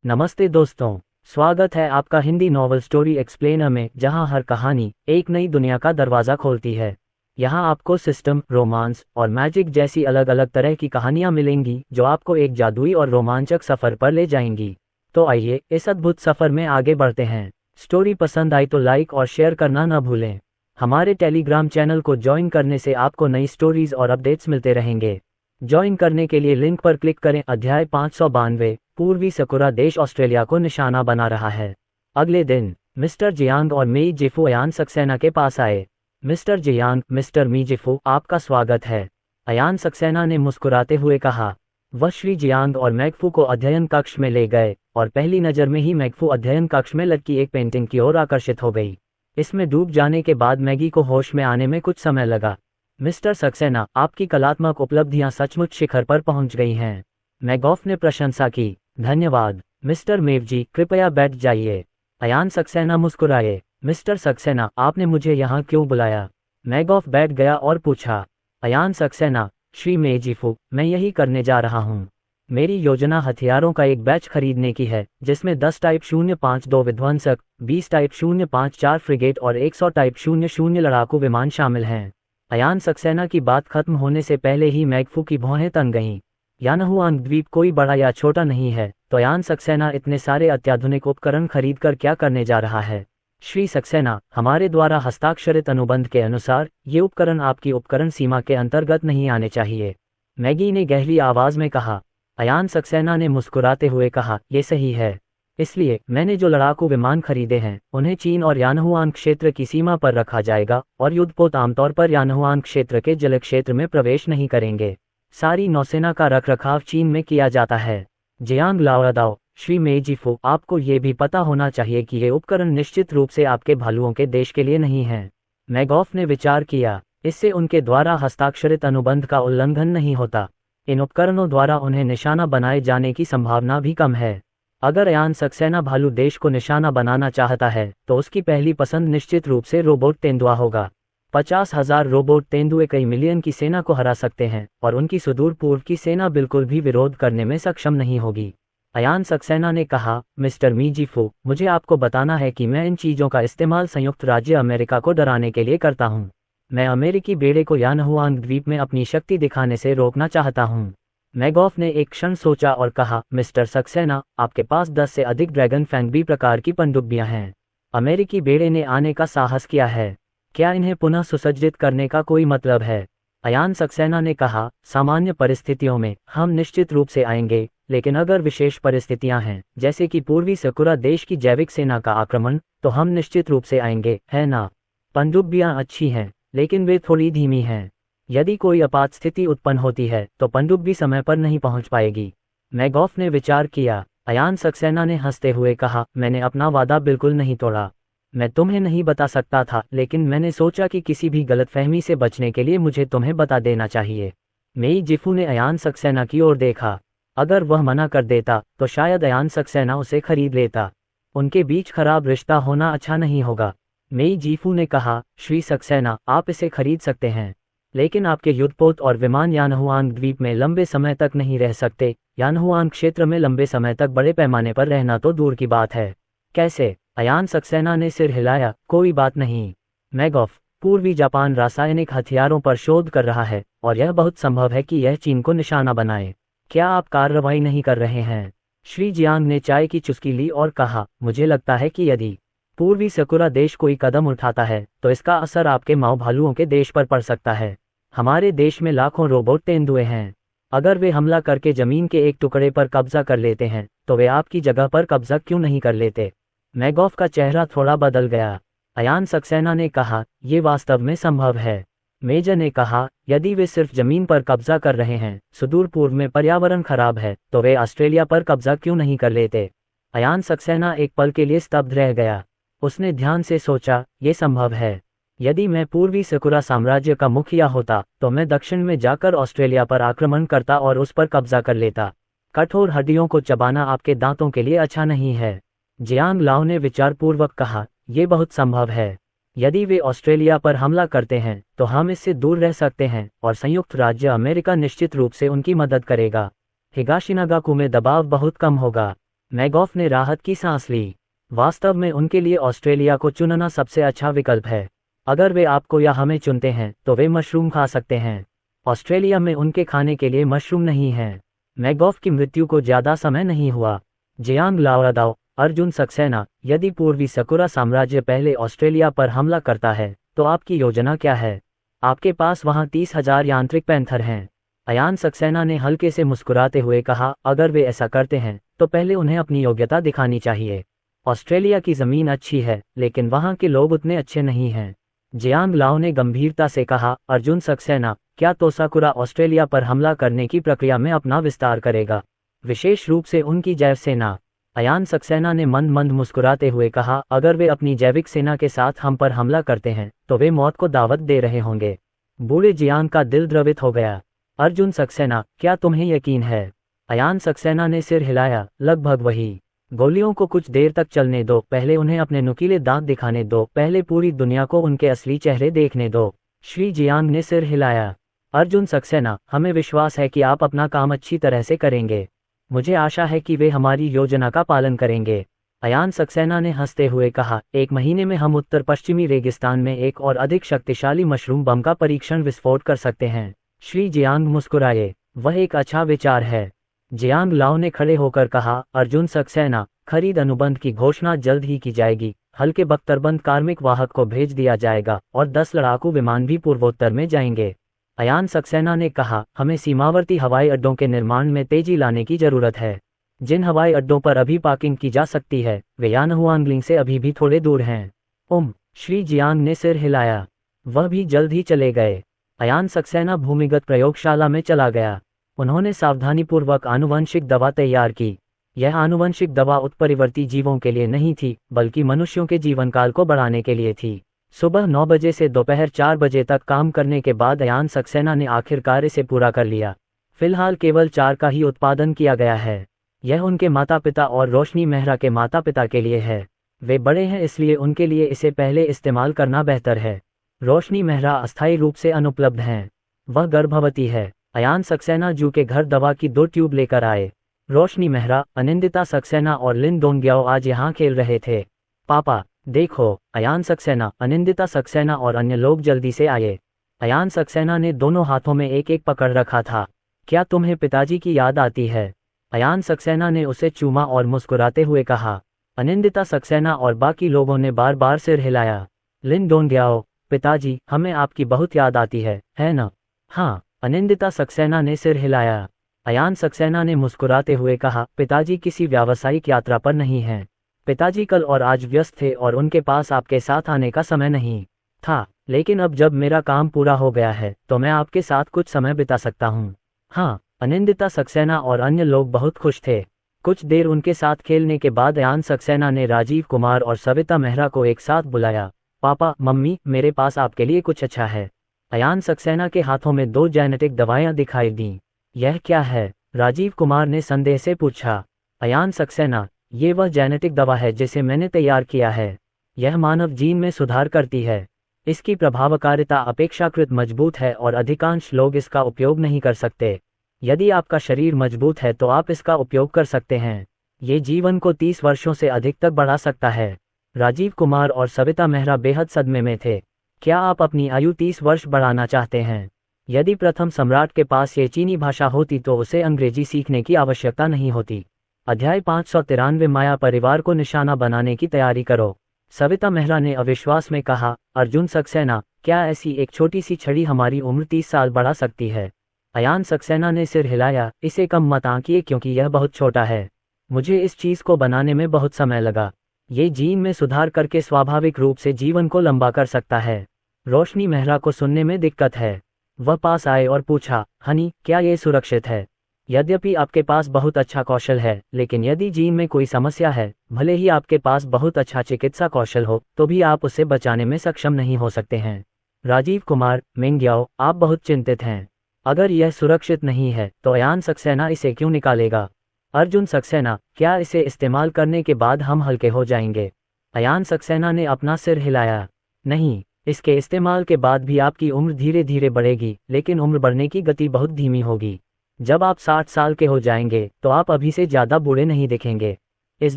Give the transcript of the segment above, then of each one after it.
नमस्ते दोस्तों, स्वागत है आपका हिंदी नॉवल स्टोरी एक्सप्लेनर में, जहां हर कहानी एक नई दुनिया का दरवाज़ा खोलती है। यहां आपको सिस्टम, रोमांस और मैजिक जैसी अलग अलग तरह की कहानियां मिलेंगी जो आपको एक जादुई और रोमांचक सफ़र पर ले जाएंगी। तो आइए इस अद्भुत सफ़र में आगे बढ़ते हैं। स्टोरी पसंद आई तो लाइक और शेयर करना न भूलें। हमारे टेलीग्राम चैनल को ज्वाइन करने से आपको नई स्टोरीज और अपडेट्स मिलते रहेंगे। ज्वाइन करने के लिए लिंक पर क्लिक करें। अध्याय 592। पूर्वी सकुरा देश ऑस्ट्रेलिया को निशाना बना रहा है। अगले दिन मिस्टर जियांग और मेई जिफू अयान सक्सेना के पास आए। मिस्टर जियांग, मिस्टर मी जिफू, आपका स्वागत है, अयान सक्सेना ने मुस्कुराते हुए कहा। वह श्री जियांग और मैगफू को अध्ययन कक्ष में ले गए और पहली नज़र में ही मैगफू अध्ययन कक्ष में लटकी एक पेंटिंग की ओर आकर्षित हो गई। इसमें डूब जाने के बाद मैगी को होश में आने में कुछ समय लगा। मिस्टर सक्सेना, आपकी कलात्मक उपलब्धियां सचमुच शिखर पर पहुंच गई हैं, मैगॉफ ने प्रशंसा की। धन्यवाद मिस्टर मेवजी, कृपया बैठ जाइए, अयान सक्सेना मुस्कुराए। मिस्टर सक्सेना, आपने मुझे यहाँ क्यों बुलाया? मैगॉफ बैठ गया और पूछा। अयान सक्सेना, श्री मेजिफू, मैं यही करने जा रहा हूँ। मेरी योजना हथियारों का एक बैच खरीदने की है, जिसमें 10 टाइप 052 विध्वंसक, 20 टाइप 054 फ्रिगेट और 100 टाइप 00 लड़ाकू विमान शामिल हैं। अयान सक्सेना की बात खत्म होने से पहले ही मैगफू की भौहें तन गईं। यानहुआंग द्वीप कोई बड़ा या छोटा नहीं है, तो अयान सक्सेना इतने सारे अत्याधुनिक उपकरण खरीदकर क्या करने जा रहा है? श्री सक्सेना, हमारे द्वारा हस्ताक्षरित अनुबंध के अनुसार ये उपकरण आपकी उपकरण सीमा के अंतर्गत नहीं आने चाहिए, मैगी ने गहरी आवाज में कहा। अयान सक्सेना ने मुस्कुराते हुए कहा, यह सही है। इसलिए मैंने जो लड़ाकू विमान खरीदे हैं उन्हें चीन और यानहुआन क्षेत्र की सीमा पर रखा जाएगा और युद्धपोत आमतौर पर यानहुआन क्षेत्र के जल क्षेत्र में प्रवेश नहीं करेंगे। सारी नौसेना का रखरखाव चीन में किया जाता है। जियांग लाओदाओ, श्री मेजिफू, आपको ये भी पता होना चाहिए कि ये उपकरण निश्चित रूप से आपके भालुओं के देश के लिए नहीं हैं। मैगॉफ ने विचार किया, इससे उनके द्वारा हस्ताक्षरित अनुबंध का उल्लंघन नहीं होता। इन उपकरणों द्वारा उन्हें निशाना बनाए जाने की संभावना भी कम है। अगर अयान सक्सेना भालू देश को निशाना बनाना चाहता है तो उसकी पहली पसंद निश्चित रूप से रोबोट तेंदुआ होगा। 50,000 रोबोट तेंदुए कई मिलियन की सेना को हरा सकते हैं और उनकी सुदूर पूर्व की सेना बिल्कुल भी विरोध करने में सक्षम नहीं होगी। अयान सक्सेना ने कहा, मिस्टर मीजीफू, मुझे आपको बताना है कि मैं इन चीज़ों का इस्तेमाल संयुक्त राज्य अमेरिका को डराने के लिए करता हूँ। मैं अमेरिकी बेड़े को यानहुआंग द्वीप में अपनी शक्ति दिखाने से रोकना चाहता हूँ। मैगॉफ ने एक क्षण सोचा और कहा, मिस्टर सक्सेना, आपके पास 10 से अधिक ड्रैगन फैंग बी प्रकार की पनडुब्बियां हैं। अमेरिकी बेड़े ने आने का साहस किया है। क्या इन्हें पुनः सुसज्जित करने का कोई मतलब है? अयान सक्सेना ने कहा, सामान्य परिस्थितियों में हम निश्चित रूप से आएंगे, लेकिन अगर विशेष परिस्थितियां हैं, जैसे कि पूर्वी सकुरा देश की जैविक सेना का आक्रमण, तो हम निश्चित रूप से आएंगे, है ना? पनडुब्बियां अच्छी हैं, लेकिन वे थोड़ी धीमी हैं। यदि कोई आपात स्थिति उत्पन्न होती है तो पनडुब्बी समय पर नहीं पहुंच पाएगी। मैगॉफ ने विचार किया। अयान सक्सेना ने हंसते हुए कहा, मैंने अपना वादा बिल्कुल नहीं तोड़ा। मैं तुम्हें नहीं बता सकता था, लेकिन मैंने सोचा कि किसी भी गलतफहमी से बचने के लिए मुझे तुम्हें बता देना चाहिए। मेई जिफू ने अयान सक्सेना की ओर देखा। अगर वह मना कर देता तो शायद अयान सक्सेना उसे खरीद लेता। उनके बीच खराब रिश्ता होना अच्छा नहीं होगा। मेई जिफू ने कहा, श्री सक्सेना, आप इसे खरीद सकते हैं, लेकिन आपके युद्धपोत और विमान यानहुआंग द्वीप में लंबे समय तक नहीं रह सकते। यानहुआंग क्षेत्र में लंबे समय तक बड़े पैमाने पर रहना तो दूर की बात है। कैसे? अयान सक्सेना ने सिर हिलाया। कोई बात नहीं मैगॉफ, पूर्वी जापान रासायनिक हथियारों पर शोध कर रहा है और यह बहुत संभव है कि यह चीन को निशाना बनाए। क्या आप कार्रवाई नहीं कर रहे हैं? श्री जियांग ने चाय की चुस्की ली और कहा, मुझे लगता है कि यदि पूर्वी सकुरा देश कोई कदम उठाता है तो इसका असर आपके माओ भालुओं के देश पर पड़ सकता है। हमारे देश में लाखों रोबोट तेंदुए हैं। अगर वे हमला करके जमीन के एक टुकड़े पर कब्जा कर लेते हैं तो वे आपकी जगह पर कब्जा क्यों नहीं कर लेते? मैगॉफ का चेहरा थोड़ा बदल गया। अयान सक्सेना ने कहा, यह वास्तव में संभव है। मेजर ने कहा, यदि वे सिर्फ जमीन पर कब्जा कर रहे हैं, सुदूर पूर्व में पर्यावरण खराब है, तो वे ऑस्ट्रेलिया पर कब्जा क्यों नहीं कर लेते? अयान सक्सेना एक पल के लिए स्तब्ध रह गया। उसने ध्यान से सोचा, ये संभव है। यदि मैं पूर्वी सकुरा साम्राज्य का मुखिया होता तो मैं दक्षिण में जाकर ऑस्ट्रेलिया पर आक्रमण करता और उस पर कब्जा कर लेता। कठोर हड्डियों को चबाना आपके दांतों के लिए अच्छा नहीं है। जियांग लाओ ने विचारपूर्वक कहा, यह बहुत संभव है। यदि वे ऑस्ट्रेलिया पर हमला करते हैं तो हम इससे दूर रह सकते हैं और संयुक्त राज्य अमेरिका निश्चित रूप से उनकी मदद करेगा। हिगाशिनागाकू में दबाव बहुत कम होगा। मैगॉफ ने राहत की सांस ली। वास्तव में उनके लिए ऑस्ट्रेलिया को चुनना सबसे अच्छा विकल्प है। अगर वे आपको या हमें चुनते हैं तो वे मशरूम खा सकते हैं। ऑस्ट्रेलिया में उनके खाने के लिए मशरूम नहीं है। मैगॉफ की मृत्यु को ज्यादा समय नहीं हुआ। जियांग लाओदाओ, अर्जुन सक्सेना, यदि पूर्वी सकुरा साम्राज्य पहले ऑस्ट्रेलिया पर हमला करता है तो आपकी योजना क्या है? आपके पास वहां 30,000 यांत्रिक पैंथर हैं। अयान सक्सेना ने हल्के से मुस्कुराते हुए कहा, अगर वे ऐसा करते हैं तो पहले उन्हें अपनी योग्यता दिखानी चाहिए। ऑस्ट्रेलिया की जमीन अच्छी है लेकिन वहां के लोग उतने अच्छे नहीं हैं। जियांग लाओ ने गंभीरता से कहा, अर्जुन सक्सेना, क्या तोसाकुरा ऑस्ट्रेलिया पर हमला करने की प्रक्रिया में अपना विस्तार करेगा, विशेष रूप से उनकी जैव सेना? अयान सक्सेना ने मंद मंद मुस्कुराते हुए कहा, अगर वे अपनी जैविक सेना के साथ हम पर हमला करते हैं तो वे मौत को दावत दे रहे होंगे। बूढ़े जियांग का दिल द्रवित हो गया। अर्जुन सक्सेना, क्या तुम्हें यकीन है? अयान सक्सेना ने सिर हिलाया, लगभग वही। गोलियों को कुछ देर तक चलने दो, पहले उन्हें अपने नुकीले दांत दिखाने दो, पहले पूरी दुनिया को उनके असली चेहरे देखने दो। श्री जियांग ने सिर हिलाया। अर्जुन सक्सेना, हमें विश्वास है कि आप अपना काम अच्छी तरह से करेंगे। मुझे आशा है कि वे हमारी योजना का पालन करेंगे। अयान सक्सेना ने हंसते हुए कहा, 1 महीने में हम उत्तर पश्चिमी रेगिस्तान में एक और अधिक शक्तिशाली मशरूम बम का परीक्षण विस्फोट कर सकते हैं। श्री जियांग मुस्कुराए, वह एक अच्छा विचार है। जियांग लाओ ने खड़े होकर कहा, अर्जुन सक्सेना, खरीद अनुबंध की घोषणा जल्द ही की जाएगी। हल्के बख्तरबंद कार्मिक वाहक को भेज दिया जाएगा और 10 लड़ाकू विमान भी पूर्वोत्तर में जाएंगे। अयान सक्सेना ने कहा, हमें सीमावर्ती हवाई अड्डों के निर्माण में तेजी लाने की जरूरत है। जिन हवाई अड्डों पर अभी पार्किंग की जा सकती है वे यानहुआंगलिंग से अभी भी थोड़े दूर हैं। श्री जियांग ने सिर हिलाया। वह भी जल्द ही चले गए। अयान सक्सेना भूमिगत प्रयोगशाला में चला गया। उन्होंने सावधानीपूर्वक आनुवंशिक दवा तैयार की। यह आनुवंशिक दवा उत्परिवर्ती जीवों के लिए नहीं थी बल्कि मनुष्यों के जीवनकाल को बढ़ाने के लिए थी। सुबह 9 बजे से दोपहर 4 बजे तक काम करने के बाद अयान सक्सेना ने आखिरकार इसे पूरा कर लिया। फिलहाल केवल 4 का ही उत्पादन किया गया है। यह उनके माता पिता और रोशनी मेहरा के माता पिता के लिए है। वे बड़े हैं इसलिए उनके लिए इसे पहले इस्तेमाल करना बेहतर है। रोशनी मेहरा अस्थायी रूप से अनुपलब्ध हैं। वह गर्भवती है। अयान सक्सेना जू के घर दवा की 2 ट्यूब लेकर आए। रोशनी मेहरा, अनिंदिता सक्सेना और लिन डोंग्याओ आज यहाँ खेल रहे थे। पापा देखो। अयान सक्सेना, अनिंदिता सक्सेना और अन्य लोग जल्दी से आए। अयान सक्सेना ने दोनों हाथों में एक एक पकड़ रखा था। क्या तुम्हें पिताजी की याद आती है? अयान सक्सेना ने उसे चूमा और मुस्कुराते हुए कहा। अनिंदिता सक्सेना और बाकी लोगों ने बार बार सिर हिलाया। लिन डोंग्याओ, पिताजी, हमें आपकी बहुत याद आती है ना? हाँ, अनिंदिता सक्सेना ने सिर हिलाया। अयान सक्सेना ने मुस्कुराते हुए कहा, पिताजी किसी व्यावसायिक यात्रा पर नहीं हैं। पिताजी कल और आज व्यस्त थे और उनके पास आपके साथ आने का समय नहीं था, लेकिन अब जब मेरा काम पूरा हो गया है तो मैं आपके साथ कुछ समय बिता सकता हूँ। हाँ, अनिंदिता सक्सेना और अन्य लोग बहुत खुश थे। कुछ देर उनके साथ खेलने के बाद अयान सक्सेना ने राजीव कुमार और सविता मेहरा को एक साथ बुलाया। पापा, मम्मी, मेरे पास आपके लिए कुछ अच्छा है। अयान सक्सेना के हाथों में 2 जेनेटिक दवाएं दिखाई दीं। यह क्या है? राजीव कुमार ने संदेह से पूछा। अयान सक्सेना, ये वह जेनेटिक दवा है जिसे मैंने तैयार किया है। यह मानव जीन में सुधार करती है। इसकी प्रभावकारिता अपेक्षाकृत मजबूत है और अधिकांश लोग इसका उपयोग नहीं कर सकते। यदि आपका शरीर मजबूत है तो आप इसका उपयोग कर सकते हैं। ये जीवन को 30 वर्षों से अधिक तक बढ़ा सकता है। राजीव कुमार और सविता मेहरा बेहद सदमे में थे। क्या आप अपनी आयु 30 वर्ष बढ़ाना चाहते हैं? यदि प्रथम सम्राट के पास ये चीनी भाषा होती तो उसे अंग्रेजी सीखने की आवश्यकता नहीं होती। अध्याय 593 माया परिवार को निशाना बनाने की तैयारी करो। सविता मेहरा ने अविश्वास में कहा, अर्जुन सक्सेना, क्या ऐसी एक छोटी सी छड़ी हमारी उम्र 30 साल बढ़ा सकती है? अयान सक्सेना ने सिर हिलाया। इसे कम मत आंकिए क्योंकि यह बहुत छोटा है। मुझे इस चीज को बनाने में बहुत समय लगा। ये जीन में सुधार करके स्वाभाविक रूप से जीवन को लंबा कर सकता है। रोशनी मेहरा को सुनने में दिक्कत है। वह पास आए और पूछा, हनी, क्या ये सुरक्षित है? यद्यपि आपके पास बहुत अच्छा कौशल है, लेकिन यदि जीन में कोई समस्या है, भले ही आपके पास बहुत अच्छा चिकित्सा कौशल हो, तो भी आप उसे बचाने में सक्षम नहीं हो सकते हैं। राजीव कुमार, मिंग्याओ, आप बहुत चिंतित हैं। अगर यह सुरक्षित नहीं है तो अयान सक्सेना इसे क्यों निकालेगा? अर्जुन सक्सेना, क्या इसे इस्तेमाल करने के बाद हम हल्के हो जाएंगे? अयान सक्सेना ने अपना सिर हिलाया। नहीं, इसके इस्तेमाल के बाद भी आपकी उम्र धीरे धीरे बढ़ेगी, लेकिन उम्र बढ़ने की गति बहुत धीमी होगी। जब आप 60 साल के हो जाएंगे तो आप अभी से ज्यादा बूढ़े नहीं दिखेंगे। इस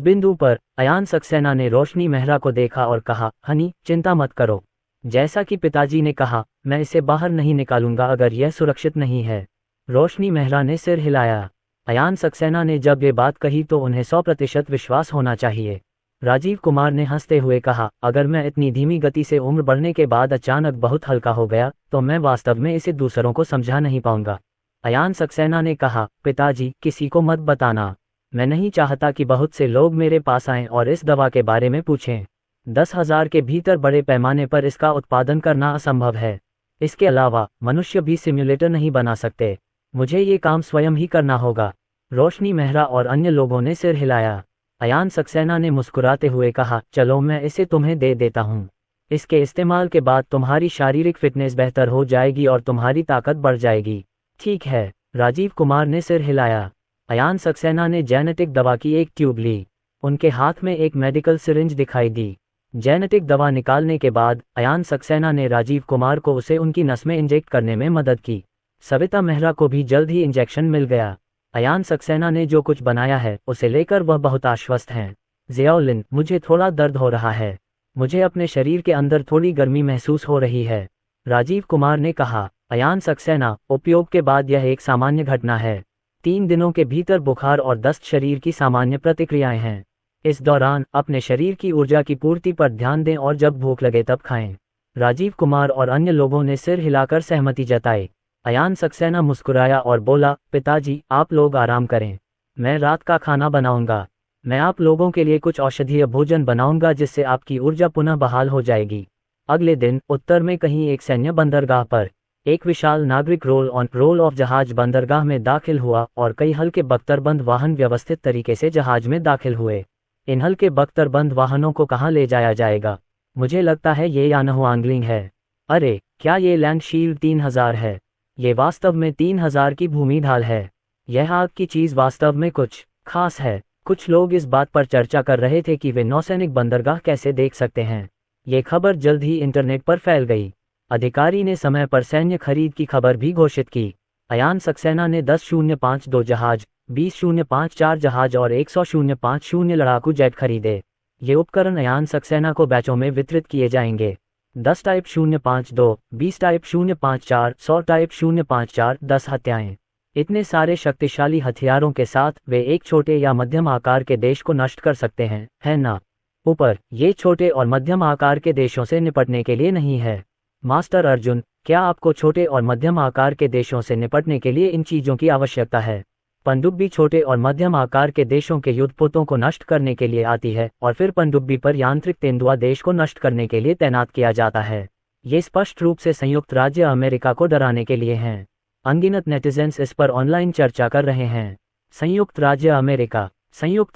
बिंदु पर अयान सक्सेना ने रोशनी मेहरा को देखा और कहा, हनी, चिंता मत करो। जैसा कि पिताजी ने कहा, मैं इसे बाहर नहीं निकालूंगा अगर यह सुरक्षित नहीं है। रोशनी मेहरा ने सिर हिलाया। अयान सक्सेना ने जब ये बात कही तो उन्हें 100% विश्वास होना चाहिए। राजीव कुमार ने हंसते हुए कहा, अगर मैं इतनी धीमी गति से उम्र बढ़ने के बाद अचानक बहुत हल्का हो गया तो मैं वास्तव में इसे दूसरों को समझा नहीं पाऊंगा। अयान सक्सेना ने कहा, पिताजी, किसी को मत बताना। मैं नहीं चाहता कि बहुत से लोग मेरे पास आएं और इस दवा के बारे में पूछें। 10,000 के भीतर बड़े पैमाने पर इसका उत्पादन करना असंभव है। इसके अलावा मनुष्य भी सिम्युलेटर नहीं बना सकते। मुझे ये काम स्वयं ही करना होगा। रोशनी मेहरा और अन्य लोगों ने सिर हिलाया। अयान सक्सेना ने मुस्कुराते हुए कहा, चलो मैं इसे तुम्हें दे देता हूँ। इसके इस्तेमाल के बाद तुम्हारी शारीरिक फिटनेस बेहतर हो जाएगी और तुम्हारी ताकत बढ़ जाएगी। ठीक है, राजीव कुमार ने सिर हिलाया। अयान सक्सेना ने जेनेटिक दवा की एक ट्यूब ली। उनके हाथ में एक मेडिकल सिरिंज दिखाई दी। जेनेटिक दवा निकालने के बाद अयान सक्सेना ने राजीव कुमार को उसे उनकी नस में इंजेक्ट करने में मदद की। सविता मेहरा को भी जल्द ही इंजेक्शन मिल गया। अयान सक्सेना ने जो कुछ बनाया है उसे लेकर वह बहुत आश्वस्त हैं। जियाउलिन, मुझे थोड़ा दर्द हो रहा है। मुझे अपने शरीर के अंदर थोड़ी गर्मी महसूस हो रही है। राजीव कुमार ने कहा, अयान सक्सेना, उपयोग के बाद यह एक सामान्य घटना है। 3 दिनों के भीतर बुखार और दस्त शरीर की सामान्य प्रतिक्रियाएं हैं। इस दौरान अपने शरीर की ऊर्जा की पूर्ति पर ध्यान दें और जब भूख लगे तब खाएं। राजीव कुमार और अन्य लोगों ने सिर हिलाकर सहमति जताई। अयान सक्सेना मुस्कुराया और बोला, पिताजी, आप लोग आराम करें। मैं रात का खाना बनाऊंगा। मैं आप लोगों के लिए कुछ औषधीय भोजन बनाऊंगा जिससे आपकी ऊर्जा पुनः बहाल हो जाएगी। अगले दिन उत्तर में कहीं एक सैन्य बंदरगाह पर एक विशाल नागरिक रोल ऑफ जहाज बंदरगाह में दाखिल हुआ और कई हल्के बख्तरबंद वाहन व्यवस्थित तरीके से जहाज में दाखिल हुए। इन हल्के बख्तरबंद वाहनों को कहाँ ले जाया जाएगा? मुझे लगता है ये यानहुआंगलिंग है। अरे, क्या ये लैंड शील्ड 3000 है? ये वास्तव में 3000 की भूमि ढाल है। यह आग की चीज वास्तव में कुछ खास है। कुछ लोग इस बात पर चर्चा कर रहे थे कि वे नौसैनिक बंदरगाह कैसे देख सकते हैं। ये खबर जल्द ही इंटरनेट पर फैल गई। अधिकारी ने समय पर सैन्य खरीद की खबर भी घोषित की। अयान सक्सेना ने 10,052 जहाज, 20,054 जहाज और 100,050 लड़ाकू जेट खरीदे। ये उपकरण अयान सक्सेना को बैचों में वितरित किए जाएंगे। 10 टाइप 052, 20 टाइप 054, 100 टाइप 054, 10 हत्याएं। इतने सारे शक्तिशाली हथियारों के साथ वे एक छोटे या मध्यम आकार के देश को नष्ट कर सकते हैं, है ना? ऊपर, ये छोटे और मध्यम आकार के देशों से निपटने के लिए नहीं है। मास्टर अर्जुन, क्या आपको छोटे और मध्यम आकार के देशों से निपटने के लिए इन चीजों की आवश्यकता है? पनडुब्बी छोटे और मध्यम आकार के देशों के युद्धपोतों को नष्ट करने के लिए आती है और फिर पनडुब्बी पर यांत्रिक तेंदुआ देश को नष्ट करने के लिए तैनात किया जाता है। ये स्पष्ट रूप से संयुक्त राज्य अमेरिका को डराने के लिए हैं। अनगिनत नेटिजन्स इस पर ऑनलाइन चर्चा कर रहे हैं। संयुक्त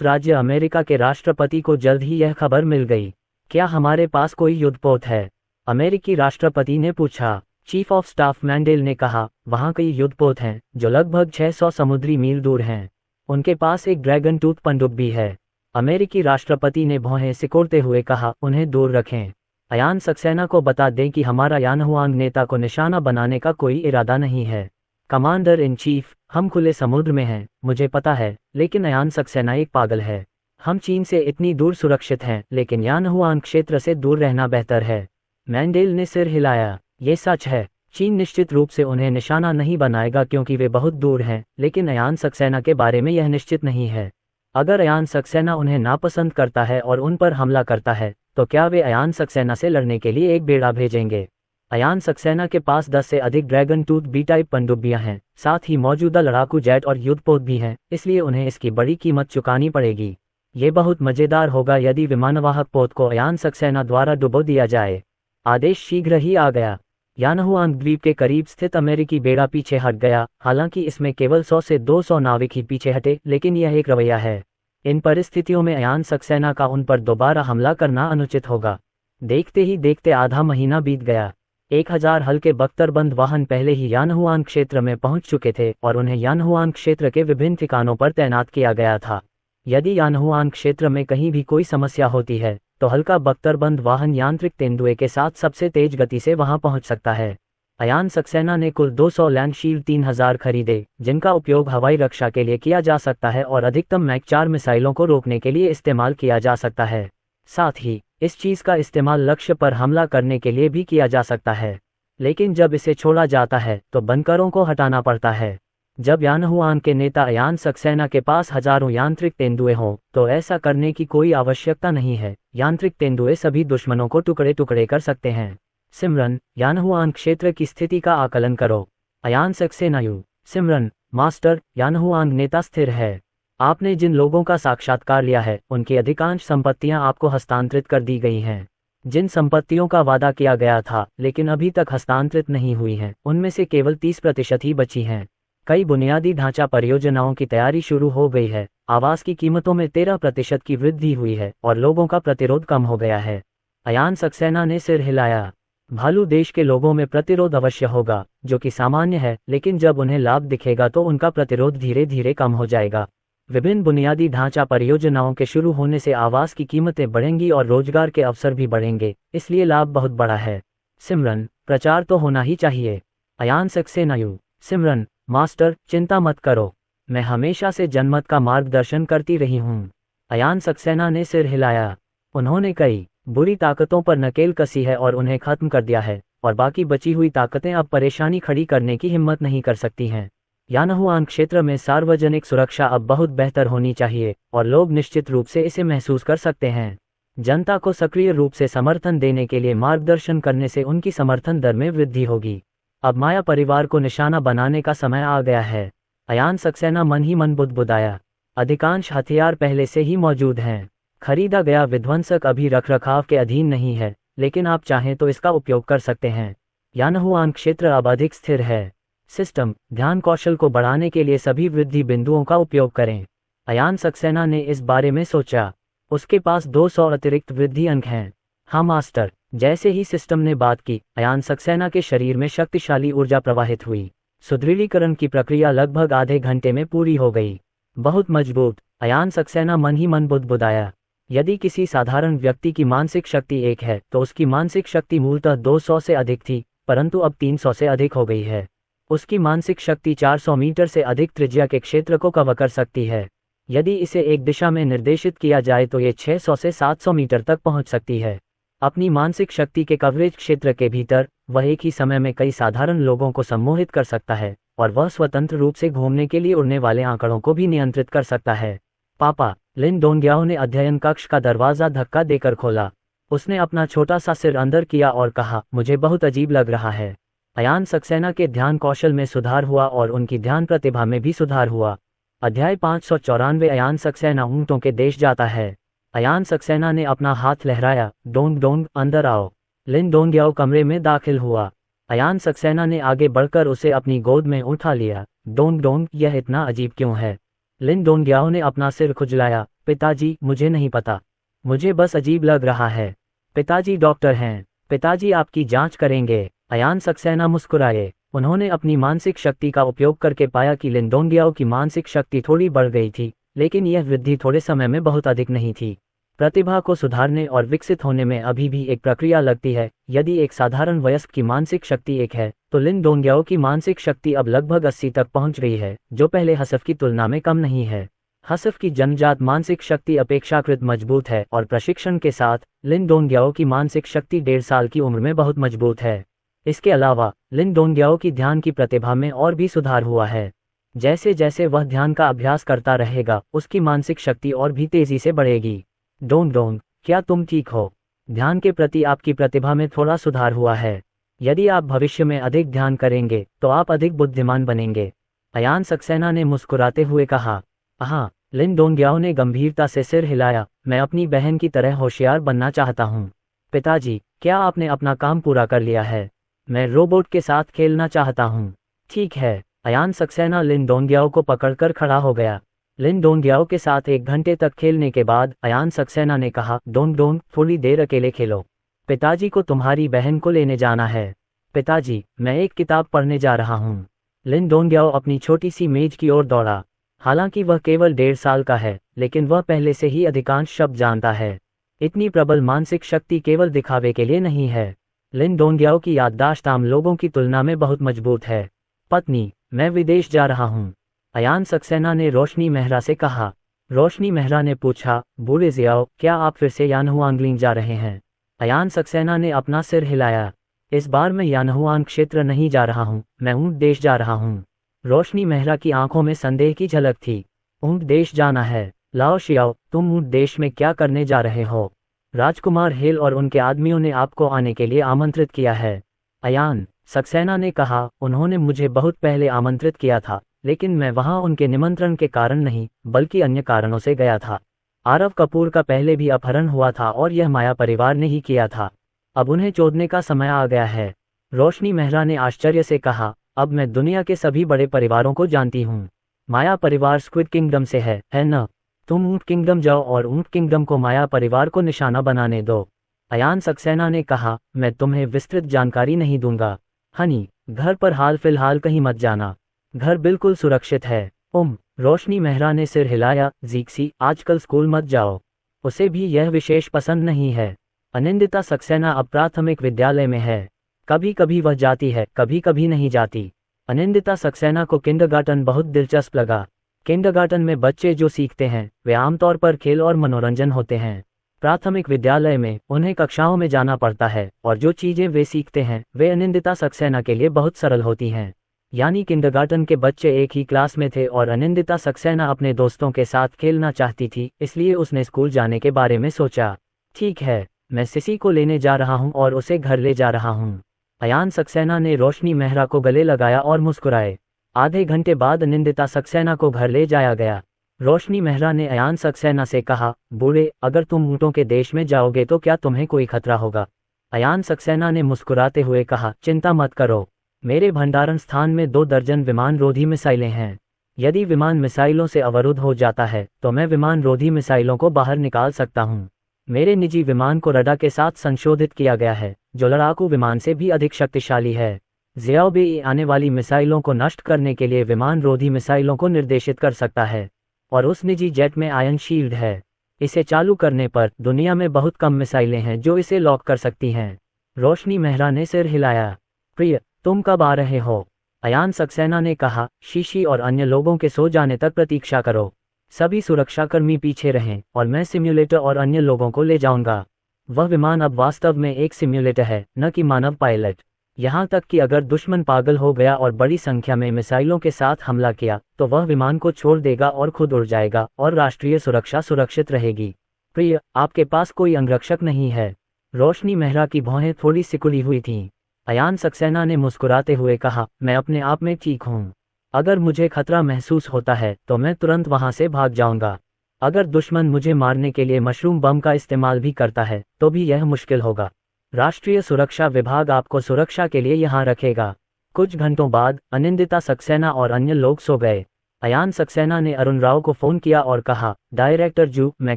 राज्य अमेरिका के राष्ट्रपति को जल्द ही यह खबर मिल गई। क्या हमारे पास कोई युद्धपोत है? अमेरिकी राष्ट्रपति ने पूछा। चीफ ऑफ स्टाफ मैंडेल ने कहा, वहाँ कई युद्धपोत हैं जो लगभग 600 समुद्री मील दूर हैं। उनके पास एक ड्रैगन टूथ पनडुब्बी है। अमेरिकी राष्ट्रपति ने भौहें सिकोड़ते हुए कहा, उन्हें दूर रखें। अयान सक्सेना को बता दें कि हमारा यानहुआंग नेता को निशाना बनाने का कोई इरादा नहीं है। कमांडर इन चीफ, हम खुले समुद्र में हैं, मुझे पता है, लेकिन अयान सक्सेना एक पागल है। हम चीन से इतनी दूर सुरक्षित हैं, लेकिन यानहुआंग क्षेत्र से दूर रहना बेहतर है। मैंडेल ने सिर हिलाया। ये सच है। चीन निश्चित रूप से उन्हें निशाना नहीं बनाएगा क्योंकि वे बहुत दूर हैं, लेकिन अयान सक्सेना के बारे में यह निश्चित नहीं है। अगर अयान सक्सेना उन्हें नापसंद करता है और उन पर हमला करता है, तो क्या वे अयान सक्सेना से लड़ने के लिए एक बेड़ा भेजेंगे? अयान सक्सेना के पास 10 से अधिक ड्रैगन टूथ बी टाइप पनडुब्बियां हैं, साथ ही मौजूदा लड़ाकू जेट और युद्धपोत भी हैं, इसलिए उन्हें इसकी बड़ी कीमत चुकानी पड़ेगी। ये बहुत मजेदार होगा यदि विमानवाहक पोत को अयान सक्सेना द्वारा डुबो दिया जाए। आदेश शीघ्र ही आ गया। यानहुआंग द्वीप के करीब स्थित अमेरिकी बेड़ा पीछे हट गया। हालांकि इसमें केवल 100 से 200 नाविक ही पीछे हटे, लेकिन यह एक रवैया है। इन परिस्थितियों में अयान सक्सेना का उन पर दोबारा हमला करना अनुचित होगा। देखते ही देखते आधा महीना बीत गया। 1000 हल्के बख्तरबंद वाहन पहले ही यानहुआंग क्षेत्र में पहुंच चुके थे और उन्हें यानहुआंग क्षेत्र के विभिन्न ठिकानों पर तैनात किया गया था। यदि यानहुआंग क्षेत्र में कहीं भी कोई समस्या होती है, तो हल्का बख्तरबंद वाहन यांत्रिक तेंदुए के साथ सबसे तेज गति से वहां पहुंच सकता है। अयान सक्सेना ने कुल 200 लैंडशील्ड 3000 खरीदे, जिनका उपयोग हवाई रक्षा के लिए किया जा सकता है और अधिकतम मैक 4 मिसाइलों को रोकने के लिए इस्तेमाल किया जा सकता है। साथ ही इस चीज़ का इस्तेमाल लक्ष्य पर हमला करने के लिए भी किया जा सकता है, लेकिन जब इसे छोड़ा जाता है तो बनकरों को हटाना पड़ता है। जब यानहुआन के नेता अयान सक्सेना के पास हजारों यांत्रिक तेंदुए हों तो ऐसा करने की कोई आवश्यकता नहीं है। यांत्रिक तेंदुए सभी दुश्मनों को टुकड़े टुकड़े कर सकते हैं। सिमरन, यानहुआन क्षेत्र की स्थिति का आकलन करो। अयान सक्सेना यू। सिमरन, मास्टर, यानहुआन नेता स्थिर है। आपने जिन लोगों का साक्षात्कार लिया है उनकी अधिकांश संपत्तियां आपको हस्तांतरित कर दी गई हैं। जिन संपत्तियों का वादा किया गया था लेकिन अभी तक हस्तांतरित नहीं हुई हैं, उनमें से केवल 30% ही बची हैं। कई बुनियादी ढांचा परियोजनाओं की तैयारी शुरू हो गई है। आवास की कीमतों में 13% की वृद्धि हुई है और लोगों का प्रतिरोध कम हो गया है। अयान सक्सेना ने सिर हिलाया। भालू देश के लोगों में प्रतिरोध अवश्य होगा, जो कि सामान्य है, लेकिन जब उन्हें लाभ दिखेगा तो उनका प्रतिरोध धीरे धीरे कम हो जाएगा। विभिन्न बुनियादी ढांचा परियोजनाओं के शुरू होने से आवास की कीमतें बढ़ेंगी और रोजगार के अवसर भी बढ़ेंगे, इसलिए लाभ बहुत बड़ा है। सिमरन, प्रचार तो होना ही चाहिए। अयान सक्सेना यू। सिमरन, मास्टर, चिंता मत करो, मैं हमेशा से जनमत का मार्गदर्शन करती रही हूँ। अयान सक्सेना ने सिर हिलाया। उन्होंने कई बुरी ताकतों पर नकेल कसी है और उन्हें खत्म कर दिया है, और बाकी बची हुई ताकतें अब परेशानी खड़ी करने की हिम्मत नहीं कर सकती हैं। यानहुआन क्षेत्र में सार्वजनिक सुरक्षा अब बहुत बेहतर होनी चाहिए और लोग निश्चित रूप से इसे महसूस कर सकते हैं। जनता को सक्रिय रूप से समर्थन देने के लिए मार्गदर्शन करने से उनकी समर्थन दर में वृद्धि होगी। अब माया परिवार को निशाना बनाने का समय आ गया है। अयान सक्सेना मन ही मन बुदबुदाया। अधिकांश हथियार पहले से ही मौजूद हैं। खरीदा गया विध्वंसक अभी रखरखाव के अधीन नहीं है, लेकिन आप चाहें तो इसका उपयोग कर सकते हैं। यानहुआन क्षेत्र अब अधिक स्थिर है। सिस्टम, ध्यान कौशल को बढ़ाने के लिए सभी वृद्धि बिंदुओं का उपयोग करें। अयान सक्सेना ने इस बारे में सोचा। उसके पास 200 अतिरिक्त वृद्धि अंक हैं। हाँ मास्टर। जैसे ही सिस्टम ने बात की, अयान सक्सेना के शरीर में शक्तिशाली ऊर्जा प्रवाहित हुई। सुदृढ़ीकरण की प्रक्रिया लगभग आधे घंटे में पूरी हो गई। बहुत मजबूत। अयान सक्सेना मन ही मन बुदबुदाया। यदि किसी साधारण व्यक्ति की मानसिक शक्ति 1 है तो उसकी मानसिक शक्ति मूलतः 200 से अधिक थी, परंतु अब 300 से अधिक हो गई है। उसकी मानसिक शक्ति 400 मीटर से अधिक त्रिज्या के क्षेत्र को कवर कर सकती है। यदि इसे एक दिशा में निर्देशित किया जाए तो ये 600 से 700 मीटर तक पहुंच सकती है। अपनी मानसिक शक्ति के कवरेज क्षेत्र के भीतर वह एक ही समय में कई साधारण लोगों को सम्मोहित कर सकता है, और वह स्वतंत्र रूप से घूमने के लिए उड़ने वाले आंकड़ों को भी नियंत्रित कर सकता है। पापा, लिन डोंग्याओ ने अध्ययन कक्ष का दरवाजा धक्का देकर खोला। उसने अपना छोटा सा सिर अंदर किया और कहा, मुझे बहुत अजीब लग रहा है। अयान सक्सेना के ध्यान कौशल में सुधार हुआ और उनकी ध्यान प्रतिभा में भी सुधार हुआ। अध्याय 594। अयान सक्सेना ऊंटों के देश जाता है। अयान सक्सेना ने अपना हाथ लहराया। डोंग डोंग, अंदर आओ। लिन डोंग्याओ कमरे में दाखिल हुआ। अयान सक्सेना ने आगे बढ़कर उसे अपनी गोद में उठा लिया। डोंग डोंग, यह इतना अजीब क्यों है? लिन डोंग्याओ ने अपना सिर खुजलाया। पिताजी, मुझे नहीं पता, मुझे बस अजीब लग रहा है। पिताजी डॉक्टर हैं। पिताजी आपकी जांच करेंगे। अयान सक्सेना मुस्कुराए। उन्होंने अपनी मानसिक शक्ति का उपयोग करके पाया कि लिन डोंग्याओ की मानसिक शक्ति थोड़ी बढ़ गई थी, लेकिन यह वृद्धि थोड़े समय में बहुत अधिक नहीं थी। प्रतिभा को सुधारने और विकसित होने में अभी भी एक प्रक्रिया लगती है। यदि एक साधारण वयस्क की मानसिक शक्ति 1 है, तो लिन डोंग्याओ की मानसिक शक्ति अब लगभग 80 तक पहुंच गई है, जो पहले हसफ की तुलना में कम नहीं है। हसफ की जन्मजात मानसिक शक्ति अपेक्षाकृत मजबूत है और प्रशिक्षण के साथ लिन डोंग्याओ की मानसिक शक्ति 1.5 साल की उम्र में बहुत मजबूत है। इसके अलावा लिन डोंग्याओ की ध्यान की प्रतिभा में और भी सुधार हुआ है। जैसे जैसे वह ध्यान का अभ्यास करता रहेगा, उसकी मानसिक शक्ति और भी तेजी से बढ़ेगी। डोंग डोंग, क्या तुम ठीक हो? ध्यान के प्रति आपकी प्रतिभा में थोड़ा सुधार हुआ है। यदि आप भविष्य में अधिक ध्यान करेंगे तो आप अधिक बुद्धिमान बनेंगे। अयान सक्सेना ने मुस्कुराते हुए कहा। हाँ। लिन डोंग्याओ ने गंभीरता से सिर हिलाया। मैं अपनी बहन की तरह होशियार बनना चाहता हूँ। पिताजी, क्या आपने अपना काम पूरा कर लिया है? मैं रोबोट के साथ खेलना चाहता हूँ। ठीक है। अयान सक्सेना लिन डोंग्याओ को पकड़कर खड़ा हो गया। लिन डोंग्याओ के साथ 1 घंटे तक खेलने के बाद अयान सक्सेना ने कहा, डोंग डोंग, थोड़ी देर अकेले खेलो। पिताजी को तुम्हारी बहन को लेने जाना है। पिताजी, मैं एक किताब पढ़ने जा रहा हूँ। लिन डोंग्याओ अपनी छोटी सी मेज की ओर दौड़ा। हालांकि वह केवल 1.5 साल का है, लेकिन वह पहले से ही अधिकांश शब्द जानता है। इतनी प्रबल मानसिक शक्ति केवल दिखावे के लिए नहीं है। लिन डोंगियाओ की याददाश्त आम लोगों की तुलना में बहुत मजबूत है। पत्नी, मैं विदेश जा रहा हूँ, अयान सक्सेना ने रोशनी मेहरा से कहा। रोशनी मेहरा ने पूछा, बूढ़े जियाओ, क्या आप फिर से यानहुआंगलिंग जा रहे हैं? अयान सक्सेना ने अपना सिर हिलाया। इस बार मैं यानहुआंग क्षेत्र नहीं जा रहा हूँ, मैं ऊँट देश जा रहा हूँ। रोशनी मेहरा की आंखों में संदेह की झलक थी। ऊँट देश जाना है? लाओ शियाओ, तुम ऊँट देश में क्या करने जा रहे हो? राजकुमार हेल और उनके आदमियों ने आपको आने के लिए आमंत्रित किया है। अयान सक्सेना ने कहा, उन्होंने मुझे बहुत पहले आमंत्रित किया था, लेकिन मैं वहां उनके निमंत्रण के कारण नहीं, बल्कि अन्य कारणों से गया था। आरव कपूर का पहले भी अपहरण हुआ था और यह माया परिवार ने ही किया था। अब उन्हें चोदने का समय आ गया है। रोशनी मेहरा ने आश्चर्य से कहा, अब मैं दुनिया के सभी बड़े परिवारों को जानती हूँ। माया परिवार स्क्विड किंगडम से है न? तुम ऊँट किंगडम जाओ और ऊँट किंगडम को माया परिवार को निशाना बनाने दो। अयान सक्सेना ने कहा, मैं तुम्हें विस्तृत जानकारी नहीं दूंगा। हनी, घर पर हाल फिलहाल कहीं मत जाना, घर बिल्कुल सुरक्षित है। रोशनी मेहरा ने सिर हिलाया। जीक्सी, आजकल स्कूल मत जाओ, उसे भी यह विशेष पसंद नहीं है। अनिंदिता सक्सेना अब प्राथमिक विद्यालय में है, कभी कभी वह जाती है, कभी कभी नहीं जाती। अनिंदिता सक्सेना को किंडरगार्टन बहुत दिलचस्प लगा। किंडरगार्टन में बच्चे जो सीखते हैं वे आमतौर पर खेल और मनोरंजन होते हैं। प्राथमिक विद्यालय में उन्हें कक्षाओं में जाना पड़ता है और जो चीजें वे सीखते हैं वे अनिंदिता सक्सेना के लिए बहुत सरल होती हैं। यानी किंडरगार्टन के बच्चे एक ही क्लास में थे और अनिंदिता सक्सेना अपने दोस्तों के साथ खेलना चाहती थी, इसलिए उसने स्कूल जाने के बारे में सोचा। ठीक है, मैं सिसी को लेने जा रहा हूँ और उसे घर ले जा रहा हूँ। अयान सक्सेना ने रोशनी मेहरा को गले लगाया और मुस्कुराए। आधे घंटे बाद अनिंदिता सक्सेना को घर ले जाया गया। रोशनी मेहरा ने अयान सक्सेना से कहा, बूढ़े, अगर तुम ऊँटों के देश में जाओगे तो क्या तुम्हें कोई खतरा होगा? अयान सक्सेना ने मुस्कुराते हुए कहा, चिंता मत करो, मेरे भंडारण स्थान में 2 दर्जन विमान रोधी मिसाइलें हैं। यदि विमान मिसाइलों से अवरुद्ध हो जाता है तो मैं विमान रोधी मिसाइलों को बाहर निकाल सकता हूँ। मेरे निजी विमान को रडा के साथ संशोधित किया गया है, जो लड़ाकू विमान से भी अधिक शक्तिशाली है। ज़ियाओबे आने वाली मिसाइलों को नष्ट करने के लिए विमान रोधी मिसाइलों को निर्देशित कर सकता है, और उस निजी जेट में आयन शील्ड है। इसे चालू करने पर दुनिया में बहुत कम मिसाइलें हैं जो इसे लॉक कर सकती हैं। रोशनी मेहरा ने सिर हिलाया। प्रिय, तुम कब आ रहे हो? अयान सक्सेना ने कहा, शीशी और अन्य लोगों के सो जाने तक प्रतीक्षा करो। सभी सुरक्षाकर्मी पीछे रहें और मैं सिम्युलेटर और अन्य लोगों को ले जाऊंगा। वह विमान अब वास्तव में एक सिम्युलेटर है, न कि मानव पायलट। यहाँ तक कि अगर दुश्मन पागल हो गया और बड़ी संख्या में मिसाइलों के साथ हमला किया तो वह विमान को छोड़ देगा और खुद उड़ जाएगा और राष्ट्रीय सुरक्षा सुरक्षित रहेगी। प्रिय, आपके पास कोई अंगरक्षक नहीं है? रोशनी मेहरा की भौहें थोड़ी सिकुड़ी हुई थीं। अयान सक्सेना ने मुस्कुराते हुए कहा, मैं अपने आप में ठीक हूँ। अगर मुझे खतरा महसूस होता है तो मैं तुरंत वहाँ से भाग जाऊंगा। अगर दुश्मन मुझे मारने के लिए मशरूम बम का इस्तेमाल भी करता है तो भी यह मुश्किल होगा। राष्ट्रीय सुरक्षा विभाग आपको सुरक्षा के लिए यहाँ रखेगा। कुछ घंटों बाद अनिंदिता सक्सेना और अन्य लोग सो गए। अयान सक्सेना ने अरुण राव को फोन किया और कहा, डायरेक्टर जू, मैं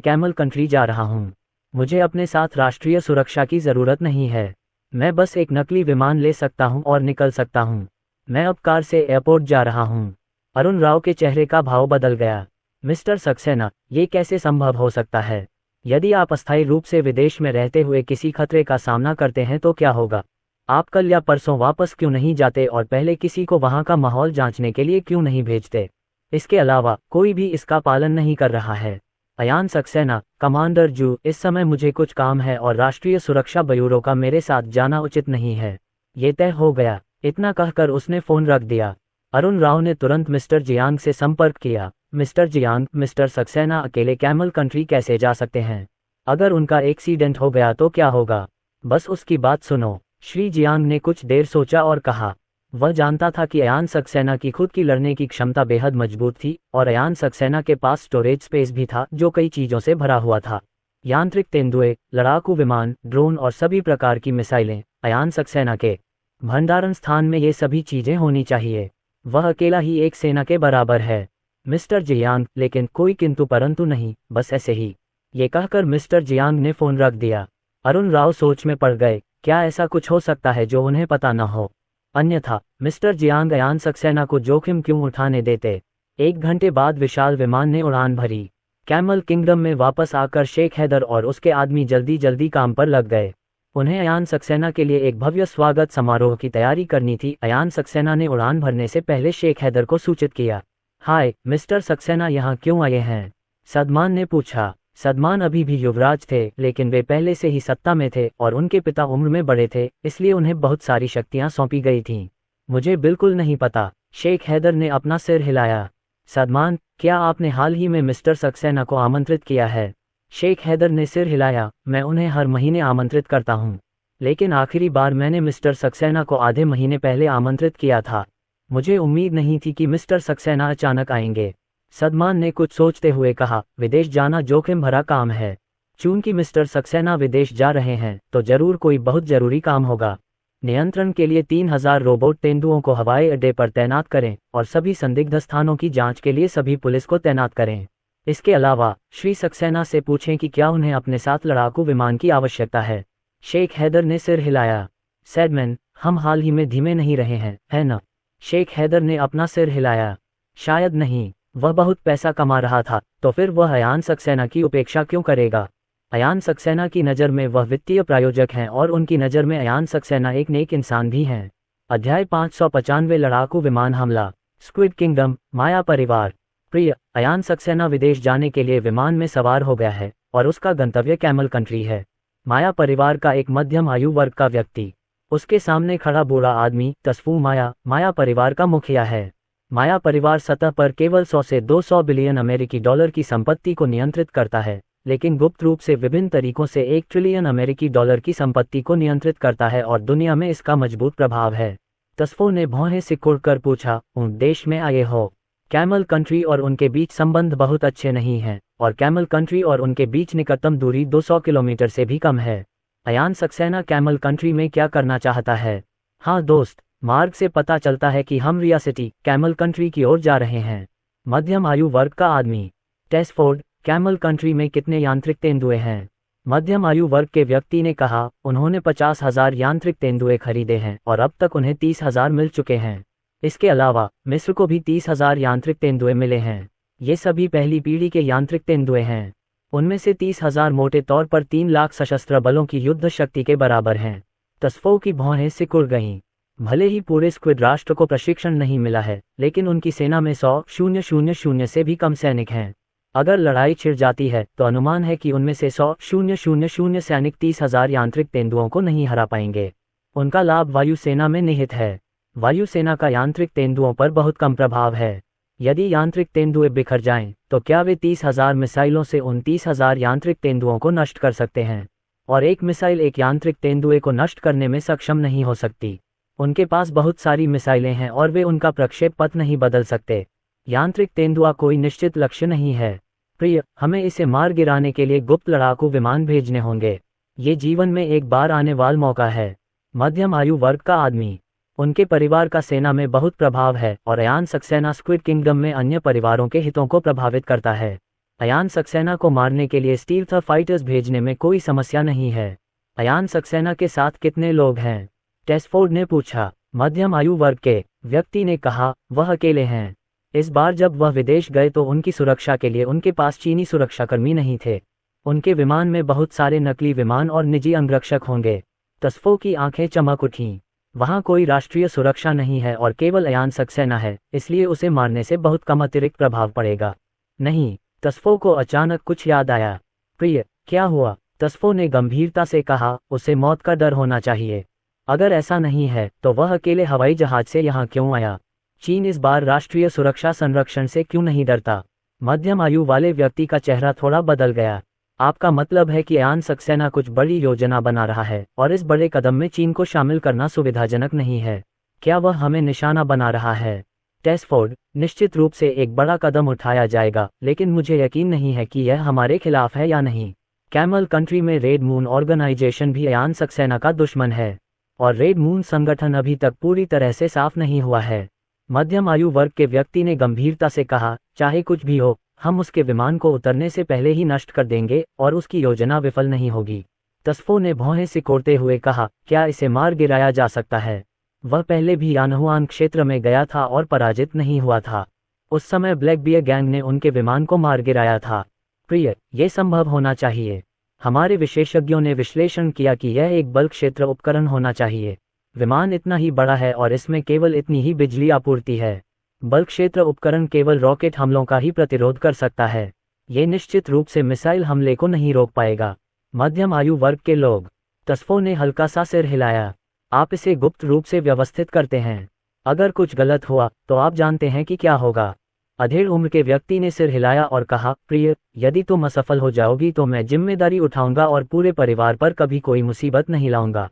कैमल कंट्री जा रहा हूँ। मुझे अपने साथ राष्ट्रीय सुरक्षा की ज़रूरत नहीं है। मैं बस एक नकली विमान ले सकता हूँ और निकल सकता हूँ। मैं अब कार से एयरपोर्ट जा रहा हूँ। अरुण राव के चेहरे का भाव बदल गया। मिस्टर सक्सेना, ये कैसे संभव हो सकता है? यदि आप अस्थायी रूप से विदेश में रहते हुए किसी खतरे का सामना करते हैं तो क्या होगा? आप कल या परसों वापस क्यों नहीं जाते और पहले किसी को वहां का माहौल जांचने के लिए क्यों नहीं भेजते? इसके अलावा कोई भी इसका पालन नहीं कर रहा है। अयान सक्सेना, कमांडर जू, इस समय मुझे कुछ काम है और राष्ट्रीय सुरक्षा ब्यूरो का मेरे साथ जाना उचित नहीं है। ये तय हो गया। इतना कहकर उसने फोन रख दिया। अरुण राव ने तुरंत मिस्टर जियांग से संपर्क किया। मिस्टर जियांग, मिस्टर सक्सेना अकेले कैमल कंट्री कैसे जा सकते हैं? अगर उनका एक्सीडेंट हो गया तो क्या होगा? बस उसकी बात सुनो। श्री जियांग ने कुछ देर सोचा और कहा। वह जानता था कि अयान सक्सेना की खुद की लड़ने की क्षमता बेहद मजबूत थी और अयान सक्सेना के पास स्टोरेज स्पेस भी था जो कई चीजों से भरा हुआ था। यांत्रिक तेंदुए, लड़ाकू विमान, ड्रोन और सभी प्रकार की मिसाइलें। अयान सक्सेना के भंडारण स्थान में ये सभी चीजें होनी चाहिए। वह अकेला ही एक सेना के बराबर है। मिस्टर जियांग, लेकिन कोई किंतु परंतु नहीं, बस ऐसे ही। ये कहकर मिस्टर जियांग ने फोन रख दिया। अरुण राव सोच में पड़ गए। क्या ऐसा कुछ हो सकता है जो उन्हें पता न हो? अन्यथा मिस्टर जियांग अयान सक्सेना को जोखिम क्यों उठाने देते? 1 घंटे बाद विशाल विमान ने उड़ान भरी। कैमल किंगडम में वापस आकर शेख हैदर और उसके आदमी जल्दी जल्दी काम पर लग गए। उन्हें अयान सक्सेना के लिए एक भव्य स्वागत समारोह की तैयारी करनी थी। अयान सक्सेना ने उड़ान भरने से पहले शेख हैदर को सूचित किया। हाय मिस्टर सक्सेना, यहाँ क्यों आए हैं? सदमान ने पूछा। सदमान अभी भी युवराज थे, लेकिन वे पहले से ही सत्ता में थे और उनके पिता उम्र में बड़े थे, इसलिए उन्हें बहुत सारी शक्तियां सौंपी गई थीं। मुझे बिल्कुल नहीं पता। शेख हैदर ने अपना सिर हिलाया। सदमान, क्या आपने हाल ही में मिस्टर सक्सेना को आमंत्रित किया है? शेख हैदर ने सिर हिलाया। मैं उन्हें हर महीने आमंत्रित करता हूँ, लेकिन आखिरी बार मैंने मिस्टर सक्सेना को आधे महीने पहले आमंत्रित किया था। मुझे उम्मीद नहीं थी कि मिस्टर सक्सेना अचानक आएंगे। सदमान ने कुछ सोचते हुए कहा, विदेश जाना जोखिम भरा काम है। चूंकि मिस्टर सक्सेना विदेश जा रहे हैं तो जरूर कोई बहुत जरूरी काम होगा। नियंत्रण के लिए 3000 रोबोट तेंदुओं को हवाई अड्डे पर तैनात करें और सभी संदिग्ध स्थानों की जांच के लिए सभी पुलिस को तैनात करें। इसके अलावा श्री सक्सेना से पूछें कि क्या उन्हें अपने साथ लड़ाकू विमान की आवश्यकता है। शेख हैदर ने सिर हिलाया। सैडमैन, हम हाल ही में धीमे नहीं रहे हैं, है न? शेख हैदर ने अपना सिर हिलाया। शायद नहीं। वह बहुत पैसा कमा रहा था, तो फिर वह अयान सक्सेना की उपेक्षा क्यों करेगा? अयान सक्सेना की नज़र में वह वित्तीय प्रायोजक हैं और उनकी नज़र में अयान सक्सेना एक नेक इंसान भी हैं। अध्याय 595 लड़ाकू विमान हमला। स्क्विड किंगडम, माया परिवार। प्रिय, अयान सक्सेना विदेश जाने के लिए विमान में सवार हो गया है और उसका गंतव्य कैमल कंट्री है। माया परिवार का एक मध्यम आयु वर्ग का व्यक्ति। उसके सामने खड़ा बूढ़ा आदमी तस्फू माया, माया परिवार का मुखिया है। माया परिवार सतह पर केवल 100 से 200 बिलियन अमेरिकी डॉलर की संपत्ति को नियंत्रित करता है, लेकिन गुप्त रूप से विभिन्न तरीकों से 1 ट्रिलियन अमेरिकी डॉलर की संपत्ति को नियंत्रित करता है और दुनिया में इसका मजबूत प्रभाव है। तस्फो ने भौहें सिकुड़कर पूछा, उन देश में आए हो? कैमल कंट्री और उनके बीच संबंध बहुत अच्छे नहीं हैं, और कैमल कंट्री और उनके बीच निकटतम दूरी 200 किलोमीटर से भी कम है। अयान सक्सेना कैमल कंट्री में क्या करना चाहता है? हाँ दोस्त, मार्ग से पता चलता है कि हम रियासती कैमल कंट्री की ओर जा रहे हैं। मध्यम आयु वर्ग का आदमी। टेस्फोर्ड, कैमल कंट्री में कितने यांत्रिक तेंदुए हैं? मध्यम आयु वर्ग के व्यक्ति ने कहा, उन्होंने 50,000 यांत्रिक तेंदुए खरीदे हैं और अब तक उन्हें 30,000 मिल चुके हैं। इसके अलावा मिस्र को भी 30,000 यांत्रिक तेंदुए मिले हैं। ये सभी पहली पीढ़ी के यांत्रिक तेंदुए हैं। उनमें से 30,000 मोटे तौर पर 3 लाख सशस्त्र बलों की युद्ध शक्ति के बराबर हैं। तस्फो की भौहें सिकुड़ गईं। भले ही पूरे स्क्विड राष्ट्र को प्रशिक्षण नहीं मिला है, लेकिन उनकी सेना में 100,000 से भी कम सैनिक हैं। अगर लड़ाई छिड़ जाती है तो अनुमान है कि उनमें से 100,000 सैनिक 30,000 यांत्रिक तेंदुओं को नहीं हरा पाएंगे। उनका लाभ वायुसेना में निहित है। वायुसेना का यांत्रिक तेंदुओं पर बहुत कम प्रभाव है। यदि यांत्रिक तेंदुए बिखर जाएं, तो क्या वे 30,000 मिसाइलों से उन 30,000 यांत्रिक तेंदुओं को नष्ट कर सकते हैं? और एक मिसाइल एक यांत्रिक तेंदुए को नष्ट करने में सक्षम नहीं हो सकती। उनके पास बहुत सारी मिसाइलें हैं और वे उनका प्रक्षेप पथ नहीं बदल सकते। यांत्रिक तेंदुआ कोई निश्चित लक्ष्य नहीं है। प्रिय, हमें इसे मार गिराने के लिए गुप्त लड़ाकू विमान भेजने होंगे। ये जीवन में एक बार आने वाला मौका है। मध्यम आयु वर्ग का आदमी। उनके परिवार का सेना में बहुत प्रभाव है और अयान सक्सेना स्क्विड किंगडम में अन्य परिवारों के हितों को प्रभावित करता है। अयान सक्सेना को मारने के लिए स्टील्थ फाइटर्स भेजने में कोई समस्या नहीं है। अयान सक्सेना के साथ कितने लोग हैं? टेस्फोर्ड ने पूछा। मध्यम आयु वर्ग के व्यक्ति ने कहा, वह अकेले हैं। इस बार जब वह विदेश गए तो उनकी सुरक्षा के लिए उनके पास चीनी सुरक्षाकर्मी नहीं थे। उनके विमान में बहुत सारे नकली विमान और निजी अंगरक्षक होंगे। तस्फो की आंखें चमक उठीं। वहाँ कोई राष्ट्रीय सुरक्षा नहीं है और केवल अयान सक्सेना है, इसलिए उसे मारने से बहुत कम अतिरिक्त प्रभाव पड़ेगा। नहीं, तस्फो को अचानक कुछ याद आया। प्रिय, क्या हुआ? तस्फो ने गंभीरता से कहा, उसे मौत का डर होना चाहिए। अगर ऐसा नहीं है तो वह अकेले हवाई जहाज से यहाँ क्यों आया? चीन इस बार राष्ट्रीय सुरक्षा संरक्षण से क्यों नहीं डरता? मध्यम आयु वाले व्यक्ति का चेहरा थोड़ा बदल गया। आपका मतलब है कि अयान सक्सेना कुछ बड़ी योजना बना रहा है और इस बड़े कदम में चीन को शामिल करना सुविधाजनक नहीं है। क्या वह हमें निशाना बना रहा है? टेस्फोर्ड, निश्चित रूप से एक बड़ा कदम उठाया जाएगा, लेकिन मुझे यकीन नहीं है कि यह हमारे खिलाफ है या नहीं। कैमल कंट्री में रेड मून ऑर्गेनाइजेशन भी अयान सक्सेना का दुश्मन है और रेड मून संगठन अभी तक पूरी तरह से साफ नहीं हुआ है। मध्यम आयु वर्ग के व्यक्ति ने गंभीरता से कहा, चाहे कुछ भी हो, हम उसके विमान को उतरने से पहले ही नष्ट कर देंगे और उसकी योजना विफल नहीं होगी। तस्फो ने भौहें सिकोड़ते हुए कहा, क्या इसे मार गिराया जा सकता है? वह पहले भी यानहुआन क्षेत्र में गया था और पराजित नहीं हुआ था। उस समय ब्लैक बियर गैंग ने उनके विमान को मार गिराया था। प्रिय, ये संभव होना चाहिए। हमारे विशेषज्ञों ने विश्लेषण किया कि यह एक बल्क क्षेत्र उपकरण होना चाहिए। विमान इतना ही बड़ा है और इसमें केवल इतनी ही बिजली आपूर्ति है। बल्क क्षेत्र उपकरण केवल रॉकेट हमलों का ही प्रतिरोध कर सकता है। ये निश्चित रूप से मिसाइल हमले को नहीं रोक पाएगा। मध्यम आयु वर्ग के लोग। तस्फो ने हल्का सा सिर हिलाया। आप इसे गुप्त रूप से व्यवस्थित करते हैं। अगर कुछ गलत हुआ तो आप जानते हैं कि क्या होगा। अधेड़ उम्र के व्यक्ति ने सिर हिलाया और कहा, प्रिय, यदि तुम असफल हो जाओगी तो मैं जिम्मेदारी उठाऊंगा और पूरे परिवार पर कभी कोई मुसीबत नहीं लाऊंगा।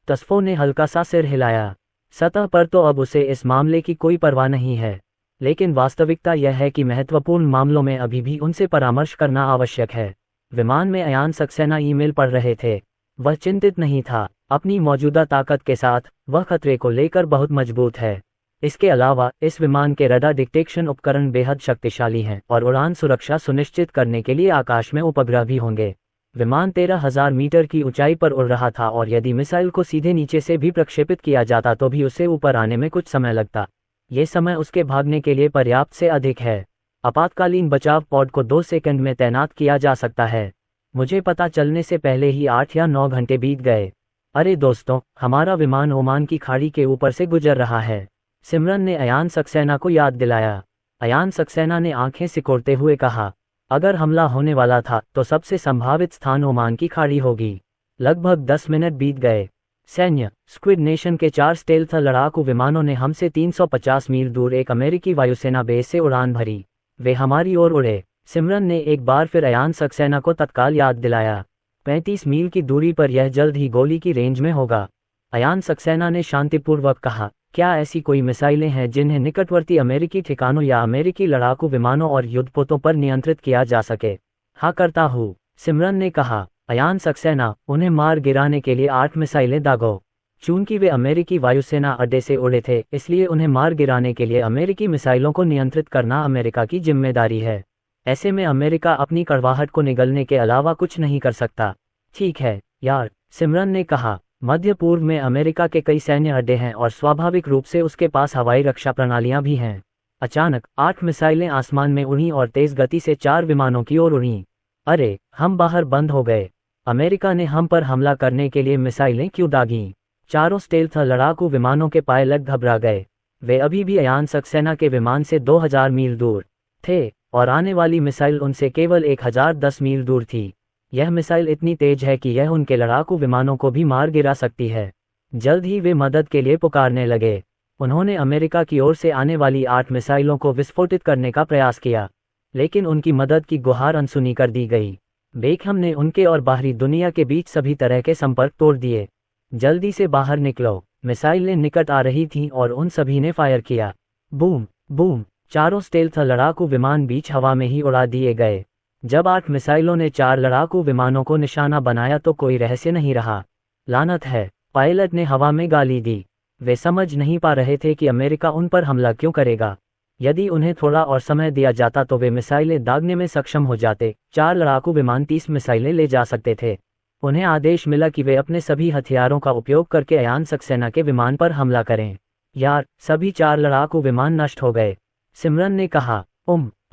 तस्फो ने हल्का सा सिर हिलाया। सतह पर तो अब उसे इस मामले की कोई परवाह नहीं है, लेकिन वास्तविकता यह है कि महत्वपूर्ण मामलों में अभी भी उनसे परामर्श करना आवश्यक है। विमान में अयान सक्सेना ईमेल पढ़ रहे थे। वह चिंतित नहीं था। अपनी मौजूदा ताकत के साथ वह खतरे को लेकर बहुत मजबूत है। इसके अलावा इस विमान के रडार डिटेक्शन उपकरण बेहद शक्तिशाली हैं और उड़ान सुरक्षा सुनिश्चित करने के लिए आकाश में उपग्रह भी होंगे। विमान 13,000 मीटर की ऊंचाई पर उड़ रहा था और यदि मिसाइल को सीधे नीचे से भी प्रक्षेपित किया जाता तो भी उसे ऊपर आने में कुछ समय लगता। ये समय उसके भागने के लिए पर्याप्त से अधिक है। आपातकालीन बचाव पॉड को 2 सेकंड में तैनात किया जा सकता है। मुझे पता चलने से पहले ही 8 या 9 घंटे बीत गए। अरे दोस्तों, हमारा विमान ओमान की खाड़ी के ऊपर से गुजर रहा है। सिमरन ने अयान सक्सेना को याद दिलाया। अयान सक्सेना ने आंखें सिकोड़ते हुए कहा, अगर हमला होने वाला था तो सबसे संभावित स्थान ओमान की खाड़ी होगी। लगभग 10 मिनट बीत गए। सैन्य। स्क्विड नेशन के 4 स्टेल्थ लड़ाकू विमानों ने हमसे 350 मील दूर एक अमेरिकी वायुसेना बेस से उड़ान भरी। वे हमारी ओर उड़े। सिमरन ने एक बार फिर अयान सक्सेना को तत्काल याद दिलाया। 35 मील की दूरी पर यह जल्द ही गोली की रेंज में होगा। अयान सक्सेना ने शांतिपूर्वक कहा, क्या ऐसी कोई मिसाइलें हैं जिन्हें निकटवर्ती अमेरिकी ठिकानों या अमेरिकी लड़ाकू विमानों और युद्धपोतों पर नियंत्रित किया जा सके? हाँ करता हूँ, सिमरन ने कहा। अयान सक्सेना, उन्हें मार गिराने के लिए 8 मिसाइलें दागो। चूंकि वे अमेरिकी वायुसेना अड्डे से उड़े थे, इसलिए उन्हें मार गिराने के लिए अमेरिकी मिसाइलों को नियंत्रित करना अमेरिका की जिम्मेदारी है। ऐसे में अमेरिका अपनी कड़वाहट को निगलने के अलावा कुछ नहीं कर सकता। ठीक है यार, सिमरन ने कहा। मध्य पूर्व में अमेरिका के कई सैन्य अड्डे हैं और स्वाभाविक रूप से उसके पास हवाई रक्षा प्रणालियां भी हैं। अचानक 8 मिसाइलें आसमान में उड़ीं और तेज गति से 4 विमानों की ओर उड़ीं। अरे, हम बाहर बंद हो गए। अमेरिका ने हम पर हमला करने के लिए मिसाइलें क्यों दागीं? चारों स्टेल्थ लड़ाकू विमानों के पायलट घबरा गए। वे अभी भी अयान सक्सेना के विमान से 2000 मील दूर थे और आने वाली मिसाइल उनसे केवल 1010 मील दूर थी। यह मिसाइल इतनी तेज है कि यह उनके लड़ाकू विमानों को भी मार गिरा सकती है। जल्द ही वे मदद के लिए पुकारने लगे। उन्होंने अमेरिका की ओर से आने वाली 8 मिसाइलों को विस्फोटित करने का प्रयास किया, लेकिन उनकी मदद की गुहार अनसुनी कर दी गई। बेकहम ने उनके और बाहरी दुनिया के बीच सभी तरह के संपर्क तोड़ दिए। जल्दी से बाहर निकलो। मिसाइलें निकट आ रही थीं और उन सभी ने फायर किया। Boom boom. चारों स्टेल्थ लड़ाकू विमान बीच हवा में ही उड़ा दिए गए। जब 8 मिसाइलों ने 4 लड़ाकू विमानों को निशाना बनाया तो कोई रहस्य नहीं रहा। लानत है, पायलट ने हवा में गाली दी। वे समझ नहीं पा रहे थे कि अमेरिका उन पर हमला क्यों करेगा। यदि उन्हें थोड़ा और समय दिया जाता तो वे मिसाइलें दागने में सक्षम हो जाते। 4 लड़ाकू विमान 30 मिसाइलें ले जा सकते थे। उन्हें आदेश मिला कि वे अपने सभी हथियारों का उपयोग करके अयान सक्सेना के विमान पर हमला करें। यार, सभी 4 लड़ाकू विमान नष्ट हो गए, सिमरन ने कहा।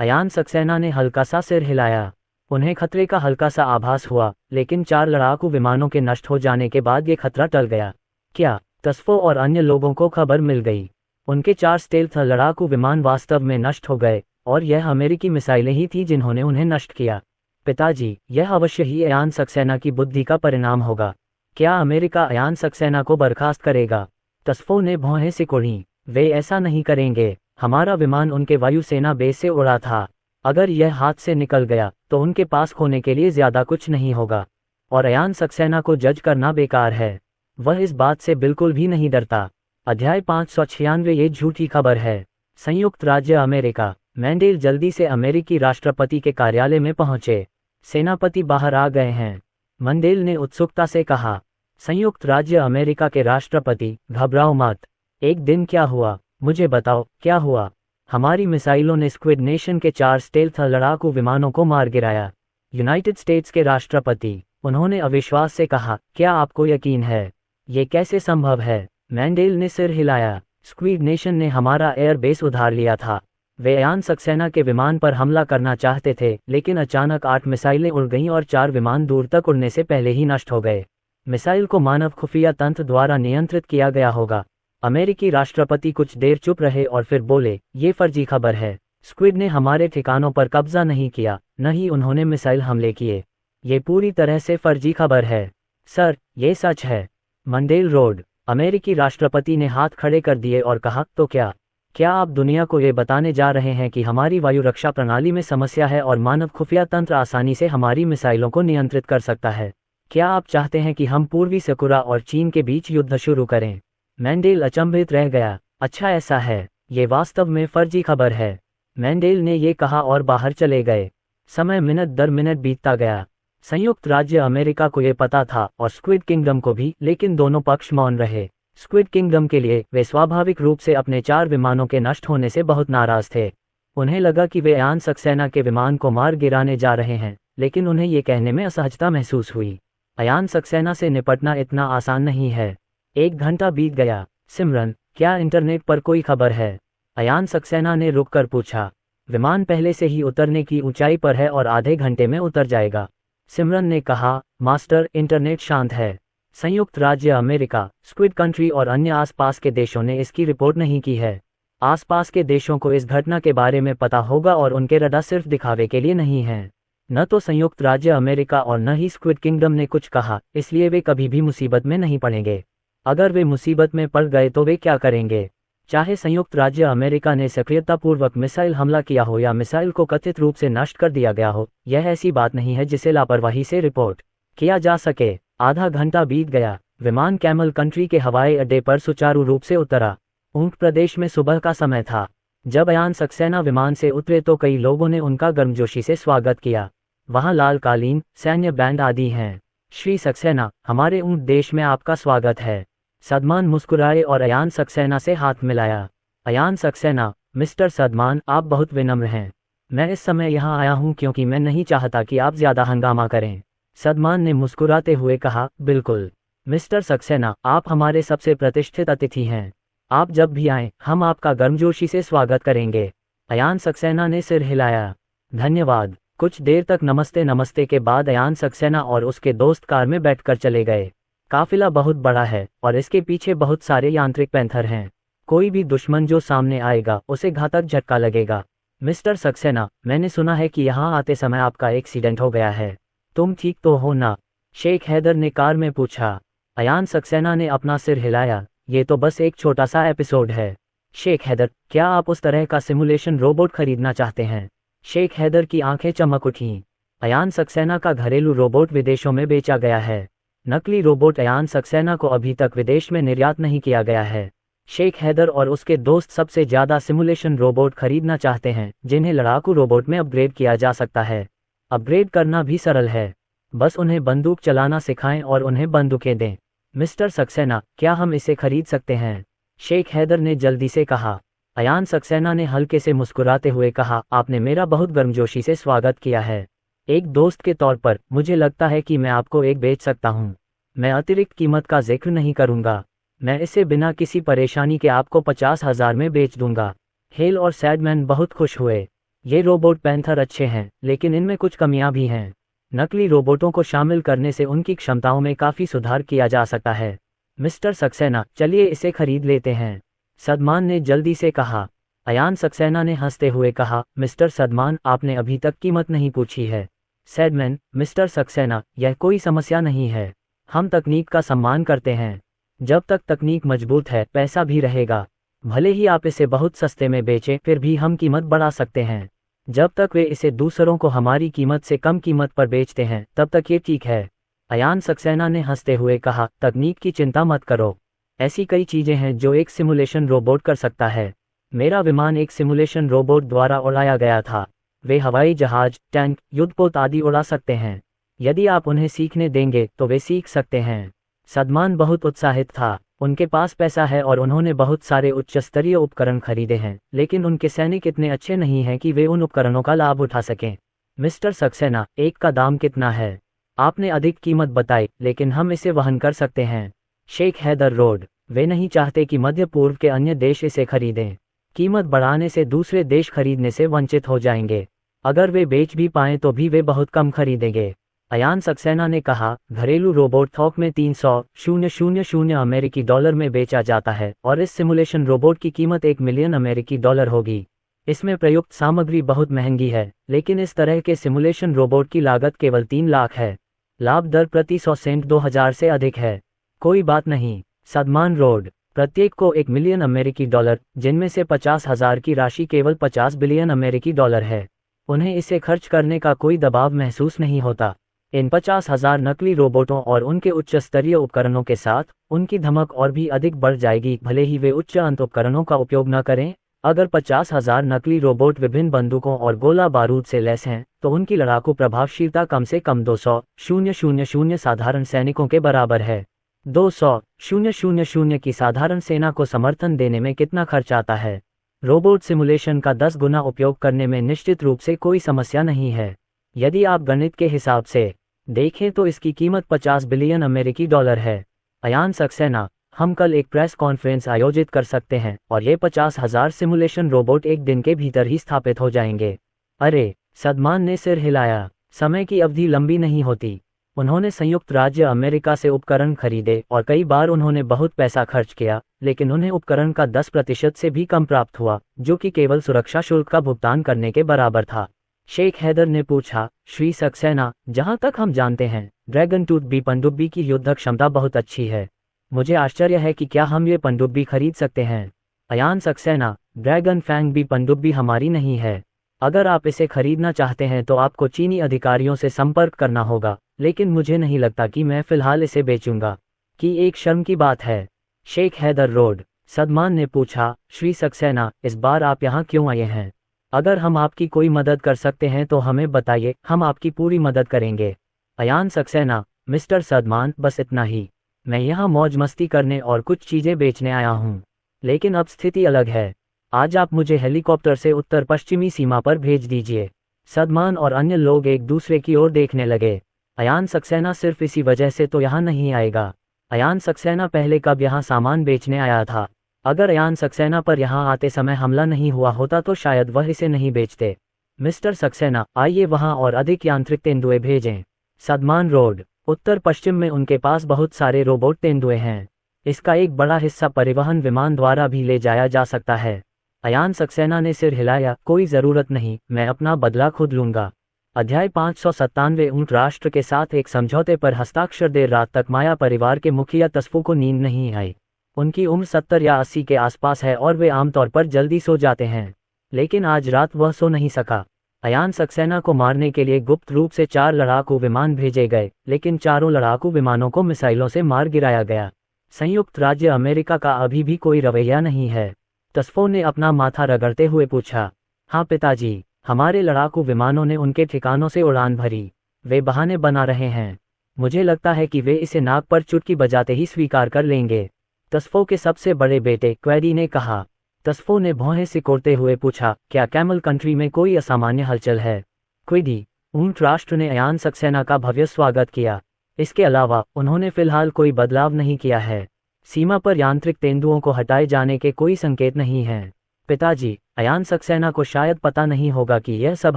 अयान सक्सेना ने हल्का सा सिर हिलाया। उन्हें खतरे का हल्का सा आभास हुआ, लेकिन 4 लड़ाकू विमानों के नष्ट हो जाने के बाद ये खतरा टल गया। क्या तस्फो और अन्य लोगों को खबर मिल गई? उनके 4 स्टेल्थ लड़ाकू विमान वास्तव में नष्ट हो गए और यह अमेरिकी मिसाइलें ही थीं जिन्होंने उन्हें नष्ट किया। पिताजी, यह अवश्य ही अयान सक्सेना की बुद्धि का परिणाम होगा। क्या अमेरिका अयान सक्सेना को बर्खास्त करेगा? तस्फो ने भौहें सिकोड़ी। वे ऐसा नहीं करेंगे। हमारा विमान उनके वायुसेना बेस से उड़ा था। अगर यह हाथ से निकल गया तो उनके पास खोने के लिए ज्यादा कुछ नहीं होगा और अयान सक्सेना को जज करना बेकार है। वह इस बात से बिल्कुल भी नहीं डरता। अध्याय 596। ये झूठी खबर है। संयुक्त राज्य अमेरिका। मैंडेल जल्दी से अमेरिकी राष्ट्रपति के कार्यालय में पहुंचे। सेनापति बाहर आ गए हैं, मंडेल ने उत्सुकता से कहा। संयुक्त राज्य अमेरिका के राष्ट्रपति, घबराओ मत। एक दिन क्या हुआ, मुझे बताओ, क्या हुआ? हमारी मिसाइलों ने स्क्विड नेशन के 4 स्टेल्थ लड़ाकू विमानों को मार गिराया। यूनाइटेड स्टेट्स के राष्ट्रपति, उन्होंने अविश्वास से कहा। क्या आपको यकीन है? ये कैसे संभव है? मैंडेल ने सिर हिलाया। स्क्विड नेशन ने हमारा एयर बेस उधार लिया था। वे अयान सक्सेना के विमान पर हमला करना चाहते थे, लेकिन अचानक 8 मिसाइलें उड़ गईं और 4 विमान दूर तक उड़ने से पहले ही नष्ट हो गए। मिसाइल को मानव खुफिया तंत्र द्वारा नियंत्रित किया गया होगा। अमेरिकी राष्ट्रपति कुछ देर चुप रहे और फिर बोले, ये फर्जी खबर है। स्क्विड ने हमारे ठिकानों पर कब्जा नहीं किया, न ही उन्होंने मिसाइल हमले किए। ये पूरी तरह से फर्जी खबर है। सर, ये सच है। Mendel road. अमेरिकी राष्ट्रपति ने हाथ खड़े कर दिए और कहा, तो क्या आप दुनिया को ये बताने जा रहे हैं कि हमारी वायु रक्षा प्रणाली में समस्या है और मानव खुफिया तंत्र आसानी से हमारी मिसाइलों को नियंत्रित कर सकता है? क्या आप चाहते हैं कि हम पूर्वी सकुरा और चीन के बीच युद्ध शुरू करें? मैंडेल अचंभित रह गया। अच्छा, ऐसा है। ये वास्तव में फर्जी खबर है। मैंडेल ने ये कहा और बाहर चले गए। समय मिनट दर मिनट बीतता गया। संयुक्त राज्य अमेरिका को ये पता था और स्क्विड किंगडम को भी, लेकिन दोनों पक्ष मौन रहे। स्क्विड किंगडम के लिए वे स्वाभाविक रूप से अपने 4 विमानों के नष्ट होने से बहुत नाराज थे। उन्हें लगा कि वे अयान सक्सेना के विमान को मार गिराने जा रहे हैं, लेकिन उन्हें ये कहने में असहजता महसूस हुई। अयान सक्सेना से निपटना इतना आसान नहीं है। 1 घंटा बीत गया। सिमरन, क्या इंटरनेट पर कोई खबर है? अयान सक्सेना ने रुककर पूछा। विमान पहले से ही उतरने की ऊंचाई पर है और आधे घंटे में उतर जाएगा। सिमरन ने कहा, मास्टर, इंटरनेट शांत है। संयुक्त राज्य अमेरिका, स्क्विड कंट्री और अन्य आसपास के देशों ने इसकी रिपोर्ट नहीं की है। आसपास के देशों को इस घटना के बारे में पता होगा और उनके रडार सिर्फ दिखावे के लिए नहीं हैं। न तो संयुक्त राज्य अमेरिका और न ही स्क्विड किंगडम ने कुछ कहा, इसलिए वे कभी भी मुसीबत में नहीं पड़ेंगे। अगर वे मुसीबत में पड़ गए तो वे क्या करेंगे? चाहे संयुक्त राज्य अमेरिका ने सक्रियतापूर्वक मिसाइल हमला किया हो या मिसाइल को कथित रूप से नष्ट कर दिया गया हो, यह ऐसी बात नहीं है जिसे लापरवाही से रिपोर्ट किया जा सके। आधा घंटा बीत गया। विमान कैमल कंट्री के हवाई अड्डे पर सुचारू रूप से उतरा। ऊंट प्रदेश में सुबह का समय था। जब अयान सक्सेना विमान से उतरे तो कई लोगों ने उनका गर्मजोशी से स्वागत किया। वहां लाल कालीन, सैन्य बैंड आदि हैं। श्री सक्सेना, हमारे ऊंट देश में आपका स्वागत है। सदमान मुस्कुराए और अयान सक्सेना से हाथ मिलाया। अयान सक्सेना, मिस्टर सदमान, आप बहुत विनम्र हैं। मैं इस समय यहाँ आया हूँ क्योंकि मैं नहीं चाहता कि आप ज्यादा हंगामा करें। सदमान ने मुस्कुराते हुए कहा, बिल्कुल मिस्टर सक्सेना, आप हमारे सबसे प्रतिष्ठित अतिथि हैं। आप जब भी आएं, हम आपका गर्मजोशी से स्वागत करेंगे। अयान सक्सेना ने सिर हिलाया। धन्यवाद। कुछ देर तक नमस्ते नमस्ते के बाद अयान सक्सेना और उसके दोस्त कार में बैठकर चले गए। काफिला बहुत बड़ा है और इसके पीछे बहुत सारे यांत्रिक पैंथर हैं। कोई भी दुश्मन जो सामने आएगा उसे घातक झटका लगेगा। मिस्टर सक्सेना, मैंने सुना है कि यहाँ आते समय आपका एक्सीडेंट हो गया है। तुम ठीक तो हो ना? शेख हैदर ने कार में पूछा। अयान सक्सेना ने अपना सिर हिलाया। ये तो बस एक छोटा सा एपिसोड है। शेख हैदर, क्या आप उस तरह का सिमुलेशन रोबोट खरीदना चाहते हैं? शेख हैदर की आंखें चमक उठीं। अयान सक्सेना का घरेलू रोबोट विदेशों में बेचा गया है। नकली रोबोट अयान सक्सेना को अभी तक विदेश में निर्यात नहीं किया गया है। शेख हैदर और उसके दोस्त सबसे ज्यादा सिमुलेशन रोबोट खरीदना चाहते हैं जिन्हें लड़ाकू रोबोट में अपग्रेड किया जा सकता है। अपग्रेड करना भी सरल है। बस उन्हें बंदूक चलाना सिखाएं और उन्हें बंदूकें दें। मिस्टर सक्सेना, क्या हम इसे खरीद सकते हैं? शेख हैदर ने जल्दी से कहा। अयान सक्सेना ने हल्के से मुस्कुराते हुए कहा, आपने मेरा बहुत गर्मजोशी से स्वागत किया है। एक दोस्त के तौर पर मुझे लगता है कि मैं आपको एक बेच सकता हूँ। मैं अतिरिक्त कीमत का जिक्र नहीं करूँगा। मैं इसे बिना किसी परेशानी के आपको 50,000 में बेच दूंगा। हेल और सैडमैन बहुत खुश हुए। ये रोबोट पैंथर अच्छे हैं, लेकिन इनमें कुछ कमियां भी हैं। नकली रोबोटों को शामिल करने से उनकी क्षमताओं में काफ़ी सुधार किया जा सकता है। मिस्टर सक्सेना, चलिए इसे खरीद लेते हैं। सदमान ने जल्दी से कहा। अयान सक्सेना ने हंसते हुए कहा, मिस्टर सदमान, आपने अभी तक कीमत नहीं पूछी है। सैडमैन, मिस्टर सक्सेना, यह कोई समस्या नहीं है। हम तकनीक का सम्मान करते हैं। जब तक तकनीक मजबूत है, पैसा भी रहेगा। भले ही आप इसे बहुत सस्ते में बेचें, फिर भी हम कीमत बढ़ा सकते हैं। जब तक वे इसे दूसरों को हमारी कीमत से कम कीमत पर बेचते हैं, तब तक ये ठीक है। अयान सक्सेना ने हंसते हुए कहा, तकनीक की चिंता मत करो। ऐसी कई चीजें हैं जो एक सिमुलेशन रोबोट कर सकता है। मेरा विमान एक सिमुलेशन रोबोट द्वारा उड़ाया गया था। वे हवाई जहाज, टैंक, युद्धपोत आदि उड़ा सकते हैं। यदि आप उन्हें सीखने देंगे तो वे सीख सकते हैं। सदमान बहुत उत्साहित था। उनके पास पैसा है और उन्होंने बहुत सारे उच्च स्तरीय उपकरण खरीदे हैं, लेकिन उनके सैनिक इतने अच्छे नहीं हैं कि वे उन उपकरणों का लाभ उठा सकें। मिस्टर सक्सेना, एक का दाम कितना है? आपने अधिक कीमत बताई, लेकिन हम इसे वहन कर सकते हैं। शेख हैदर रोड। वे नहीं चाहते कि मध्य पूर्व के अन्य देश इसे खरीदें। कीमत बढ़ाने से दूसरे देश खरीदने से वंचित हो जाएंगे। अगर वे बेच भी पाएं तो भी वे बहुत कम खरीदेंगे। अयान सक्सेना ने कहा, घरेलू रोबोट थोक में 300,000 अमेरिकी डॉलर में बेचा जाता है और इस सिमुलेशन रोबोट की कीमत 1 मिलियन अमेरिकी डॉलर होगी। इसमें प्रयुक्त सामग्री बहुत महंगी है, लेकिन इस तरह के सिमुलेशन रोबोट की लागत केवल 3 लाख है। लाभ दर प्रति 100 सेंट 2000 से अधिक है। कोई बात नहीं। सदमान रोड, प्रत्येक को 1 मिलियन अमेरिकी डॉलर, जिनमें से 50,000 की राशि केवल 50 बिलियन अमेरिकी डॉलर है। उन्हें इसे खर्च करने का कोई दबाव महसूस नहीं होता। इन 50,000 नकली रोबोटों और उनके उच्च स्तरीय उपकरणों के साथ उनकी धमक और भी अधिक बढ़ जाएगी, भले ही वे उच्च अंत उपकरणों का उपयोग न करें। अगर 50,000 नकली रोबोट विभिन्न बंदूकों और गोला बारूद से लैस हैं, तो उनकी लड़ाकू प्रभावशीलता कम से कम 200,000 साधारण सैनिकों के बराबर है। 200,000 की साधारण सेना को समर्थन देने में कितना खर्च आता है? रोबोट सिमुलेशन का 10 गुना उपयोग करने में निश्चित रूप से कोई समस्या नहीं है। यदि आप गणित के हिसाब से देखें तो इसकी कीमत 50 बिलियन अमेरिकी डॉलर है। अयान सक्सेना, हम कल एक प्रेस कॉन्फ्रेंस आयोजित कर सकते हैं और ये 50,000 सिमुलेशन रोबोट एक दिन के भीतर ही स्थापित हो जाएंगे। अरे, सदमान ने सिर हिलाया। समय की अवधि लंबी नहीं होती। उन्होंने संयुक्त राज्य अमेरिका से उपकरण खरीदे और कई बार उन्होंने बहुत पैसा खर्च किया, लेकिन उन्हें उपकरण का 10% से भी कम प्राप्त हुआ, जो कि केवल सुरक्षा शुल्क का भुगतान करने के बराबर था। शेख हैदर ने पूछा, श्री सक्सेना, जहां तक हम जानते हैं, ड्रैगन टूथ बी पनडुब्बी की युद्ध क्षमता बहुत अच्छी है। मुझे आश्चर्य है कि क्या हम ये पनडुब्बी खरीद सकते हैं? अयान सक्सेना, ड्रैगन फैंग बी पनडुब्बी हमारी नहीं है। अगर आप इसे खरीदना चाहते हैं तो आपको चीनी अधिकारियों से संपर्क करना होगा, लेकिन मुझे नहीं लगता कि मैं फिलहाल इसे बेचूंगा। कि एक शर्म की बात है। शेख हैदर रोड, सदमान ने पूछा, श्री सक्सेना, इस बार आप यहाँ क्यों आए हैं? अगर हम आपकी कोई मदद कर सकते हैं तो हमें बताइए, हम आपकी पूरी मदद करेंगे। अयान सक्सेना, मिस्टर सदमान, बस इतना ही। मैं यहाँ मौज मस्ती करने और कुछ चीज़ें बेचने आया हूँ। लेकिन अब स्थिति अलग है। आज आप मुझे हेलीकॉप्टर से उत्तर पश्चिमी सीमा पर भेज दीजिए। सदमान और अन्य लोग एक दूसरे की ओर देखने लगे। अयान सक्सेना सिर्फ इसी वजह से तो यहाँ नहीं आएगा। अयान सक्सेना पहले कब यहाँ सामान बेचने आया था? अगर अयान सक्सेना पर यहाँ आते समय हमला नहीं हुआ होता तो शायद वह इसे नहीं बेचते। मिस्टर सक्सेना, आइए वहाँ और अधिक यांत्रिक तेंदुए भेजें। सदमान रोड, उत्तर पश्चिम में उनके पास बहुत सारे रोबोट तेंदुए हैं। इसका एक बड़ा हिस्सा परिवहन विमान द्वारा भी ले जाया जा सकता है। अयान सक्सेना ने सिर हिलाया, कोई ज़रूरत नहीं, मैं अपना बदला खुद लूंगा। अध्याय 597। ऊंट राष्ट्र के साथ एक समझौते पर हस्ताक्षर। देर रात तक माया परिवार के मुखिया तस्फू को नींद नहीं आई। उनकी उम्र 70 या 80 के आसपास है और वे आमतौर पर जल्दी सो जाते हैं, लेकिन आज रात वह सो नहीं सका। अयान सक्सेना को मारने के लिए गुप्त रूप से 4 लड़ाकू विमान भेजे गए, लेकिन चारों लड़ाकू विमानों को मिसाइलों से मार गिराया गया। संयुक्त राज्य अमेरिका का अभी भी कोई रवैया नहीं है। तस्फो ने अपना माथा रगड़ते हुए पूछा। हाँ पिताजी, हमारे लड़ाकू विमानों ने उनके ठिकानों से उड़ान भरी। वे बहाने बना रहे हैं। मुझे लगता है कि वे इसे नाक पर चुटकी बजाते ही स्वीकार कर लेंगे। तस्फो के सबसे बड़े बेटे क्वैडी ने कहा। तस्फो ने भौहें सिकोड़ते हुए पूछा, क्या कैमल कंट्री में कोई असामान्य हलचल है? क्विडी, ऊंट राष्ट्र ने अयान सक्सेना का भव्य स्वागत किया। इसके अलावा उन्होंने फिलहाल कोई बदलाव नहीं किया है। सीमा पर यांत्रिक तेंदुओं को हटाए जाने के कोई संकेत नहीं हैं। पिताजी, अयान सक्सेना को शायद पता नहीं होगा कि यह सब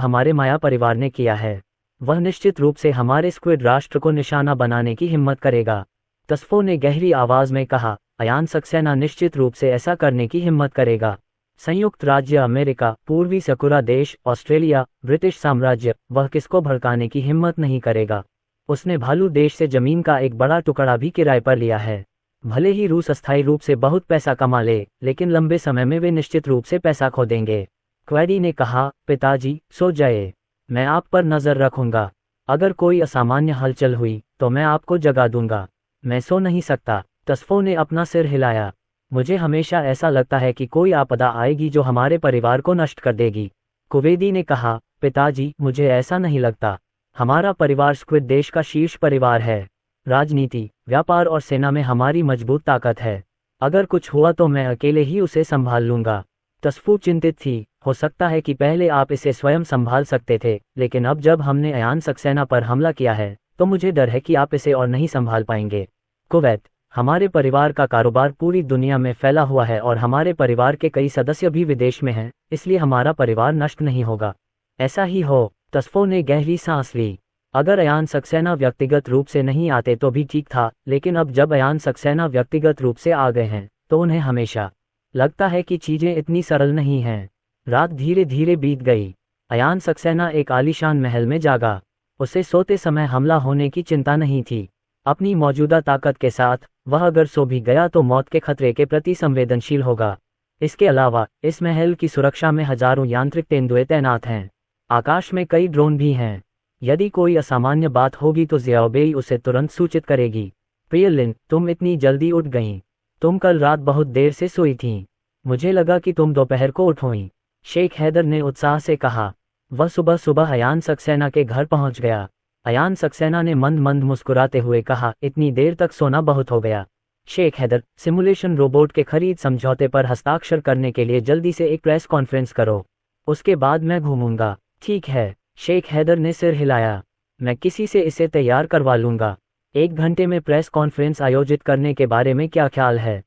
हमारे माया परिवार ने किया है। वह निश्चित रूप से हमारे स्क्विड राष्ट्र को निशाना बनाने की हिम्मत करेगा। तस्फो ने गहरी आवाज में कहा, अयान सक्सेना निश्चित रूप से ऐसा करने की हिम्मत करेगा। संयुक्त राज्य अमेरिका, पूर्वी सकुरा देश, ऑस्ट्रेलिया, ब्रिटिश साम्राज्य, वह किसको भड़काने की हिम्मत नहीं करेगा। उसने भालू देश से जमीन का एक बड़ा टुकड़ा भी किराए पर लिया है। भले ही रूस अस्थायी रूप से बहुत पैसा कमा ले, लेकिन लंबे समय में वे निश्चित रूप से पैसा खो देंगे। क्वैडी ने कहा, पिताजी, सो जाए, मैं आप पर नजर रखूंगा। अगर कोई असामान्य हलचल हुई तो मैं आपको जगा दूंगा। मैं सो नहीं सकता। तस्फो ने अपना सिर हिलाया। मुझे हमेशा ऐसा लगता है कि कोई आपदा आएगी जो हमारे परिवार को नष्ट कर देगी। कुवैदी ने कहा, पिताजी, मुझे ऐसा नहीं लगता। हमारा परिवार स्क्विड देश का शीर्ष परिवार है। राजनीति, व्यापार और सेना में हमारी मजबूत ताकत है। अगर कुछ हुआ तो मैं अकेले ही उसे संभाल लूंगा। तस्फू चिंतित थी। हो सकता है कि पहले आप इसे स्वयं संभाल सकते थे, लेकिन अब जब हमने अयान सक्सेना पर हमला किया है तो मुझे डर है कि आप इसे और नहीं संभाल पाएंगे। कुवैत, हमारे परिवार का कारोबार पूरी दुनिया में फैला हुआ है और हमारे परिवार के कई सदस्य भी विदेश में हैं, इसलिए हमारा परिवार नष्ट नहीं होगा। ऐसा ही हो। तसफो ने गहरी सांस ली। अगर अयान सक्सेना व्यक्तिगत रूप से नहीं आते तो भी ठीक था, लेकिन अब जब अयान सक्सेना व्यक्तिगत रूप से आ गए हैं तो उन्हें हमेशा लगता है कि चीजें इतनी सरल नहीं हैं। रात धीरे धीरे बीत गई। अयान सक्सेना एक आलीशान महल में जागा। उसे सोते समय हमला होने की चिंता नहीं थी। अपनी मौजूदा ताकत के साथ वह अगर सो भी गया तो मौत के खतरे के प्रति संवेदनशील होगा। इसके अलावा इस महल की सुरक्षा में हजारों यांत्रिक तेंदुए तैनात हैं। आकाश में कई ड्रोन भी हैं। यदि कोई असामान्य बात होगी तो ज़ियाओबेई उसे तुरंत सूचित करेगी। प्रिय लिन, तुम इतनी जल्दी उठ गईं। तुम कल रात बहुत देर से सोई थीं। मुझे लगा कि तुम दोपहर को उठोईं। शेख हैदर ने उत्साह से कहा। वह सुबह सुबह अयान सक्सेना के घर पहुंच गया। अयान सक्सेना ने मंद मंद मुस्कुराते हुए कहा, इतनी देर तक सोना बहुत हो गया। शेख हैदर, सिमुलेशन रोबोट के खरीद समझौते पर हस्ताक्षर करने के लिए जल्दी से एक प्रेस कॉन्फ्रेंस करो। उसके बाद मैं घूमूंगा। ठीक है। शेख हैदर ने सिर हिलाया। मैं किसी से इसे तैयार करवा लूंगा। 1 घंटे में प्रेस कॉन्फ्रेंस आयोजित करने के बारे में क्या ख्याल है?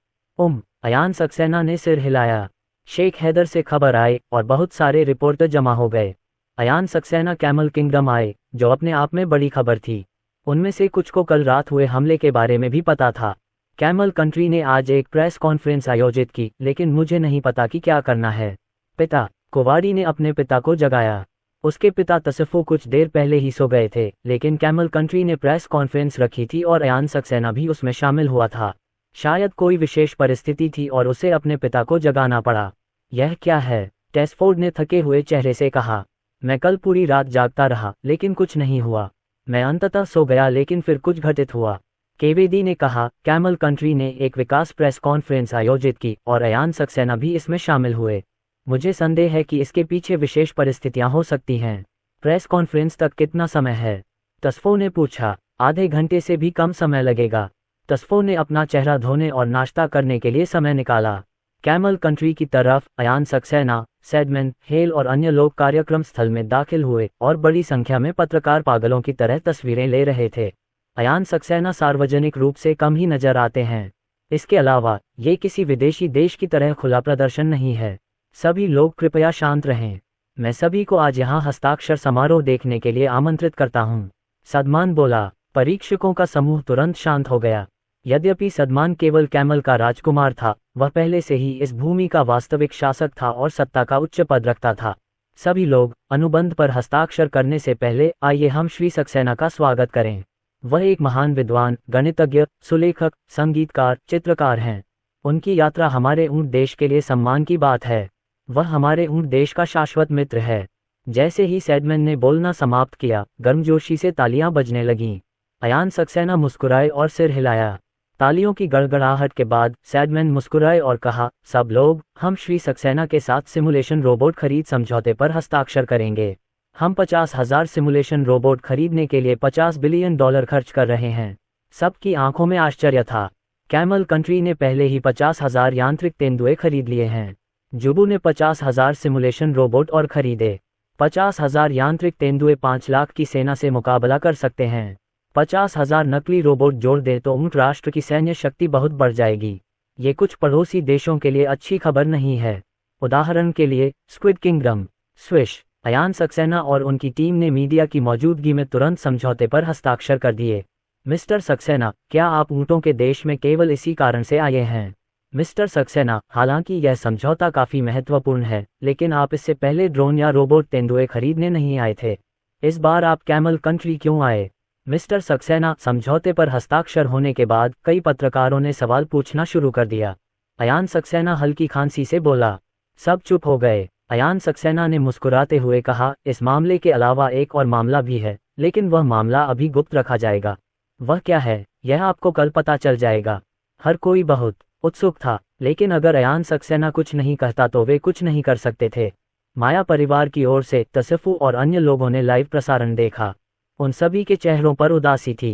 अयान सक्सेना ने सिर हिलाया। शेख हैदर से खबर आई और बहुत सारे रिपोर्टर जमा हो गए। अयान सक्सेना कैमल किंगडम आए, जो अपने आप में बड़ी खबर थी। उनमें से कुछ को कल रात हुए हमले के बारे में भी पता था। कैमल कंट्री ने आज एक प्रेस कॉन्फ्रेंस आयोजित की, लेकिन मुझे नहीं पता कि क्या करना है। पिता, कुवारी ने अपने पिता को जगाया। उसके पिता तसफो कुछ देर पहले ही सो गए थे, लेकिन कैमल कंट्री ने प्रेस कॉन्फ्रेंस रखी थी और अयान सक्सेना भी उसमें शामिल हुआ था। शायद कोई विशेष परिस्थिति थी और उसे अपने पिता को जगाना पड़ा। यह क्या है? टेस्फोर्ड ने थके हुए चेहरे से कहा। मैं कल पूरी रात जागता रहा, लेकिन कुछ नहीं हुआ। मैं अंततः सो गया, लेकिन फिर कुछ घटित हुआ। केवेदी ने कहा। कैमल कंट्री ने एक विकास प्रेस कॉन्फ्रेंस आयोजित की और अयान सक्सेना भी इसमें शामिल हुए। मुझे संदेह है कि इसके पीछे विशेष परिस्थितियां हो सकती हैं। प्रेस कॉन्फ्रेंस तक कितना समय है? तसफो ने पूछा। आधे घंटे से भी कम समय लगेगा। तसफो ने अपना चेहरा धोने और नाश्ता करने के लिए समय निकाला। कैमल कंट्री की तरफ अयान सक्सेना, सैडमैन, हेल और अन्य लोग कार्यक्रम स्थल में दाखिल हुए और बड़ी संख्या में पत्रकार पागलों की तरह तस्वीरें ले रहे थे। अयान सक्सेना सार्वजनिक रूप से कम ही नजर आते हैं। इसके अलावा ये किसी विदेशी देश की तरह खुला प्रदर्शन नहीं है। सभी लोग कृपया शांत रहें। मैं सभी को आज यहाँ हस्ताक्षर समारोह देखने के लिए आमंत्रित करता हूँ। सदमान बोला। परीक्षकों का समूह तुरंत शांत हो गया। यद्यपि सदमान केवल कैमल का राजकुमार था, वह पहले से ही इस भूमि का वास्तविक शासक था और सत्ता का उच्च पद रखता था। सभी लोग, अनुबंध पर हस्ताक्षर करने से पहले आइए हम श्री सक्सेना का स्वागत करें। वह एक महान विद्वान, गणितज्ञ, सुलेखक, संगीतकार, चित्रकार हैं। उनकी यात्रा हमारे ऊंट देश के लिए सम्मान की बात है। वह हमारे ऊंट देश का शाश्वत मित्र है। जैसे ही सैडमैन ने बोलना समाप्त किया, गर्मजोशी से तालियां बजने लगीं। अयान सक्सेना मुस्कुराए और सिर हिलाया। तालियों की गड़गड़ाहट के बाद सैडमैन मुस्कुराए और कहा, सब लोग, हम श्री सक्सेना के साथ सिमुलेशन रोबोट खरीद समझौते पर हस्ताक्षर करेंगे। हम 50,000 सिमुलेशन रोबोट खरीदने के लिए $50 बिलियन खर्च कर रहे हैं। सबकी आंखों में आश्चर्य था। कैमल कंट्री ने पहले ही 50,000 यांत्रिक तेंदुए खरीद लिए हैं। जुबू ने 50,000 सिमुलेशन रोबोट और खरीदे। 50,000 यांत्रिक तेंदुए 5 लाख की सेना से मुकाबला कर सकते हैं। 50,000 नकली रोबोट जोड़ दे तो ऊंट राष्ट्र की सैन्य शक्ति बहुत बढ़ जाएगी। ये कुछ पड़ोसी देशों के लिए अच्छी खबर नहीं है। उदाहरण के लिए, squid kingdom, swish. Ayaan Saxena और उनकी टीम ने मीडिया की मौजूदगी में तुरंत समझौते पर हस्ताक्षर कर दिए। मिस्टर सक्सेना, क्या आप ऊंटों के देश में केवल इसी कारण से आए हैं? मिस्टर सक्सेना, हालांकि यह समझौता काफी महत्वपूर्ण है, लेकिन आप इससे पहले ड्रोन या रोबोट तेंदुए खरीदने नहीं आए थे। इस बार आप कैमल कंट्री क्यों आए? मिस्टर सक्सेना, समझौते पर हस्ताक्षर होने के बाद कई पत्रकारों ने सवाल पूछना शुरू कर दिया। अयान सक्सेना हल्की खांसी से बोला। सब चुप हो गए। अयान सक्सेना ने मुस्कुराते हुए कहा, इस मामले के अलावा एक और मामला भी है, लेकिन वह मामला अभी गुप्त रखा जाएगा। वह क्या है, यह आपको कल पता चल जाएगा। हर कोई बहुत उत्सुक था, लेकिन अगर अयान सक्सेना कुछ नहीं कहता तो वे कुछ नहीं कर सकते थे। माया परिवार की ओर से तसफू और अन्य लोगों ने लाइव प्रसारण देखा। उन सभी के चेहरों पर उदासी थी।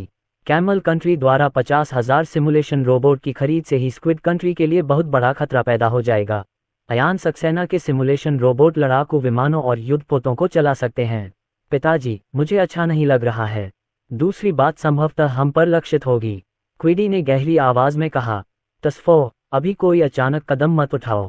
कैमल कंट्री द्वारा 50,000 सिमुलेशन रोबोट की खरीद से ही स्क्विड कंट्री के लिए बहुत बड़ा खतरा पैदा हो जाएगा। अयान सक्सेना के सिमुलेशन रोबोट लड़ाकू विमानों और युद्धपोतों को चला सकते हैं। पिताजी, मुझे अच्छा नहीं लग रहा है। दूसरी बात संभवतः हम पर लक्षित होगी। क्विडी ने गहरी आवाज में कहा। तस्फो, अभी कोई अचानक कदम मत उठाओ।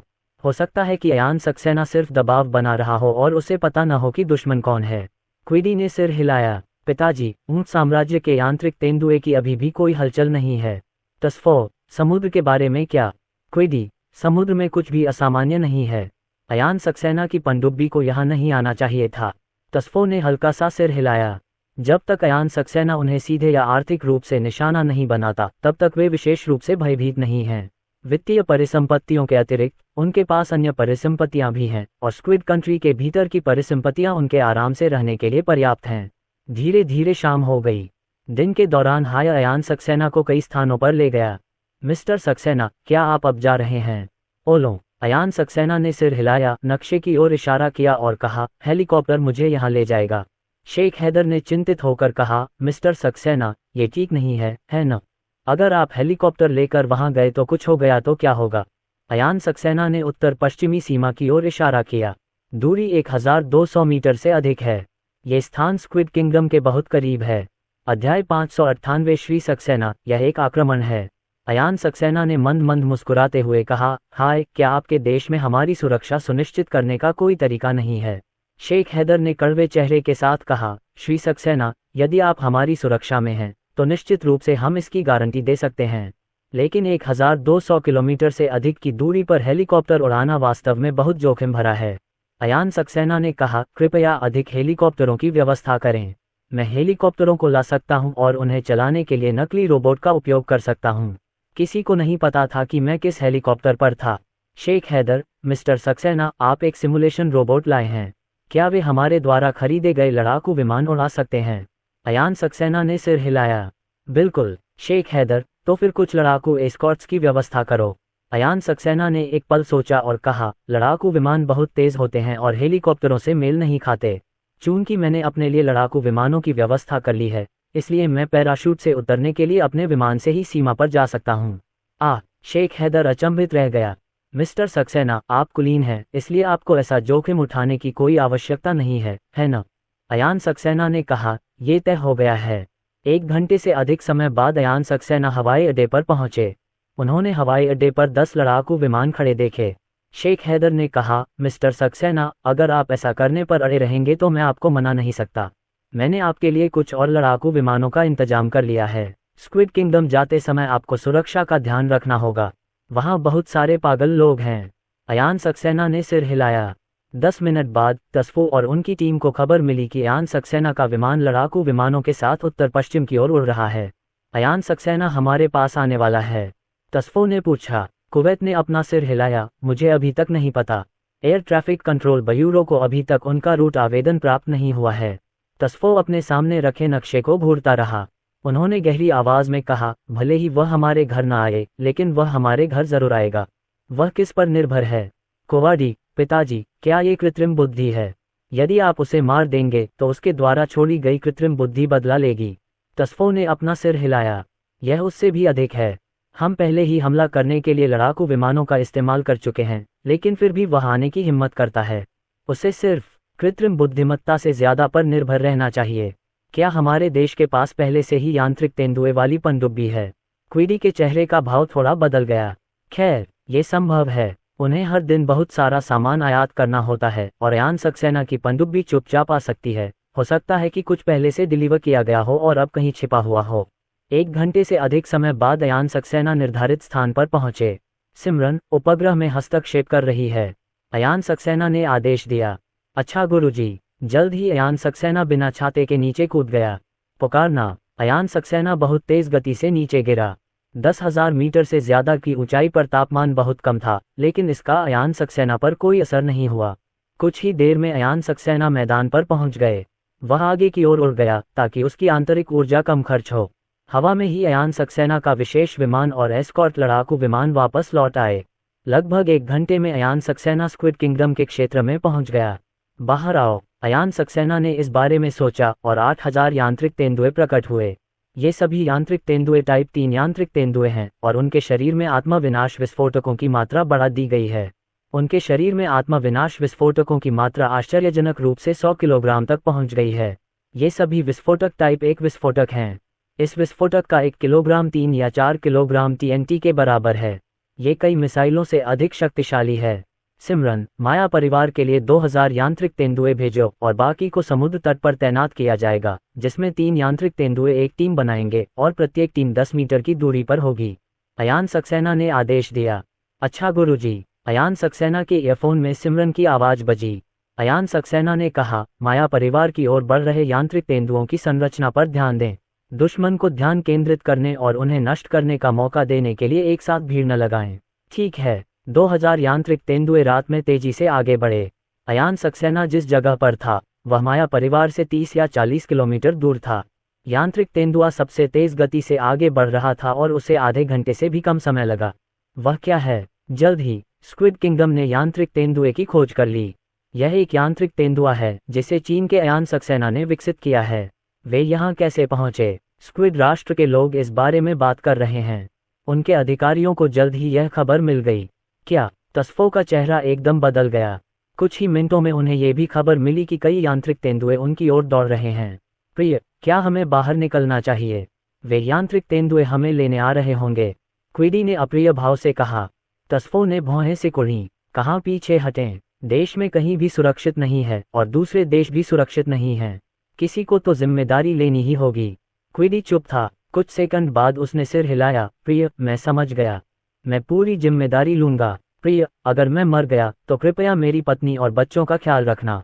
हो सकता है कि अयान सक्सेना सिर्फ दबाव बना रहा हो और उसे पता न हो कि दुश्मन कौन है। क्विडी ने सिर हिलाया। पिताजी, ऊंट साम्राज्य के यांत्रिक तेंदुए की अभी भी कोई हलचल नहीं है। तस्फो, समुद्र के बारे में क्या? क्विडी, समुद्र में कुछ भी असामान्य नहीं है। अयान सक्सेना की पनडुब्बी को यहाँ नहीं आना चाहिए था। तस्फो ने हल्का सा सिर हिलाया। जब तक अयान सक्सेना उन्हें सीधे या आर्थिक रूप से निशाना नहीं बनाता तब तक वे विशेष रूप से भयभीत नहीं हैं। वित्तीय परिसंपत्तियों के अतिरिक्त उनके पास अन्य परिसंपत्तियां भी हैं और स्क्विड कंट्री के भीतर की परिसंपत्तियां उनके आराम से रहने के लिए पर्याप्त हैं। धीरे धीरे शाम हो गई। दिन के दौरान हाय अयान सक्सेना को कई स्थानों पर ले गया। मिस्टर सक्सेना, क्या आप अब जा रहे हैं? ओलो, अयान सक्सेना ने सिर हिलाया, नक्शे की ओर इशारा किया और कहा, हेलीकॉप्टर मुझे यहाँ ले जाएगा। शेख हैदर ने चिंतित होकर कहा, मिस्टर सक्सेना, ये ठीक नहीं है न? अगर आप हेलीकॉप्टर लेकर वहां गए तो कुछ हो गया तो क्या होगा? अयान सक्सेना ने उत्तर पश्चिमी सीमा की ओर इशारा किया। दूरी 1200 मीटर से अधिक है। ये स्थान स्क्विड किंगडम के बहुत करीब है। अध्याय 598 श्री सक्सेना, यह एक आक्रमण है। अयान सक्सेना ने मंद मंद मुस्कुराते हुए कहा, हाय, क्या आपके देश में हमारी सुरक्षा सुनिश्चित करने का कोई तरीका नहीं है? शेख हैदर ने कड़वे चेहरे के साथ कहा, श्री सक्सेना, यदि आप हमारी सुरक्षा में हैं तो निश्चित रूप से हम इसकी गारंटी दे सकते हैं, लेकिन 1200 किलोमीटर से अधिक की दूरी पर हेलीकॉप्टर उड़ाना वास्तव में बहुत जोखिम भरा है। अयान सक्सेना ने कहा, कृपया अधिक हेलीकॉप्टरों की व्यवस्था करें। मैं हेलीकॉप्टरों को ला सकता हूं और उन्हें चलाने के लिए नकली रोबोट का उपयोग कर सकता हूं। किसी को नहीं पता था कि मैं किस हेलीकॉप्टर पर था। शेख हैदर, मिस्टर सक्सेना, आप एक सिमुलेशन रोबोट लाए हैं। क्या वे हमारे द्वारा खरीदे गए लड़ाकू विमान उड़ा सकते हैं? अयान सक्सेना ने सिर हिलाया। बिल्कुल, शेख हैदर, तो फिर कुछ लड़ाकू एस्कॉर्ट्स की व्यवस्था करो। अयान सक्सेना ने एक पल सोचा और कहा, लड़ाकू विमान बहुत तेज होते हैं और हेलीकॉप्टरों से मेल नहीं खाते। चूंकि मैंने अपने लिए लड़ाकू विमानों की व्यवस्था कर ली है, इसलिए मैं पैराशूट से उतरने के लिए अपने विमान से ही सीमा पर जा सकता हूँ। शेख हैदर अचंभित रह गया। मिस्टर सक्सेना, आप कुलीन हैं, इसलिए आपको ऐसा जोखिम उठाने की कोई आवश्यकता नहीं है न? अयान सक्सेना ने कहा, ये तय हो गया है। 1 घंटे से अधिक समय बाद अयान सक्सेना हवाई अड्डे पर पहुंचे। उन्होंने हवाई अड्डे पर 10 लड़ाकू विमान खड़े देखे। शेख हैदर ने कहा, मिस्टर सक्सेना, अगर आप ऐसा करने पर अड़े रहेंगे तो मैं आपको मना नहीं सकता। मैंने आपके लिए कुछ और लड़ाकू विमानों का इंतजाम कर लिया है। स्क्विड किंगडम जाते समय आपको सुरक्षा का ध्यान रखना होगा। वहां बहुत सारे पागल लोग हैं। अयान सक्सेना ने सिर हिलाया। 10 मिनट बाद तस्फो और उनकी टीम को खबर मिली कि अयान सक्सेना का विमान लड़ाकू विमानों के साथ उत्तर पश्चिम की ओर उड़ रहा है। अयान सक्सेना हमारे पास आने वाला है? तस्फो ने पूछा। कुवैत ने अपना सिर हिलाया, मुझे अभी तक नहीं पता। एयर ट्रैफिक कंट्रोल ब्यूरो को अभी तक उनका रूट आवेदन प्राप्त नहीं हुआ है। तस्फो अपने सामने रखे नक्शे को घूरता रहा। उन्होंने गहरी आवाज में कहा, भले ही वह हमारे घर न आए, लेकिन वह हमारे घर जरूर आएगा। वह किस पर निर्भर है? कोवाडी, पिताजी, क्या ये कृत्रिम बुद्धि है? यदि आप उसे मार देंगे तो उसके द्वारा छोड़ी गई कृत्रिम बुद्धि बदला लेगी। तस्फो ने अपना सिर हिलाया। यह उससे भी अधिक है। हम पहले ही हमला करने के लिए लड़ाकू विमानों का इस्तेमाल कर चुके हैं, लेकिन फिर भी वह आने की हिम्मत करता है। उसे सिर्फ कृत्रिम बुद्धिमत्ता से ज्यादा पर निर्भर रहना चाहिए। क्या हमारे देश के पास पहले से ही यांत्रिक तेंदुए वाली पनडुब्बी है? क्विडी के चेहरे का भाव थोड़ा बदल गया। खैर, ये संभव है। उन्हें हर दिन बहुत सारा सामान आयात करना होता है और अयान सक्सेना की पनडुब्बी चुपचाप आ सकती है। हो सकता है कि कुछ पहले से डिलीवर किया गया हो और अब कहीं छिपा हुआ हो। 1 घंटे से अधिक समय बाद अयान सक्सेना निर्धारित स्थान पर पहुंचे। सिमरन उपग्रह में हस्तक्षेप कर रही है, अयान सक्सेना ने आदेश दिया। अच्छा गुरुजी। जल्द ही अयान सक्सेना बिना छाते के नीचे कूद गया। पुकारना। अयान सक्सेना बहुत तेज गति से नीचे गिरा। 10,000 मीटर से ज्यादा की ऊंचाई पर तापमान बहुत कम था, लेकिन इसका अयान सक्सेना पर कोई असर नहीं हुआ। कुछ ही देर में अयान सक्सेना मैदान पर पहुंच गए। वह आगे की ओर उड़ गया ताकि उसकी आंतरिक ऊर्जा कम खर्च हो। हवा में ही अयान सक्सेना का विशेष विमान और एस्कॉर्ट लड़ाकू विमान वापस लौट आए। लगभग 1 घंटे में अयान सक्सेना स्क्विड किंगडम के क्षेत्र में पहुंच गया। बाहर आओ, अयान सक्सेना ने इस बारे में सोचा और 8,000 यांत्रिक तेंदुए प्रकट हुए। ये सभी यांत्रिक तेंदुए टाइप 3 यांत्रिक तेंदुए हैं और उनके शरीर में आत्मा विनाश विस्फोटकों की मात्रा बढ़ा दी गई है। उनके शरीर में आत्मा विनाश विस्फोटकों की मात्रा आश्चर्यजनक रूप से 100 किलोग्राम तक पहुंच गई है। ये सभी विस्फोटक टाइप 1 विस्फोटक हैं। इस विस्फोटक का 1 किलोग्राम 3 या 4 किलोग्राम TNT के बराबर है। ये कई मिसाइलों से अधिक शक्तिशाली है। सिमरन, माया परिवार के लिए 2000 यांत्रिक तेंदुए भेजो और बाकी को समुद्र तट पर तैनात किया जाएगा, जिसमें 3 यांत्रिक तेंदुए एक टीम बनाएंगे और प्रत्येक टीम 10 मीटर की दूरी पर होगी। अयान सक्सेना ने आदेश दिया। अच्छा गुरुजी। अयान सक्सेना के ईयरफोन में सिमरन की आवाज बजी। अयान सक्सेना ने कहा, माया परिवार की ओर बढ़ रहे यांत्रिक तेंदुओं की संरचना पर ध्यान दें। दुश्मन को ध्यान केंद्रित करने और उन्हें नष्ट करने का मौका देने के लिए एक साथ भीड़ न लगाएं। ठीक है। 2000 यांत्रिक तेंदुए रात में तेजी से आगे बढ़े। अयान सक्सेना जिस जगह पर था वह माया परिवार से 30 या 40 किलोमीटर दूर था। यांत्रिक तेंदुआ सबसे तेज गति से आगे बढ़ रहा था और उसे आधे घंटे से भी कम समय लगा। वह क्या है? जल्द ही स्क्विड किंगडम ने यांत्रिक तेंदुए की खोज कर ली। यह एक यांत्रिक तेंदुआ है जिसे चीन के अयान सक्सेना ने विकसित किया है। वे यहाँ कैसे पहुंचे? स्क्विड राष्ट्र के लोग इस बारे में बात कर रहे हैं। उनके अधिकारियों को जल्द ही यह खबर मिल गई। क्या? तस्फो का चेहरा एकदम बदल गया। कुछ ही मिनटों में उन्हें यह भी खबर मिली कि कई यांत्रिक तेंदुए उनकी ओर दौड़ रहे हैं। प्रिय, क्या हमें बाहर निकलना चाहिए? वे यांत्रिक तेंदुए हमें लेने आ रहे होंगे, क्विडी ने अप्रिय भाव से कहा। तस्फो ने भौहें सिकुड़ी। कहाँ पीछे हटें? देश में कहीं भी सुरक्षित नहीं है और दूसरे देश भी सुरक्षित नहीं हैं। किसी को तो जिम्मेदारी लेनी ही होगी। क्विडी चुप था। कुछ सेकंड बाद उसने सिर हिलाया। प्रिय, मैं समझ गया। मैं पूरी जिम्मेदारी लूंगा। प्रिय, अगर मैं मर गया तो कृपया मेरी पत्नी और बच्चों का ख्याल रखना।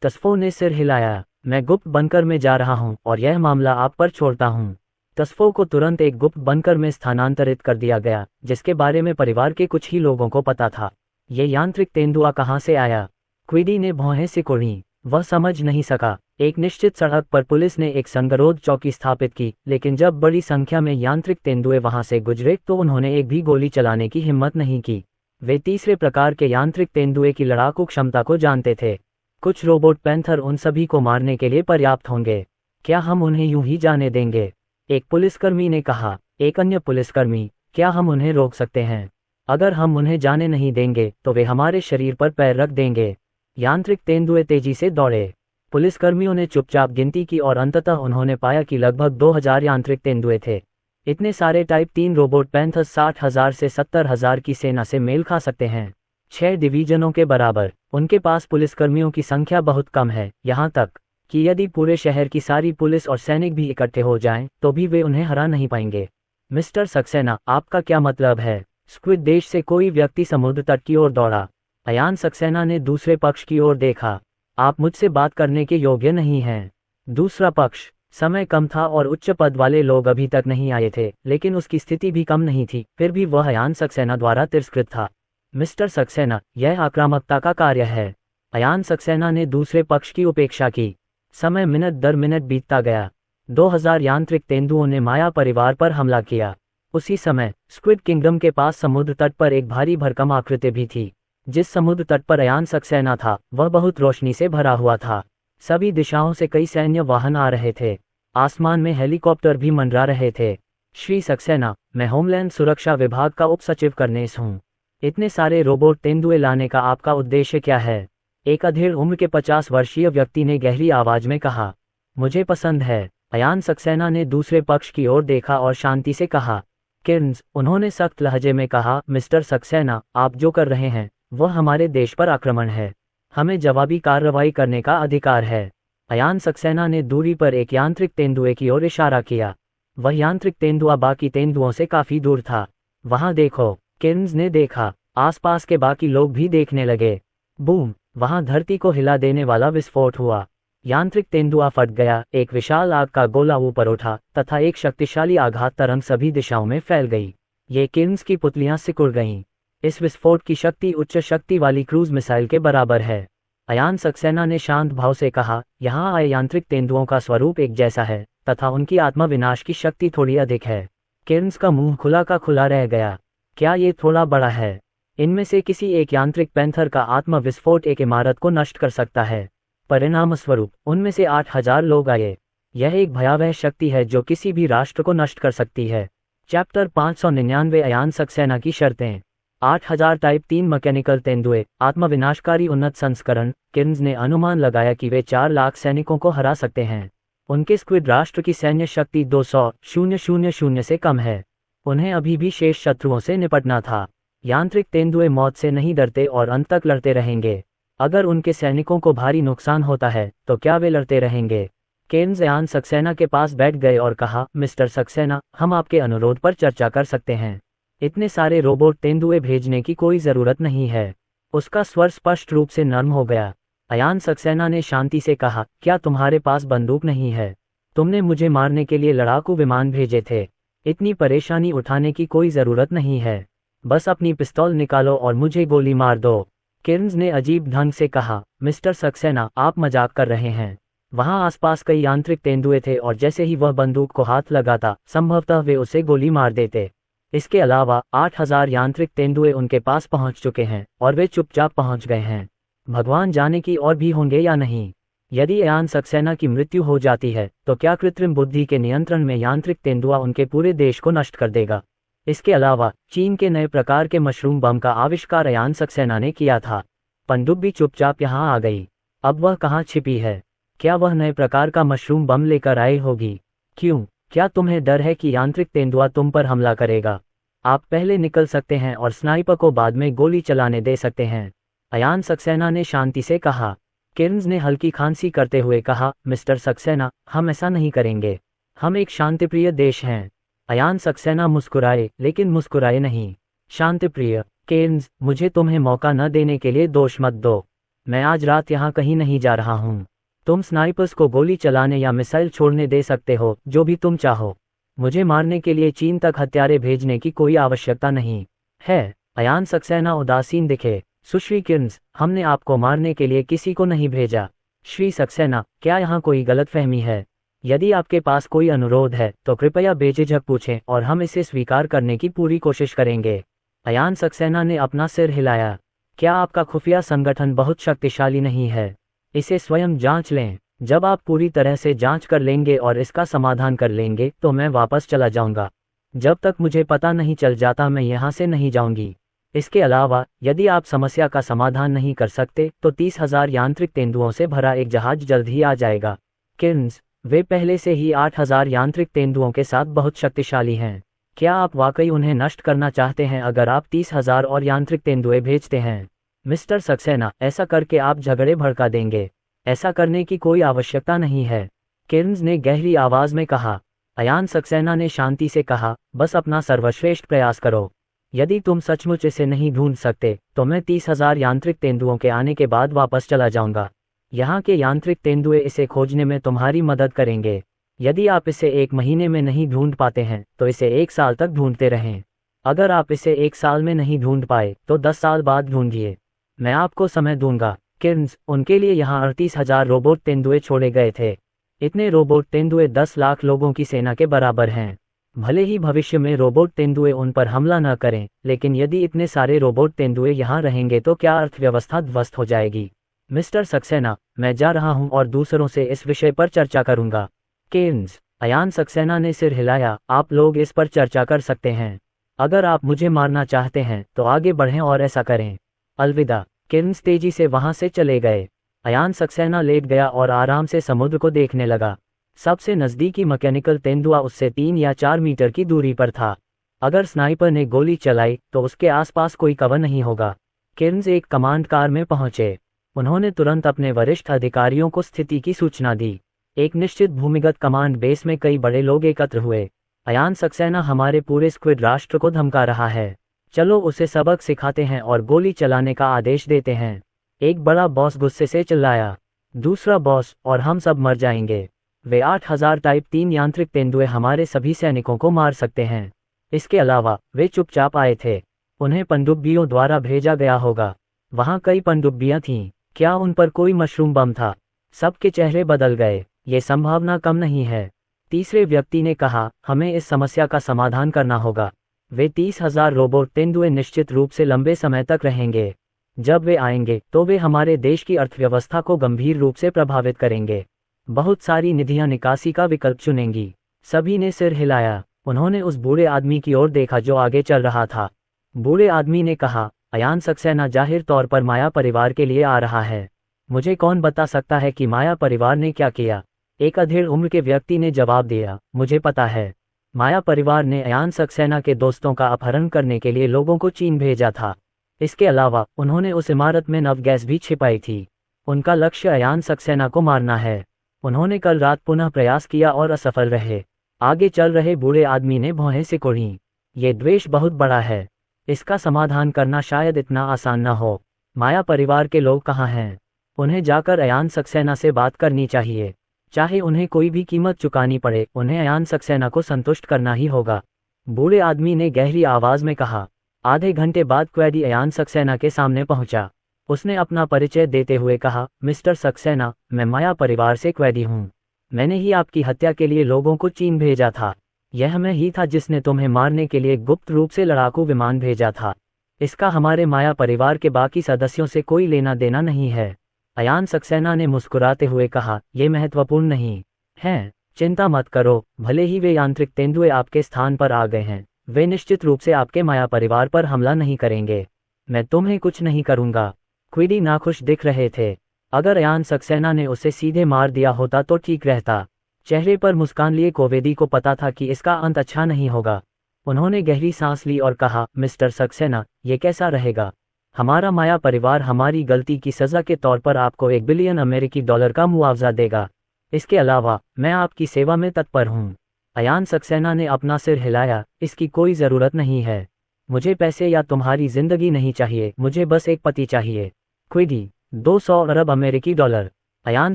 तस्फो ने सिर हिलाया। मैं गुप्त बंकर में जा रहा हूं और यह मामला आप पर छोड़ता हूं। तस्फो को तुरंत एक गुप्त बंकर में स्थानांतरित कर दिया गया, जिसके बारे में परिवार के कुछ ही लोगों को पता था। ये यांत्रिक तेंदुआ कहाँ से आया? क्विडी ने भौहें सिकुड़ी। वह समझ नहीं सका। एक निश्चित सड़क पर पुलिस ने एक संगरोध चौकी स्थापित की, लेकिन जब बड़ी संख्या में यांत्रिक तेंदुए वहां से गुजरे तो उन्होंने एक भी गोली चलाने की हिम्मत नहीं की। वे तीसरे प्रकार के यांत्रिक तेंदुए की लड़ाकू क्षमता को जानते थे। कुछ रोबोट पैंथर उन सभी को मारने के लिए पर्याप्त होंगे। क्या हम उन्हें यूं ही जाने देंगे? एक पुलिसकर्मी ने कहा। एक अन्य पुलिसकर्मी, क्या हम उन्हें रोक सकते हैं? अगर हम उन्हें जाने नहीं देंगे तो वे हमारे शरीर पर पैर रख देंगे। यांत्रिक तेंदुए तेजी से दौड़े। पुलिसकर्मियों ने चुपचाप गिनती की और अंततः उन्होंने पाया कि लगभग 2000 यांत्रिक तेंदुए थे। इतने सारे टाइप 3 रोबोट पैंथर्स 60,000 से 70,000 की सेना से मेल खा सकते हैं। 6 डिवीजनों के बराबर। उनके पास पुलिसकर्मियों की संख्या बहुत कम है, यहाँ तक कि यदि पूरे शहर की सारी पुलिस और सैनिक भी इकट्ठे हो जाएं, तो भी वे उन्हें हरा नहीं पाएंगे। मिस्टर सक्सेना, आपका क्या मतलब है? स्क्विड देश से कोई व्यक्ति समुद्र तट की ओर दौड़ा। अयान सक्सेना ने दूसरे पक्ष की ओर देखा। आप मुझसे बात करने के योग्य नहीं हैं। दूसरा पक्ष। समय कम था और उच्च पद वाले लोग अभी तक नहीं आए थे, लेकिन उसकी स्थिति भी कम नहीं थी, फिर भी वह अयान सक्सेना द्वारा तिरस्कृत था। मिस्टर सक्सेना, यह आक्रामकता का कार्य है। अयान सक्सेना ने दूसरे पक्ष की उपेक्षा की। समय मिनट दर मिनट बीतता गया। 2000 यांत्रिक तेंदुओं ने माया परिवार पर हमला किया। उसी समय स्क्विड किंगडम के पास समुद्र तट पर एक भारी भरकम आकृति भी थी। जिस समुद्र तट पर अयान सक्सेना था वह बहुत रोशनी से भरा हुआ था। सभी दिशाओं से कई सैन्य वाहन आ रहे थे। आसमान में हेलीकॉप्टर भी मंडरा रहे थे। श्री सक्सेना, मैं होमलैंड सुरक्षा विभाग का उप सचिव करनेस हूँ। इतने सारे रोबोट तेंदुए लाने का आपका उद्देश्य क्या है? एक अधेड़ उम्र के 50 वर्षीय व्यक्ति ने गहरी आवाज में कहा। मुझे पसंद है। अयान सक्सेना ने दूसरे पक्ष की ओर देखा और शांति से कहा। किर्न्स, उन्होंने सख्त लहजे में कहा, मिस्टर सक्सेना, आप जो कर रहे हैं वह हमारे देश पर आक्रमण है। हमें जवाबी कार्रवाई करने का अधिकार है। अयान सक्सेना ने दूरी पर एक यांत्रिक तेंदुए की ओर इशारा किया। वह यांत्रिक तेंदुआ बाकी तेंदुओं से काफी दूर था। वहां देखो। किर्न्स ने देखा। आसपास के बाकी लोग भी देखने लगे। बूम! वहां धरती को हिला देने वाला विस्फोट हुआ। यांत्रिक तेंदुआ फट गया। एक विशाल आग का गोला ऊपर उठा तथा एक शक्तिशाली आघात तरंग सभी दिशाओं में फैल गई। ये किर्न्स की पुतलियां सिकुड़ गईं। इस विस्फोट की शक्ति उच्च शक्ति वाली क्रूज मिसाइल के बराबर है। अयान सक्सेना ने शांत भाव से कहा, यहाँ आए यांत्रिक तेंदुओं का स्वरूप एक जैसा है तथा उनकी आत्मा विनाश की शक्ति थोड़ी अधिक है। किर्न्स का मुंह खुला का खुला रह गया। क्या ये थोड़ा बड़ा है? इनमें से किसी एक यांत्रिक पैंथर का आत्मा विस्फोट एक इमारत को नष्ट कर सकता है। परिणामस्वरूप उनमें से 8000 लोग आए। यह एक भयावह शक्ति है जो किसी भी राष्ट्र को नष्ट कर सकती है। चैप्टर 599 अयान सक्सेना की शर्तें। 8000 टाइप 3 मैकेनिकल तेंदुए, आत्मविनाशकारी उन्नत संस्करण। किर्न्स ने अनुमान लगाया कि वे 4 लाख सैनिकों को हरा सकते हैं। उनके स्क्विड राष्ट्र की सैन्य शक्ति 200,000 से कम है। उन्हें अभी भी शेष शत्रुओं से निपटना था। यांत्रिक तेंदुए मौत से नहीं डरते और अंत तक लड़ते रहेंगे। अगर उनके सैनिकों को भारी नुकसान होता है तो क्या वे लड़ते रहेंगे? केर्न्स अयान सक्सेना के पास बैठ गए और कहा, मिस्टर सक्सेना, हम आपके अनुरोध पर चर्चा कर सकते हैं। इतने सारे रोबोट तेंदुए भेजने की कोई ज़रूरत नहीं है। उसका स्वर स्पष्ट रूप से नर्म हो गया। अयान सक्सेना ने शांति से कहा, क्या तुम्हारे पास बंदूक नहीं है? तुमने मुझे मारने के लिए लड़ाकू विमान भेजे थे। इतनी परेशानी उठाने की कोई ज़रूरत नहीं है। बस अपनी पिस्तौल निकालो और मुझे गोली मार दो। केर्न्स ने अजीब ढंग से कहा, मिस्टर सक्सेना, आप मजाक कर रहे हैं। वहां आसपास कई यांत्रिक तेंदुए थे और जैसे ही वह बंदूक को हाथ लगाता, संभवतः वे उसे गोली मार देते। इसके अलावा 8,000 यांत्रिक तेंदुए उनके पास पहुंच चुके हैं और वे चुपचाप पहुंच गए हैं। भगवान जाने की और भी होंगे या नहीं। यदि अयान सक्सेना की मृत्यु हो जाती है तो क्या कृत्रिम बुद्धि के नियंत्रण में यांत्रिक तेंदुआ उनके पूरे देश को नष्ट कर देगा? इसके अलावा चीन के नए प्रकार के मशरूम बम का आविष्कार अयान सक्सेना ने किया था। पनडुब्बी चुपचाप यहाँ आ गई। अब वह कहाँ छिपी है? क्या वह नए प्रकार का मशरूम बम लेकर आई होगी? क्यों? क्या तुम्हें डर है कि यांत्रिक तेंदुआ तुम पर हमला करेगा? आप पहले निकल सकते हैं और स्नाइपर को बाद में गोली चलाने दे सकते हैं। अयान सक्सेना ने शांति से कहा। केर्न्स ने हल्की खांसी करते हुए कहा, मिस्टर सक्सेना, हम ऐसा नहीं करेंगे। हम एक शांतिप्रिय देश हैं। अयान सक्सेना मुस्कुराए, लेकिन मुस्कुराए नहीं। शांतिप्रिय? केर्न्स, मुझे तुम्हें मौका न देने के लिए दोष मत दो। मैं आज रात यहाँ कहीं नहीं जा रहा हूँ। तुम स्नाइपर्स को गोली चलाने या मिसाइल छोड़ने दे सकते हो, जो भी तुम चाहो। मुझे मारने के लिए चीन तक हथियारे भेजने की कोई आवश्यकता नहीं है। अयान सक्सेना उदासीन दिखे। सुश्री केर्न्स, हमने आपको मारने के लिए किसी को नहीं भेजा। श्री सक्सेना, क्या यहाँ कोई गलतफहमी है? यदि आपके पास कोई अनुरोध है तो कृपया बेझिझक पूछें और हम इसे स्वीकार करने की पूरी कोशिश करेंगे। अयान सक्सेना ने अपना सिर हिलाया। क्या आपका खुफिया संगठन बहुत शक्तिशाली नहीं है? इसे स्वयं जांच लें। जब आप पूरी तरह से जांच कर लेंगे और इसका समाधान कर लेंगे तो मैं वापस चला जाऊंगा। जब तक मुझे पता नहीं चल जाता मैं यहाँ से नहीं जाऊंगी। इसके अलावा यदि आप समस्या का समाधान नहीं कर सकते तो 30,000 यांत्रिक तेंदुओं से भरा एक जहाज जल्द ही आ जाएगा। केर्न्स, वे पहले से ही 8,000 यांत्रिक तेंदुओं के साथ बहुत शक्तिशाली हैं। क्या आप वाकई उन्हें नष्ट करना चाहते हैं अगर आप 30,000 और यांत्रिक तेंदुए भेजते हैं? मिस्टर सक्सेना, ऐसा करके आप झगड़े भड़का देंगे। ऐसा करने की कोई आवश्यकता नहीं है। केर्न्स ने गहरी आवाज में कहा। अयान सक्सेना ने शांति से कहा, बस अपना सर्वश्रेष्ठ प्रयास करो। यदि तुम सचमुच इसे नहीं ढूंढ सकते तो मैं 30,000 यांत्रिक तेंदुओं के आने के बाद वापस चला जाऊंगा। यहाँ के यांत्रिक तेंदुए इसे खोजने में तुम्हारी मदद करेंगे। यदि आप इसे 1 महीने में नहीं ढूंढ पाते हैं तो इसे 1 साल तक ढूंढते रहें। अगर आप इसे 1 साल में नहीं ढूंढ पाए तो 10 साल बाद ढूंढिए। मैं आपको समय दूंगा। केर्न्स, उनके लिए यहाँ 38,000 रोबोट तेंदुए छोड़े गए थे। इतने रोबोट तेंदुए 10 लाख लोगों की सेना के बराबर हैं। भले ही भविष्य में रोबोट तेंदुए उन पर हमला न करें, लेकिन यदि इतने सारे रोबोट तेंदुए यहाँ रहेंगे तो क्या अर्थव्यवस्था ध्वस्त हो जाएगी? मिस्टर सक्सेना, मैं जा रहा हूँ और दूसरों से इस विषय पर चर्चा करूंगा। केर्न्स, अयान सक्सेना ने सिर हिलाया। आप लोग इस पर चर्चा कर सकते हैं। अगर आप मुझे मारना चाहते हैं तो आगे बढ़ें और ऐसा करें। अलविदा। केर्न्स तेजी से वहां से चले गए। अयान सक्सेना लेट गया और आराम से समुद्र को देखने लगा। सबसे नज़दीकी मैकेनिकल तेंदुआ उससे 3 या 4 मीटर की दूरी पर था। अगर स्नाइपर ने गोली चलाई तो उसके आसपास कोई कवर नहीं होगा। केर्न्स एक कमांड कार में पहुंचे। उन्होंने तुरंत अपने वरिष्ठ अधिकारियों को स्थिति की सूचना दी। एक निश्चित भूमिगत कमांड बेस में कई बड़े लोग एकत्र हुए। अयान सक्सेना हमारे पूरे स्क्विड राष्ट्र को धमका रहा है। चलो उसे सबक सिखाते हैं और गोली चलाने का आदेश देते हैं। एक बड़ा बॉस गुस्से से चिल्लाया। दूसरा बॉस, और हम सब मर जाएंगे। वे 8,000 टाइप 3 यांत्रिक तेंदुए हमारे सभी सैनिकों को मार सकते हैं। इसके अलावा वे चुपचाप आए थे। उन्हें पनडुब्बियों द्वारा भेजा गया होगा। वहां कई पनडुब्बियां थीं। क्या उन पर कोई मशरूम बम था? सबके चेहरे बदल गए। ये संभावना कम नहीं है। तीसरे व्यक्ति ने कहा, हमें इस समस्या का समाधान करना होगा। वे 30,000 रोबोट तेंदुए निश्चित रूप से लंबे समय तक रहेंगे। जब वे आएंगे तो वे हमारे देश की अर्थव्यवस्था को गंभीर रूप से प्रभावित करेंगे। बहुत सारी निधियां निकासी का विकल्प चुनेंगी। सभी ने सिर हिलाया। उन्होंने उस बूढ़े आदमी की ओर देखा जो आगे चल रहा था। बूढ़े आदमी ने कहा, अयान सक्सेना जाहिर तौर पर माया परिवार के लिए आ रहा है। मुझे कौन बता सकता है कि माया परिवार ने क्या किया? एक अधेड़ उम्र के व्यक्ति ने जवाब दिया, मुझे पता है। माया परिवार ने अयान सक्सेना के दोस्तों का अपहरण करने के लिए लोगों को चीन भेजा था। इसके अलावा उन्होंने उस इमारत में नव गैस भी छिपाई थी। उनका लक्ष्य अयान सक्सेना को मारना है। उन्होंने कल रात पुनः प्रयास किया और असफल रहे। आगे चल रहे बूढ़े आदमी ने भौहें सिकोड़ी। ये द्वेष बहुत बड़ा है। इसका समाधान करना शायद इतना आसान न हो। माया परिवार के लोग कहाँ हैं? उन्हें जाकर अयान सक्सेना से बात करनी चाहिए। चाहे उन्हें कोई भी कीमत चुकानी पड़े, उन्हें अयान सक्सेना को संतुष्ट करना ही होगा। बूढ़े आदमी ने गहरी आवाज में कहा। आधे घंटे बाद क्वैडी अयान सक्सेना के सामने पहुंचा। उसने अपना परिचय देते हुए कहा, मिस्टर सक्सेना, मैं माया परिवार से क्वैडी हूँ। मैंने ही आपकी हत्या के लिए लोगों को चीन भेजा था। यह मैं ही था जिसने तुम्हें मारने के लिए गुप्त रूप से लड़ाकू विमान भेजा था। इसका हमारे माया परिवार के बाकी सदस्यों से कोई लेना देना नहीं है। अयान सक्सेना ने मुस्कुराते हुए कहा, यह महत्वपूर्ण नहीं है। चिंता मत करो, भले ही वे यांत्रिक तेंदुए आपके स्थान पर आ गए हैं, वे निश्चित रूप से आपके माया परिवार पर हमला नहीं करेंगे। मैं तुम्हें कुछ नहीं करूंगा। क्विडी नाखुश दिख रहे थे। अगर अयान सक्सेना ने उसे सीधे मार दिया होता तो ठीक रहता। चेहरे पर मुस्कान लिए कोवेदी को पता था कि इसका अंत अच्छा नहीं होगा। उन्होंने गहरी सांस ली और कहा, मिस्टर सक्सेना, ये कैसा रहेगा? हमारा माया परिवार हमारी गलती की सजा के तौर पर आपको $1 बिलियन अमेरिकी डॉलर का मुआवजा देगा। इसके अलावा मैं आपकी सेवा में तत्पर हूँ। अयान सक्सेना ने अपना सिर हिलाया, इसकी कोई ज़रूरत नहीं है। मुझे पैसे या तुम्हारी जिंदगी नहीं चाहिए, मुझे बस एक पति चाहिए। क्विडी, 200 अरब अमेरिकी डॉलर। अयान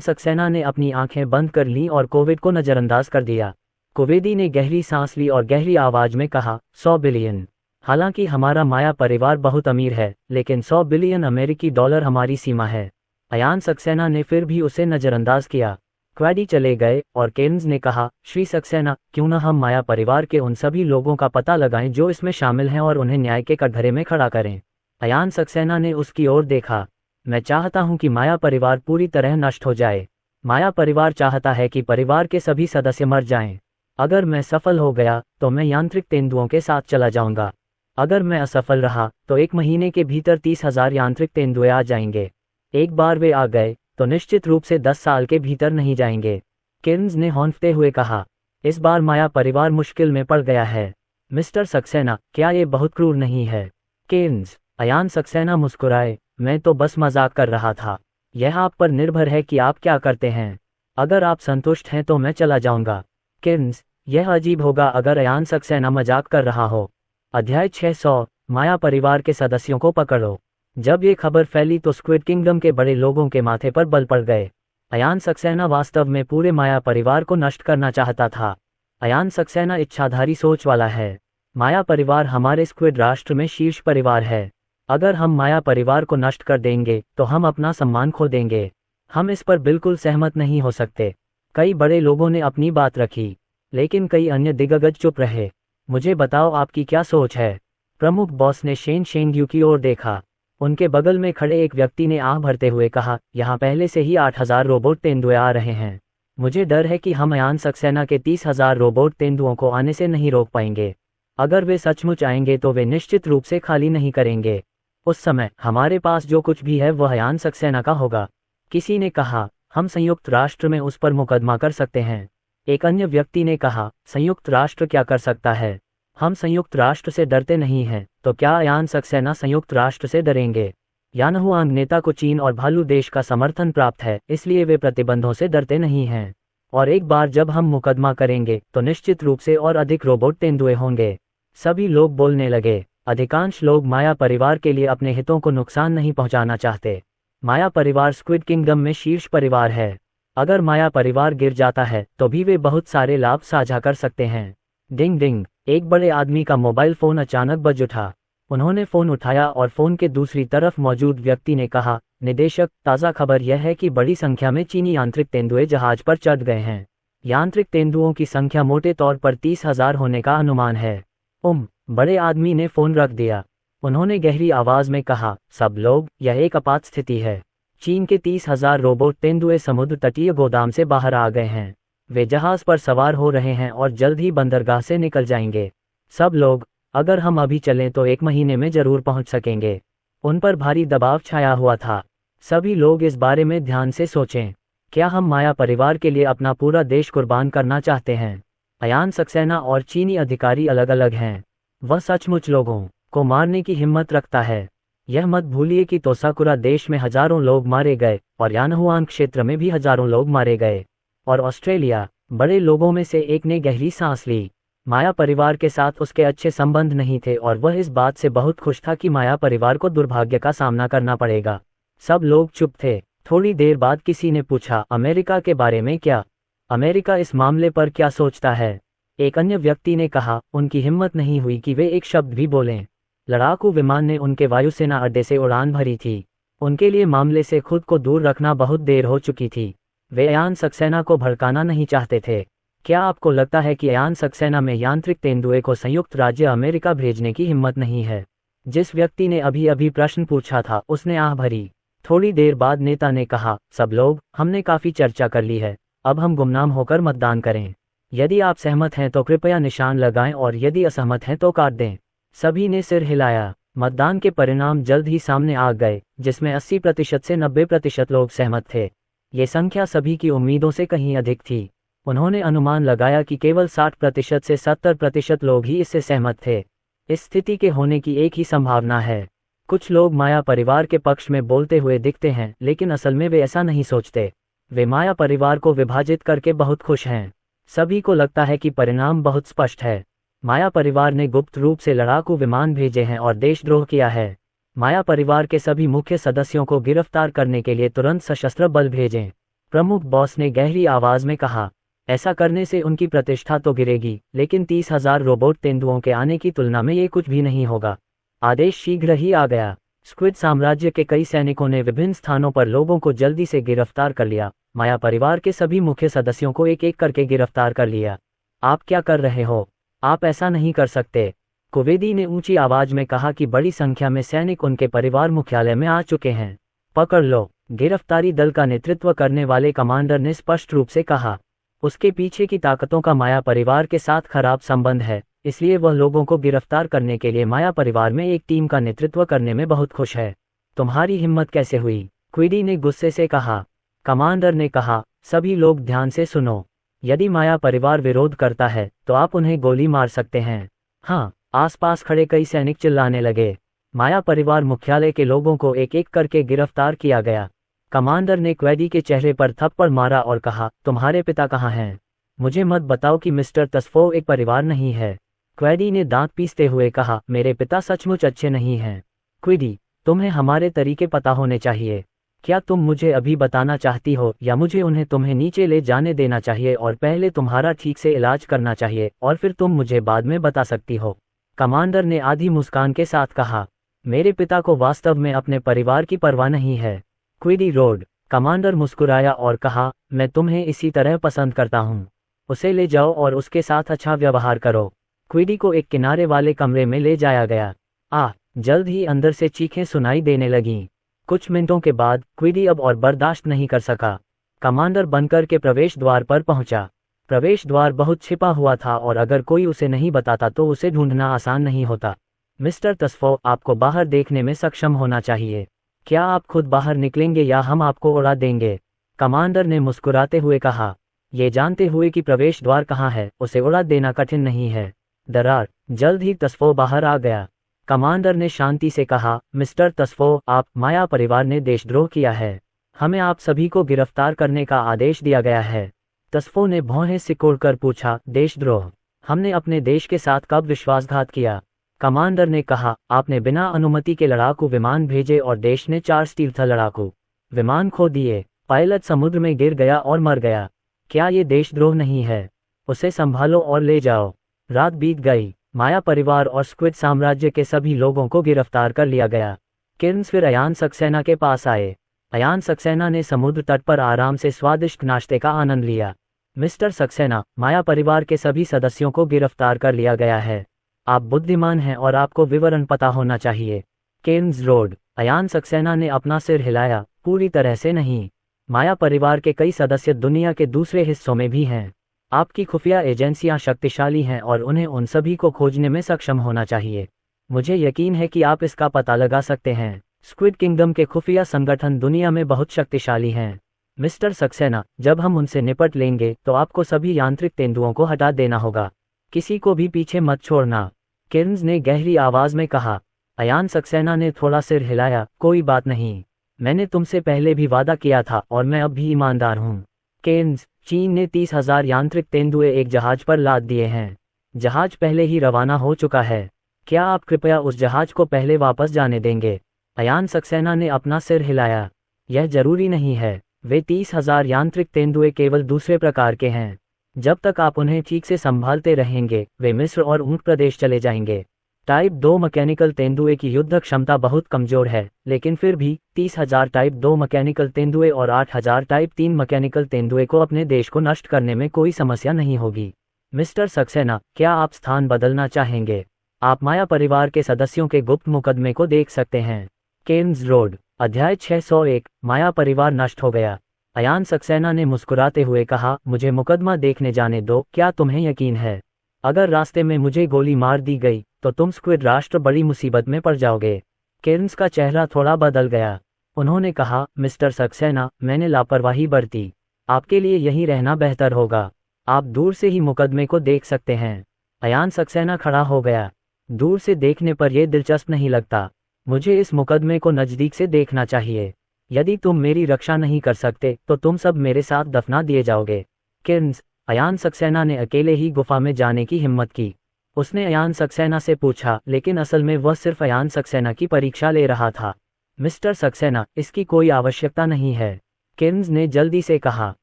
सक्सेना ने अपनी आंखें बंद कर लीं और कोविड को नज़रअंदाज कर दिया। कोवेदी ने गहरी सांस ली और गहरी आवाज में कहा, 100 बिलियन। हालांकि हमारा माया परिवार बहुत अमीर है, लेकिन 100 बिलियन अमेरिकी डॉलर हमारी सीमा है। अयान सक्सेना ने फिर भी उसे नज़रअंदाज किया। क्वैडी चले गए और केर्न्स ने कहा, श्री सक्सेना, क्यों न हम माया परिवार के उन सभी लोगों का पता लगाएं जो इसमें शामिल हैं और उन्हें न्याय के कटघरे में खड़ा करें। अयान सक्सेना ने उसकी ओर देखा। मैं चाहता हूं कि माया परिवार पूरी तरह नष्ट हो जाए। माया परिवार चाहता है कि परिवार के सभी सदस्य मर जाएं। अगर मैं सफल हो गया तो मैं यांत्रिक तेंदुओं के साथ चला जाऊंगा। अगर मैं असफल रहा तो 1 महीने के भीतर 30,000 यांत्रिक तेंदुए आ जाएंगे। एक बार वे आ गए तो निश्चित रूप से 10 साल के भीतर नहीं जाएंगे। केर्न्स ने हौंफते हुए कहा, इस बार माया परिवार मुश्किल में पड़ गया है। मिस्टर सक्सेना, क्या ये बहुत क्रूर नहीं है? केर्न्स। अयान सक्सेना मुस्कुराए, मैं तो बस मजाक कर रहा था। यह आप पर निर्भर है कि आप क्या करते हैं। अगर आप संतुष्ट हैं तो मैं चला जाऊंगा। केर्न्स, यह अजीब होगा अगर अयान सक्सेना मजाक कर रहा हो। अध्याय 600, माया परिवार के सदस्यों को पकड़ो। जब ये खबर फैली तो स्क्विड किंगडम के बड़े लोगों के माथे पर बल पड़ गए। अयान सक्सेना वास्तव में पूरे माया परिवार को नष्ट करना चाहता था। अयान सक्सेना इच्छाधारी सोच वाला है। माया परिवार हमारे स्क्विड राष्ट्र में शीर्ष परिवार है। अगर हम माया परिवार को नष्ट कर देंगे तो हम अपना सम्मान खो देंगे। हम इस पर बिल्कुल सहमत नहीं हो सकते। कई बड़े लोगों ने अपनी बात रखी, लेकिन कई अन्य दिग्गज चुप रहे। मुझे बताओ आपकी क्या सोच है? प्रमुख बॉस ने शेन शेंगयू की ओर देखा। उनके बगल में खड़े एक व्यक्ति ने आह भरते हुए कहा, यहाँ पहले से ही 8,000 रोबोट तेंदुए आ रहे हैं। मुझे डर है कि हम अयान सक्सेना के 30,000 रोबोट तेंदुओं को आने से नहीं रोक पाएंगे। अगर वे सचमुच आएंगे तो वे निश्चित रूप से खाली नहीं करेंगे। उस समय हमारे पास जो कुछ भी है वह अयान सक्सेना का होगा। किसी ने कहा, हम संयुक्त राष्ट्र में उस पर मुकदमा कर सकते हैं। एक अन्य व्यक्ति ने कहा, संयुक्त राष्ट्र क्या कर सकता है? हम संयुक्त राष्ट्र से डरते नहीं हैं, तो क्या अयान सक्सेना संयुक्त राष्ट्र से डरेंगे? यानहुआंग नेता को चीन और भालू देश का समर्थन प्राप्त है, इसलिए वे प्रतिबंधों से डरते नहीं हैं। और एक बार जब हम मुकदमा करेंगे तो निश्चित रूप से और अधिक रोबोट तेंदुए होंगे। सभी लोग बोलने लगे। अधिकांश लोग माया परिवार के लिए अपने हितों को नुकसान नहीं पहुंचाना चाहते। माया परिवार स्क्विड किंगडम में शीर्ष परिवार है। अगर माया परिवार गिर जाता है तो भी वे बहुत सारे लाभ साझा कर सकते हैं। डिंग डिंग, एक बड़े आदमी का मोबाइल फोन अचानक बज उठा। उन्होंने फोन उठाया और फोन के दूसरी तरफ मौजूद व्यक्ति ने कहा, निदेशक, ताज़ा खबर यह है कि बड़ी संख्या में चीनी यांत्रिक तेंदुए जहाज पर चढ़ गए हैं। यांत्रिक तेंदुओं की संख्या मोटे तौर पर 30,000 होने का अनुमान है। बड़े आदमी ने फोन रख दिया। उन्होंने गहरी आवाज में कहा, सब लोग, यह एक आपात स्थिति है। चीन के 30,000 रोबोट तेंदुए समुद्र तटीय गोदाम से बाहर आ गए हैं। वे जहाज पर सवार हो रहे हैं और जल्द ही बंदरगाह से निकल जाएंगे। सब लोग, अगर हम अभी चलें तो 1 महीने में जरूर पहुंच सकेंगे। उन पर भारी दबाव छाया हुआ था। सभी लोग इस बारे में ध्यान से सोचें। क्या हम माया परिवार के लिए अपना पूरा देश कुर्बान करना चाहते हैं? अयान सक्सेना और चीनी अधिकारी अलग अलग हैं। वह सचमुच लोगों को मारने की हिम्मत रखता है। यह मत भूलिए कि तोसाकुरा देश में हजारों लोग मारे गए और यानहुआन क्षेत्र में भी हजारों लोग मारे गए। और ऑस्ट्रेलिया बड़े लोगों में से एक ने गहरी सांस ली। माया परिवार के साथ उसके अच्छे संबंध नहीं थे और वह इस बात से बहुत खुश था कि माया परिवार को दुर्भाग्य का सामना करना पड़ेगा। सब लोग चुप थे। थोड़ी देर बाद किसी ने पूछा, अमेरिका के बारे में क्या? अमेरिका इस मामले पर क्या सोचता है? एक अन्य व्यक्ति ने कहा, उनकी हिम्मत नहीं हुई कि वे एक शब्द भी बोलें। लड़ाकू विमान ने उनके वायुसेना अड्डे से उड़ान भरी थी। उनके लिए मामले से खुद को दूर रखना बहुत देर हो चुकी थी। वे अयान सक्सेना को भड़काना नहीं चाहते थे। क्या आपको लगता है कि अयान सक्सेना में यांत्रिक तेंदुए को संयुक्त राज्य अमेरिका भेजने की हिम्मत नहीं है? जिस व्यक्ति ने अभी अभी प्रश्न पूछा था उसने आह भरी। थोड़ी देर बाद नेता ने कहा, सब लोग, हमने काफी चर्चा कर ली है। अब हम गुमनाम होकर मतदान करें। यदि आप सहमत हैं तो कृपया निशान लगाएं और यदि असहमत हैं तो काट दें। सभी ने सिर हिलाया। मतदान के परिणाम जल्द ही सामने आ गए, जिसमें 80% से 90% लोग सहमत थे। ये संख्या सभी की उम्मीदों से कहीं अधिक थी। उन्होंने अनुमान लगाया कि केवल 60% से 70% लोग ही इससे सहमत थे। इस स्थिति के होने की एक ही संभावना है। कुछ लोग माया परिवार के पक्ष में बोलते हुए दिखते हैं, लेकिन असल में वे ऐसा नहीं सोचते। वे माया परिवार को विभाजित करके बहुत खुश हैं। सभी को लगता है कि परिणाम बहुत स्पष्ट है। माया परिवार ने गुप्त रूप से लड़ाकू विमान भेजे हैं और देशद्रोह किया है। माया परिवार के सभी मुख्य सदस्यों को गिरफ्तार करने के लिए तुरंत सशस्त्र बल भेजें। प्रमुख बॉस ने गहरी आवाज में कहा, ऐसा करने से उनकी प्रतिष्ठा तो गिरेगी, लेकिन 30,000 रोबोट तेंदुओं के आने की तुलना में ये कुछ भी नहीं होगा। आदेश शीघ्र ही आ गया। स्क्विड साम्राज्य के कई सैनिकों ने विभिन्न स्थानों पर लोगों को जल्दी से गिरफ्तार कर लिया। माया परिवार के सभी मुख्य सदस्यों को एक एक करके गिरफ्तार कर लिया। आप क्या कर रहे हो? आप ऐसा नहीं कर सकते। कुवेदी ने ऊंची आवाज में कहा कि बड़ी संख्या में सैनिक उनके परिवार मुख्यालय में आ चुके हैं। पकड़ लो। गिरफ्तारी दल का नेतृत्व करने वाले कमांडर ने स्पष्ट रूप से कहा। उसके पीछे की ताकतों का माया परिवार के साथ खराब संबंध है, इसलिए वह लोगों को गिरफ्तार करने के लिए माया परिवार में एक टीम का नेतृत्व करने में बहुत खुश है। तुम्हारी हिम्मत कैसे हुई? क्विडी ने गुस्से से कहा। कमांडर ने कहा, सभी लोग ध्यान से सुनो। यदि माया परिवार विरोध करता है तो आप उन्हें गोली मार सकते हैं। हाँ। आसपास खड़े कई सैनिक चिल्लाने लगे। माया परिवार मुख्यालय के लोगों को एक एक करके गिरफ्तार किया गया। कमांडर ने क्वेडी के चेहरे पर थप्पड़ मारा और कहा, तुम्हारे पिता कहाँ हैं? मुझे मत बताओ कि मिस्टर तस्फो एक परिवार नहीं है। क्वेडी ने दांत पीसते हुए कहा, मेरे पिता सचमुच अच्छे नहीं हैं। क्विडी, तुम्हें हमारे तरीके पता होने चाहिए। क्या तुम मुझे अभी बताना चाहती हो या मुझे उन्हें तुम्हें नीचे ले जाने देना चाहिए और पहले तुम्हारा ठीक से इलाज करना चाहिए और फिर तुम मुझे बाद में बता सकती हो? कमांडर ने आधी मुस्कान के साथ कहा, मेरे पिता को वास्तव में अपने परिवार की परवाह नहीं है। क्विडी रोड। कमांडर मुस्कुराया और कहा, मैं तुम्हें इसी तरह पसंद करता हूँ। उसे ले जाओ और उसके साथ अच्छा व्यवहार करो। क्विडी को एक किनारे वाले कमरे में ले जाया गया। जल्द ही अंदर से चीखें सुनाई देने लगीं। कुछ मिनटों के बाद क्विडी अब और बर्दाश्त नहीं कर सका। कमांडर बनकर के प्रवेश द्वार पर पहुंचा। प्रवेश द्वार बहुत छिपा हुआ था और अगर कोई उसे नहीं बताता तो उसे ढूंढना आसान नहीं होता। मिस्टर तस्फो, आपको बाहर देखने में सक्षम होना चाहिए। क्या आप खुद बाहर निकलेंगे या हम आपको उड़ा देंगे? कमांडर ने मुस्कुराते हुए कहा, ये जानते हुए कि प्रवेश द्वार कहाँ है, उसे उड़ा देना कठिन नहीं है। दरार। जल्द ही तस्फो बाहर आ गया। कमांडर ने शांति से कहा, मिस्टर तस्फो, आप माया परिवार ने देशद्रोह किया है। हमें आप सभी को गिरफ्तार करने का आदेश दिया गया है। तस्फो ने भौहें सिकोड़कर पूछा, देशद्रोह? हमने अपने देश के साथ कब विश्वासघात किया? कमांडर ने कहा, आपने बिना अनुमति के लड़ाकू विमान भेजे और देश ने 4 स्टील्थ लड़ाकू विमान खो दिए। पायलट समुद्र में गिर गया और मर गया। क्या ये देशद्रोह नहीं है? उसे संभालो और ले जाओ। रात बीत गई। माया परिवार और स्क्विड साम्राज्य के सभी लोगों को गिरफ्तार कर लिया गया। किर्न्स फिर अयान सक्सेना के पास आए। अयान सक्सेना ने समुद्र तट पर आराम से स्वादिष्ट नाश्ते का आनंद लिया। मिस्टर सक्सेना, माया परिवार के सभी सदस्यों को गिरफ्तार कर लिया गया है। आप बुद्धिमान हैं और आपको विवरण पता होना चाहिए। किर्न्स रोड। अयान सक्सेना ने अपना सिर हिलाया, पूरी तरह से नहीं। माया परिवार के कई सदस्य दुनिया के दूसरे हिस्सों में भी हैं। आपकी खुफिया एजेंसियां शक्तिशाली हैं और उन्हें उन सभी को खोजने में सक्षम होना चाहिए। मुझे यकीन है कि आप इसका पता लगा सकते हैं। स्क्विड किंगडम के खुफिया संगठन दुनिया में बहुत शक्तिशाली हैं। मिस्टर सक्सेना, जब हम उनसे निपट लेंगे तो आपको सभी यांत्रिक तेंदुओं को हटा देना होगा। किसी को भी पीछे मत छोड़ना, केर्न्स ने गहरी आवाज में कहा। अयान सक्सेना ने थोड़ा सिर हिलाया। कोई बात नहीं, मैंने तुमसे पहले भी वादा किया था और मैं अब भी ईमानदार हूँ। केर्न्स, चीन ने 30,000 यांत्रिक तेंदुए एक जहाज पर लाद दिए हैं। जहाज पहले ही रवाना हो चुका है। क्या आप कृपया उस जहाज को पहले वापस जाने देंगे? अयान सक्सेना ने अपना सिर हिलाया। यह जरूरी नहीं है, वे 30,000 यांत्रिक तेंदुए केवल दूसरे प्रकार के हैं। जब तक आप उन्हें ठीक से संभालते रहेंगे वे मिस्र और ऊँट प्रदेश चले जाएंगे। टाइप 2 मैकेनिकल तेंदुए की युद्ध क्षमता बहुत कमजोर है, लेकिन फिर भी 30,000 टाइप 2 मैकेनिकल तेंदुए और 8,000 टाइप 3 मैकेनिकल तेंदुए को अपने देश को नष्ट करने में कोई समस्या नहीं होगी। मिस्टर सक्सेना, क्या आप स्थान बदलना चाहेंगे? आप माया परिवार के सदस्यों के गुप्त मुकदमे को देख सकते हैं। केर्न्स रोड, अध्याय 601, माया परिवार नष्ट हो गया। अयान सक्सेना ने मुस्कुराते हुए कहा, मुझे मुकदमा देखने जाने दो। क्या तुम्हें यकीन है अगर रास्ते में मुझे गोली मार दी गई तो तुम स्क्विड राष्ट्र बड़ी मुसीबत में पड़ जाओगे? केर्न्स का चेहरा थोड़ा बदल गया। उन्होंने कहा, मिस्टर सक्सेना, मैंने लापरवाही बरती। आपके लिए यहीं रहना बेहतर होगा। आप दूर से ही मुकदमे को देख सकते हैं। अयान सक्सेना खड़ा हो गया। दूर से देखने पर यह दिलचस्प नहीं लगता। मुझे इस मुकदमे को नज़दीक से देखना चाहिए। यदि तुम मेरी रक्षा नहीं कर सकते तो तुम सब मेरे साथ दफना दिए जाओगे। केर्न्स, अयान सक्सेना ने अकेले ही गुफा में जाने की हिम्मत की। उसने अयान सक्सेना से पूछा, लेकिन असल में वह सिर्फ अयान सक्सेना की परीक्षा ले रहा था। मिस्टर सक्सेना, इसकी कोई आवश्यकता नहीं है, केर्न्स ने जल्दी से कहा।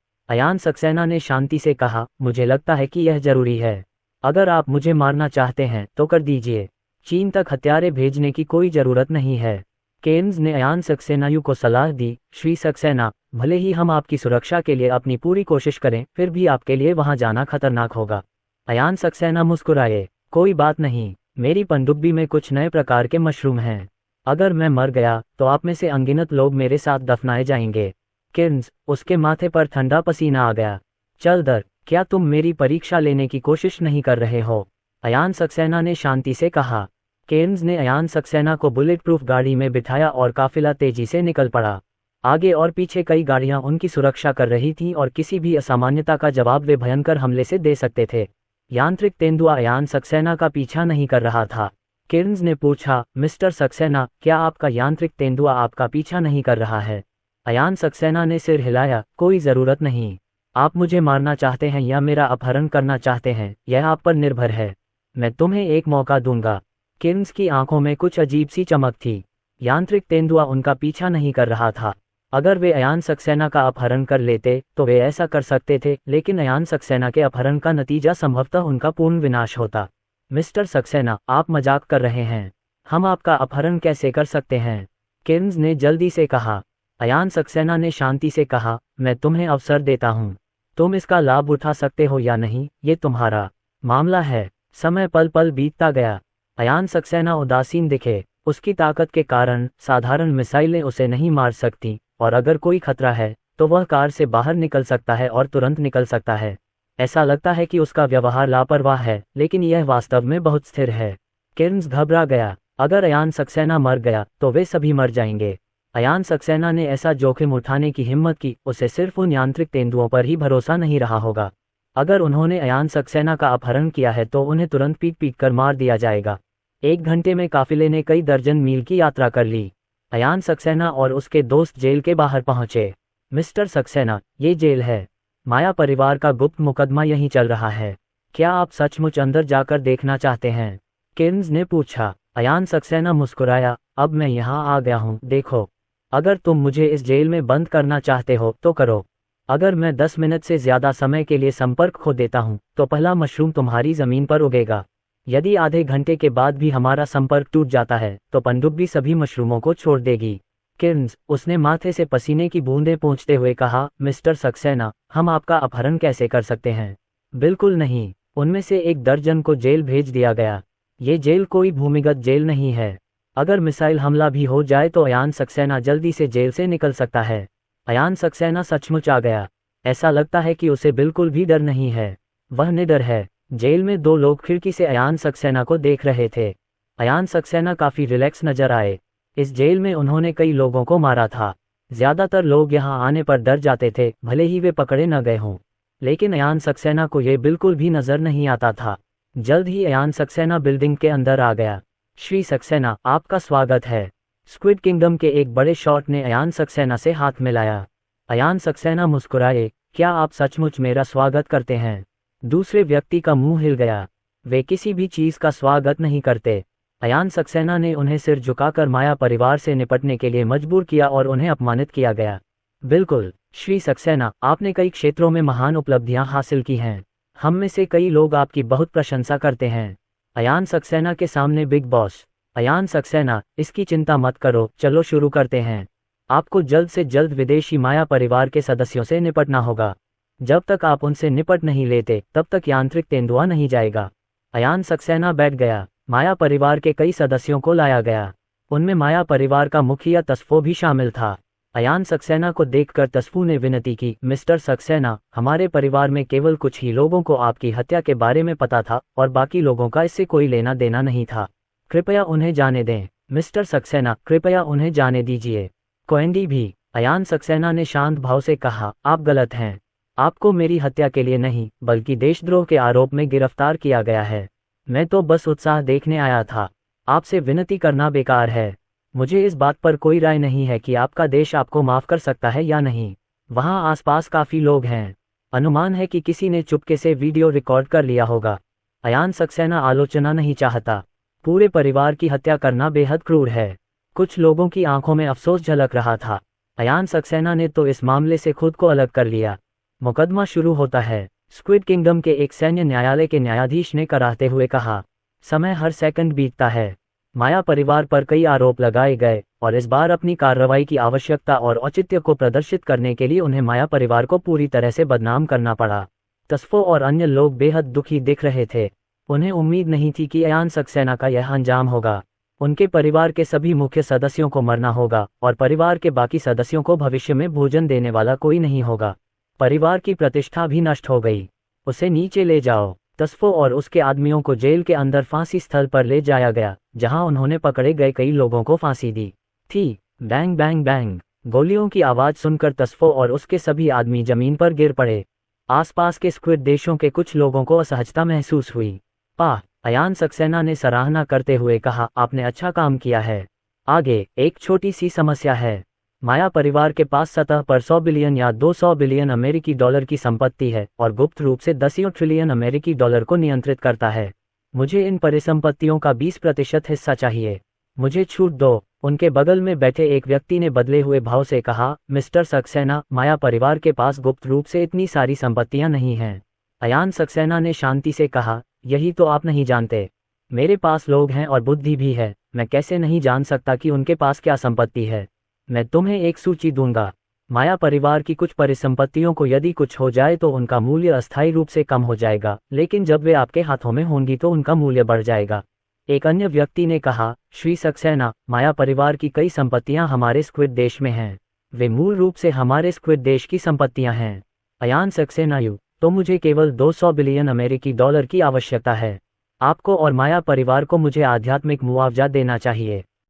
अयान सक्सेना ने शांति से कहा, मुझे लगता है कि यह जरूरी है। अगर आप मुझे मारना चाहते हैं तो कर दीजिए। चीन तक हथियारे भेजने की कोई जरूरत नहीं है। केर्न्स ने अयान सक्सेना को सलाह दी, श्री सक्सेना, भले ही हम आपकी सुरक्षा के लिए अपनी पूरी कोशिश करें, फिर भी आपके लिए वहां जाना खतरनाक होगा। अयान सक्सेना मुस्कुराए, कोई बात नहीं, मेरी पनडुब्बी में कुछ नए प्रकार के मशरूम हैं। अगर मैं मर गया तो आप में से अनगिनत लोग मेरे साथ दफनाए जाएंगे। केर्न्स, उसके माथे पर ठंडा पसीना आ गया। चल दर, क्या तुम मेरी परीक्षा लेने की कोशिश नहीं कर रहे हो? अयान सक्सेना ने शांति से कहा। केर्न्स ने अयान सक्सेना को बुलेट प्रूफ गाड़ी में बिठाया और काफिला तेजी से निकल पड़ा। आगे और पीछे कई गाड़ियां उनकी सुरक्षा कर रही थीं और किसी भी असामान्यता का जवाब वे भयंकर हमले से दे सकते थे। यांत्रिक तेंदुआ अयान सक्सेना का पीछा नहीं कर रहा था। केर्न्स ने पूछा, मिस्टर सक्सेना, क्या आपका यांत्रिक तेंदुआ आपका पीछा नहीं कर रहा है? अयान सक्सेना ने सिर हिलाया, कोई ज़रूरत नहीं। आप मुझे मारना चाहते हैं या मेरा अपहरण करना चाहते हैं, यह आप पर निर्भर है। मैं तुम्हें एक मौका दूंगा। केर्न्स की आंखों में कुछ अजीब सी चमक थी। यांत्रिक तेंदुआ उनका पीछा नहीं कर रहा था। अगर वे अयान सक्सेना का अपहरण कर लेते तो वे ऐसा कर सकते थे, लेकिन अयान सक्सेना के अपहरण का नतीजा संभवतः उनका पूर्ण विनाश होता। मिस्टर सक्सेना, आप मजाक कर रहे हैं। हम आपका अपहरण कैसे कर सकते हैं? केर्न्स ने जल्दी से कहा। अयान सक्सेना ने शांति से कहा, मैं तुम्हें अवसर देता हूँ। तुम इसका लाभ उठा सकते हो या नहीं, ये तुम्हारा मामला है। समय पल पल बीतता गया। अयान सक्सेना उदासीन दिखे। उसकी ताकत के कारण साधारण मिसाइलें उसे नहीं मार सकती, और अगर कोई खतरा है तो वह कार से बाहर निकल सकता है और तुरंत निकल सकता है। ऐसा लगता है कि उसका व्यवहार लापरवाह है, लेकिन यह वास्तव में बहुत स्थिर है। केर्न्स घबरा गया। अगर अयान सक्सेना मर गया तो वे सभी मर जाएंगे। अयान सक्सेना ने ऐसा जोखिम उठाने की हिम्मत की, उसे सिर्फ उन यांत्रिक तेंदुओं पर ही भरोसा नहीं रहा होगा। अगर उन्होंने अयान सक्सेना का अपहरण किया है तो उन्हें तुरंत पीट पीट कर मार दिया जाएगा। 1 घंटे में काफिले ने कई दर्जन मील की यात्रा कर ली। अयान सक्सेना और उसके दोस्त जेल के बाहर पहुंचे। मिस्टर सक्सेना, ये जेल है। माया परिवार का गुप्त मुकदमा यहीं चल रहा है। क्या आप सचमुच अंदर जाकर देखना चाहते हैं? केर्न्स ने पूछा। अयान सक्सेना मुस्कुराया, अब मैं यहाँ आ गया हूँ, देखो। अगर तुम मुझे इस जेल में बंद करना चाहते हो तो करो। अगर मैं 10 मिनट से ज्यादा समय के लिए संपर्क खो देता हूँ तो पहला मशरूम तुम्हारी जमीन पर उगेगा। यदि आधे घंटे के बाद भी हमारा संपर्क टूट जाता है तो पनडुब्बी सभी मशरूमों को छोड़ देगी। केर्न्स, उसने माथे से पसीने की बूंदें पोंछते हुए कहा, मिस्टर सक्सेना, हम आपका अपहरण कैसे कर सकते हैं? बिल्कुल नहीं। उनमें से 1 दर्जन को जेल भेज दिया गया। ये जेल कोई भूमिगत जेल नहीं है। अगर मिसाइल हमला भी हो जाए तो अयान सक्सेना जल्दी से जेल से निकल सकता है। अयान सक्सेना सचमुच आ गया। ऐसा लगता है कि उसे बिल्कुल भी डर नहीं है। वह निडर है। जेल में 2 लोग खिड़की से अयान सक्सेना को देख रहे थे। अयान सक्सेना काफी रिलैक्स नजर आए। इस जेल में उन्होंने कई लोगों को मारा था। ज्यादातर लोग यहाँ आने पर डर जाते थे, भले ही वे पकड़े न गए हों। लेकिन अयान सक्सेना को ये बिल्कुल भी नजर नहीं आता था। जल्द ही अयान सक्सेना बिल्डिंग के अंदर आ गया। श्री सक्सेना, आपका स्वागत है। स्क्विड किंगडम के एक बड़े शॉट ने अयान सक्सेना से हाथ मिलाया। अयान सक्सेना मुस्कुराए, क्या आप सचमुच मेरा स्वागत करते हैं? दूसरे व्यक्ति का मुंह हिल गया। वे किसी भी चीज का स्वागत नहीं करते। अयान सक्सेना ने उन्हें सिर झुकाकर माया परिवार से निपटने के लिए मजबूर किया और उन्हें अपमानित किया गया। बिल्कुल श्री सक्सेना, आपने कई क्षेत्रों में महान उपलब्धियां हासिल की हैं। हम में से कई लोग आपकी बहुत प्रशंसा करते हैं। अयान सक्सेना के सामने बिग बॉस। अयान सक्सेना, इसकी चिंता मत करो, चलो शुरू करते हैं। आपको जल्द से जल्द विदेशी माया परिवार के सदस्यों से निपटना होगा। जब तक आप उनसे निपट नहीं लेते तब तक यांत्रिक तेंदुआ नहीं जाएगा। अयान सक्सेना बैठ गया। माया परिवार के कई सदस्यों को लाया गया। उनमें माया परिवार का मुखिया तस्फो भी शामिल था। अयान सक्सेना को देखकर तस्फू ने विनती की, मिस्टर सक्सेना, हमारे परिवार में केवल कुछ ही लोगों को आपकी हत्या के बारे में पता था और बाकी लोगों का इससे कोई लेना देना नहीं था। कृपया उन्हें जाने दें। मिस्टर सक्सेना, कृपया उन्हें जाने दीजिए। कोएंडी भी। अयान सक्सेना ने शांत भाव से कहा, आप गलत हैं। आपको मेरी हत्या के लिए नहीं बल्कि देशद्रोह के आरोप में गिरफ्तार किया गया है। मैं तो बस उत्साह देखने आया था। आपसे विनती करना बेकार है। मुझे इस बात पर कोई राय नहीं है कि आपका देश आपको माफ कर सकता है या नहीं। वहाँ आसपास काफी लोग हैं। अनुमान है कि किसी ने चुपके से वीडियो रिकॉर्ड कर लिया होगा। अयान सक्सेना आलोचना नहीं चाहता। पूरे परिवार की हत्या करना बेहद क्रूर है। कुछ लोगों की आंखों में अफसोस झलक रहा था। अयान सक्सेना ने तो इस मामले से खुद को अलग कर लिया। मुकदमा शुरू होता है। स्क्विड किंगडम के एक सैन्य न्यायालय के न्यायाधीश ने कराहते हुए कहा, समय हर सेकंड बीतता है। माया परिवार पर कई आरोप लगाए गए और इस बार अपनी कार्रवाई की आवश्यकता और औचित्य को प्रदर्शित करने के लिए उन्हें माया परिवार को पूरी तरह से बदनाम करना पड़ा। तस्फो और अन्य लोग बेहद दुखी दिख रहे थे। उन्हें उम्मीद नहीं थी कि अयान सक्सेना का यह अंजाम होगा। उनके परिवार के सभी मुख्य सदस्यों को मरना होगा और परिवार के बाकी सदस्यों को भविष्य में भोजन देने वाला कोई नहीं होगा। परिवार की प्रतिष्ठा भी नष्ट हो गई। उसे नीचे ले जाओ। तस्फो और उसके आदमियों को जेल के अंदर फांसी स्थल पर ले जाया गया, जहां उन्होंने पकड़े गए कई लोगों को फांसी दी थी। Bang bang bang. गोलियों की आवाज सुनकर तस्फो और उसके सभी आदमी जमीन पर गिर पड़े। आसपास के स्क्विड देशों के कुछ लोगों को असहजता महसूस हुई। अयान सक्सेना ने सराहना करते हुए कहा, आपने अच्छा काम किया है। आगे एक छोटी सी समस्या है। माया परिवार के पास सतह पर 100 बिलियन या 200 बिलियन अमेरिकी डॉलर की संपत्ति है और गुप्त रूप से 10 ट्रिलियन अमेरिकी डॉलर को नियंत्रित करता है। मुझे इन परिसंपत्तियों का 20% हिस्सा चाहिए। मुझे छूट दो। उनके बगल में बैठे एक व्यक्ति ने बदले हुए भाव से कहा, मिस्टर सक्सेना, माया परिवार के पास गुप्त रूप से इतनी सारी संपत्तियां नहीं हैं। अयान सक्सेना ने शांति से कहा, यही तो आप नहीं जानते। मेरे पास लोग हैं और बुद्धि भी है। मैं कैसे नहीं जान सकता कि उनके पास क्या संपत्ति है। मैं तुम्हें एक सूची दूंगा। माया परिवार की कुछ परिसंपत्तियों को यदि कुछ हो जाए तो उनका मूल्य अस्थायी रूप से कम हो जाएगा, लेकिन जब वे आपके हाथों में होंगी तो उनका मूल्य बढ़ जाएगा। एक अन्य व्यक्ति ने कहा, श्री सक्सेना, माया परिवार की कई संपत्तियां हमारे स्क्विड देश में हैं। वे मूल रूप से हमारे स्क्विड देश की संपत्तियां हैं। अयान सक्सेना, तो मुझे केवल 200 बिलियन अमेरिकी डॉलर की आवश्यकता है। आपको और माया परिवार को मुझे आध्यात्मिक मुआवजा देना चाहिए।